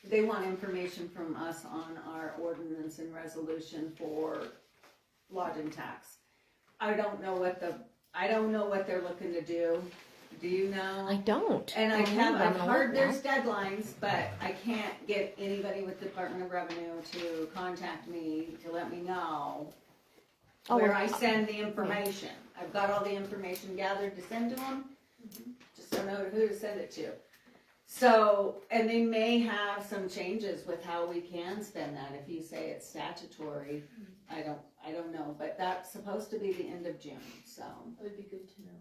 they want information from us on our ordinance and resolution for lodging tax. I don't know what they're looking to do. Do you know? I don't. And I've heard there's deadlines, but I can't get anybody with the Department of Revenue to contact me to let me know where I send the information. I've got all the information gathered to send to them, just don't know who to send it to. So, and they may have some changes with how we can spend that. If you say it's statutory, I don't know, but that's supposed to be the end of June, so. It would be good to know.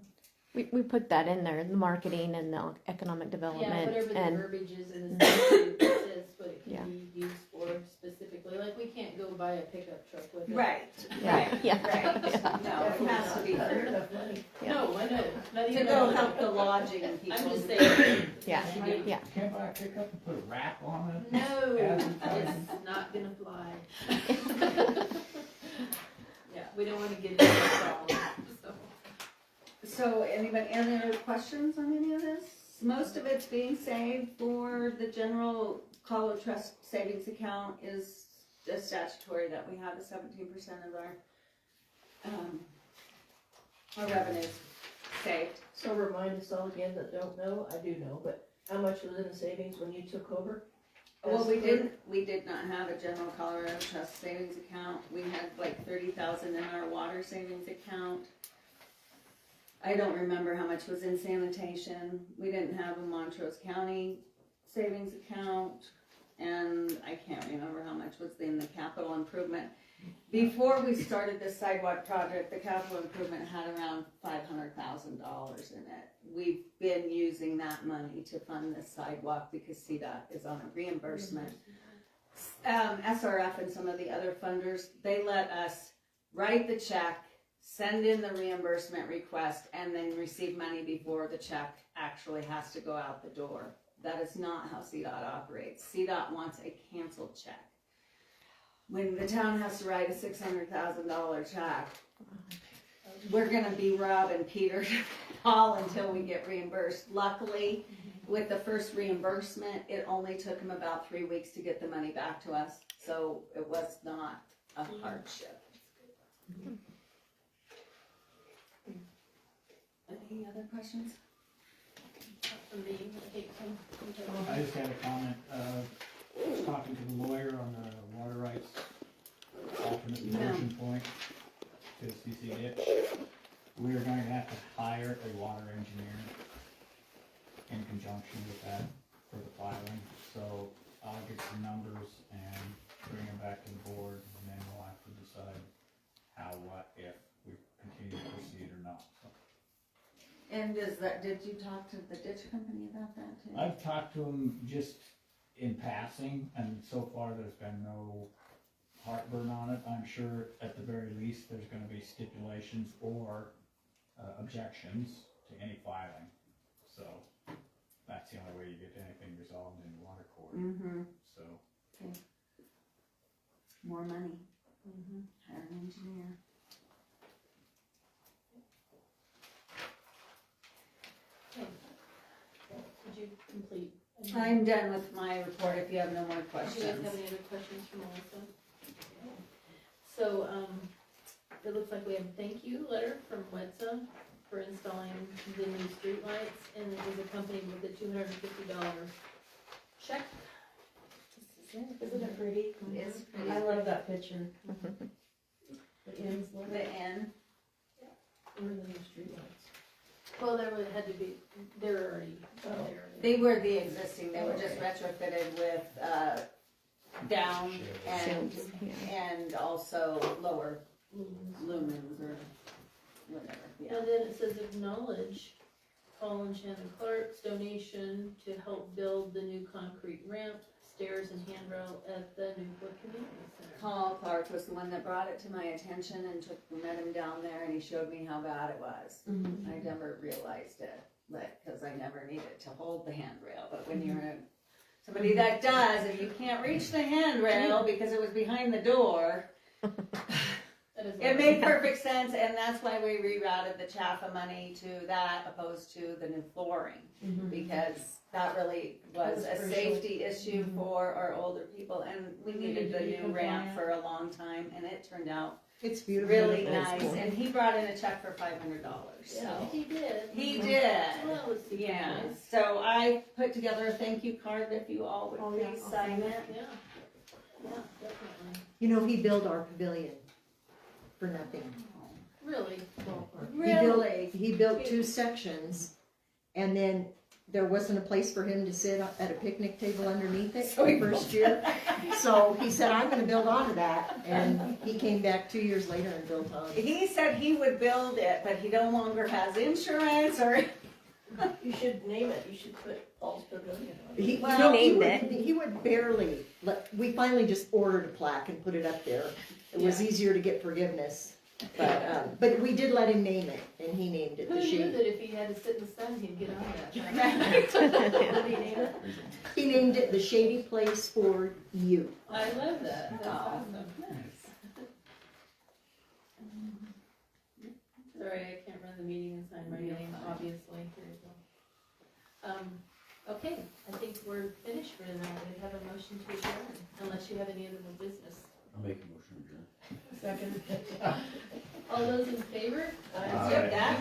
We put that in there, the marketing and the economic Yeah, development whatever the and, verbiage is in the statute that says what it Yeah. can be used for specifically, like we can't go buy a pickup truck with it. Right, Yeah, right, yeah, right. yeah. No, it has to be Not for, enough money. Yeah. No, I know, not to even. go help the lodging and people. I'm just saying. Yeah, yeah. Can't buy a pickup and put a wrap on it? No, Advertising? it's not gonna fly. Yeah, we don't wanna get into that problem, so. So anybody, any other questions on any of this? Most of it's being saved for the general Collar Trust savings account is just statutory that we have a 17% of our revenues saved. So remind us all again that don't know, I do know, but how much was in the savings when you took over? Well, we did not have a general Colorado Trust savings account. We had like 30,000 in our water savings account. I don't remember how much was in sanitation. We didn't have a Montrose County savings account, and I can't remember how much was in the capital improvement. Before we started this sidewalk project, the capital improvement had around $500,000 in it. We've been using that money to fund this sidewalk because CDOT is on a reimbursement. SRF and some of the other funders, they let us write the check, send in the reimbursement request, and then receive money before the check actually has to go out the door. That is not how CDOT operates. CDOT wants a canceled check. When the town has to write a $600,000 check, we're gonna be robbing Peter to Paul until we get reimbursed. Luckily, with the first reimbursement, it only took them about 3 weeks to get the money back to us, so it was not a hardship. Any other questions? From me, I think some. I just had a comment, I was talking to the lawyer on the water rights alternate diversion point to CC ditch. We are going to have to hire a water engineer in conjunction with that for the filing. So I'll get some numbers and bring them back to the board, and then we'll have to decide how, what, if we continue to proceed or not. So And did you talk to the ditch company about that too? I've talked to them just in passing, and so far there's been no heartburn on it. I'm sure at the very least there's gonna be stipulations or objections to any filing. So that's the only way you get anything resolved in water court. Mm-hmm. So. Okay. More money. Mm-hmm. Hire an engineer. Did you complete? I'm done with my report if you have no more Do you questions. guys have any other questions for Melissa? So, it looks like we have a thank you letter from Wetza for installing the new streetlights, and it was accompanied with a $250 check. Isn't it pretty? It's pretty. I love that picture. The ends look. The end. Where are the new streetlights? Well, had to be, they're already there. They were the existing, they were just retrofitted with, down and, Shields, yeah. and also lower lumens or whatever, yeah. And then it says acknowledge Paul and Shannon Clark's donation to help build the new concrete ramp, stairs and handrail at the Nucla Community Center. Paul Clark was the one that brought it to my attention and met him down there and he showed me how bad it was. Mm-hmm. I never realized it, cause I never needed to hold the handrail, but when you're somebody that does, if you can't reach the handrail because it was behind the door, it made perfect sense, and that's why we rerouted the CHAFA money to that opposed to the new flooring, because that really was a safety issue for our older people, and we needed the new ramp for a long time, and it turned out It's beautiful. really It's nice, cool. and he brought in a check for $500, so. Yeah, he did. He did. Well, that was super Yeah, nice. so I put together a thank you card, if you all would please sign it. Yeah, yeah, definitely. You know, he built our pavilion for nothing. Really? Really? He built 2 sections, and then there wasn't a place for him to sit at a picnic table underneath it the first year. So he said, I'm gonna build onto that, and he came back 2 years later and built on it. He said he would build it, but he no longer has insurance or. You should name it, you should put Paul's Pavilion on it. He would barely, we finally just ordered a plaque and put it up there. It was easier to get forgiveness, but we did let him name it, and he named it Who the knew Shady. that if he had to sit in the sun, he'd get on that? What did he name it? He named it the Shady Place for You. I love that, that's awesome. Sorry, I can't run the meeting and sign my name, obviously. Here you go. Okay, I think we're finished for tonight. We have a motion to adjourn, unless you have any other new business. I'll make a motion to adjourn. Second. All those in favor? Aye. Yep, that.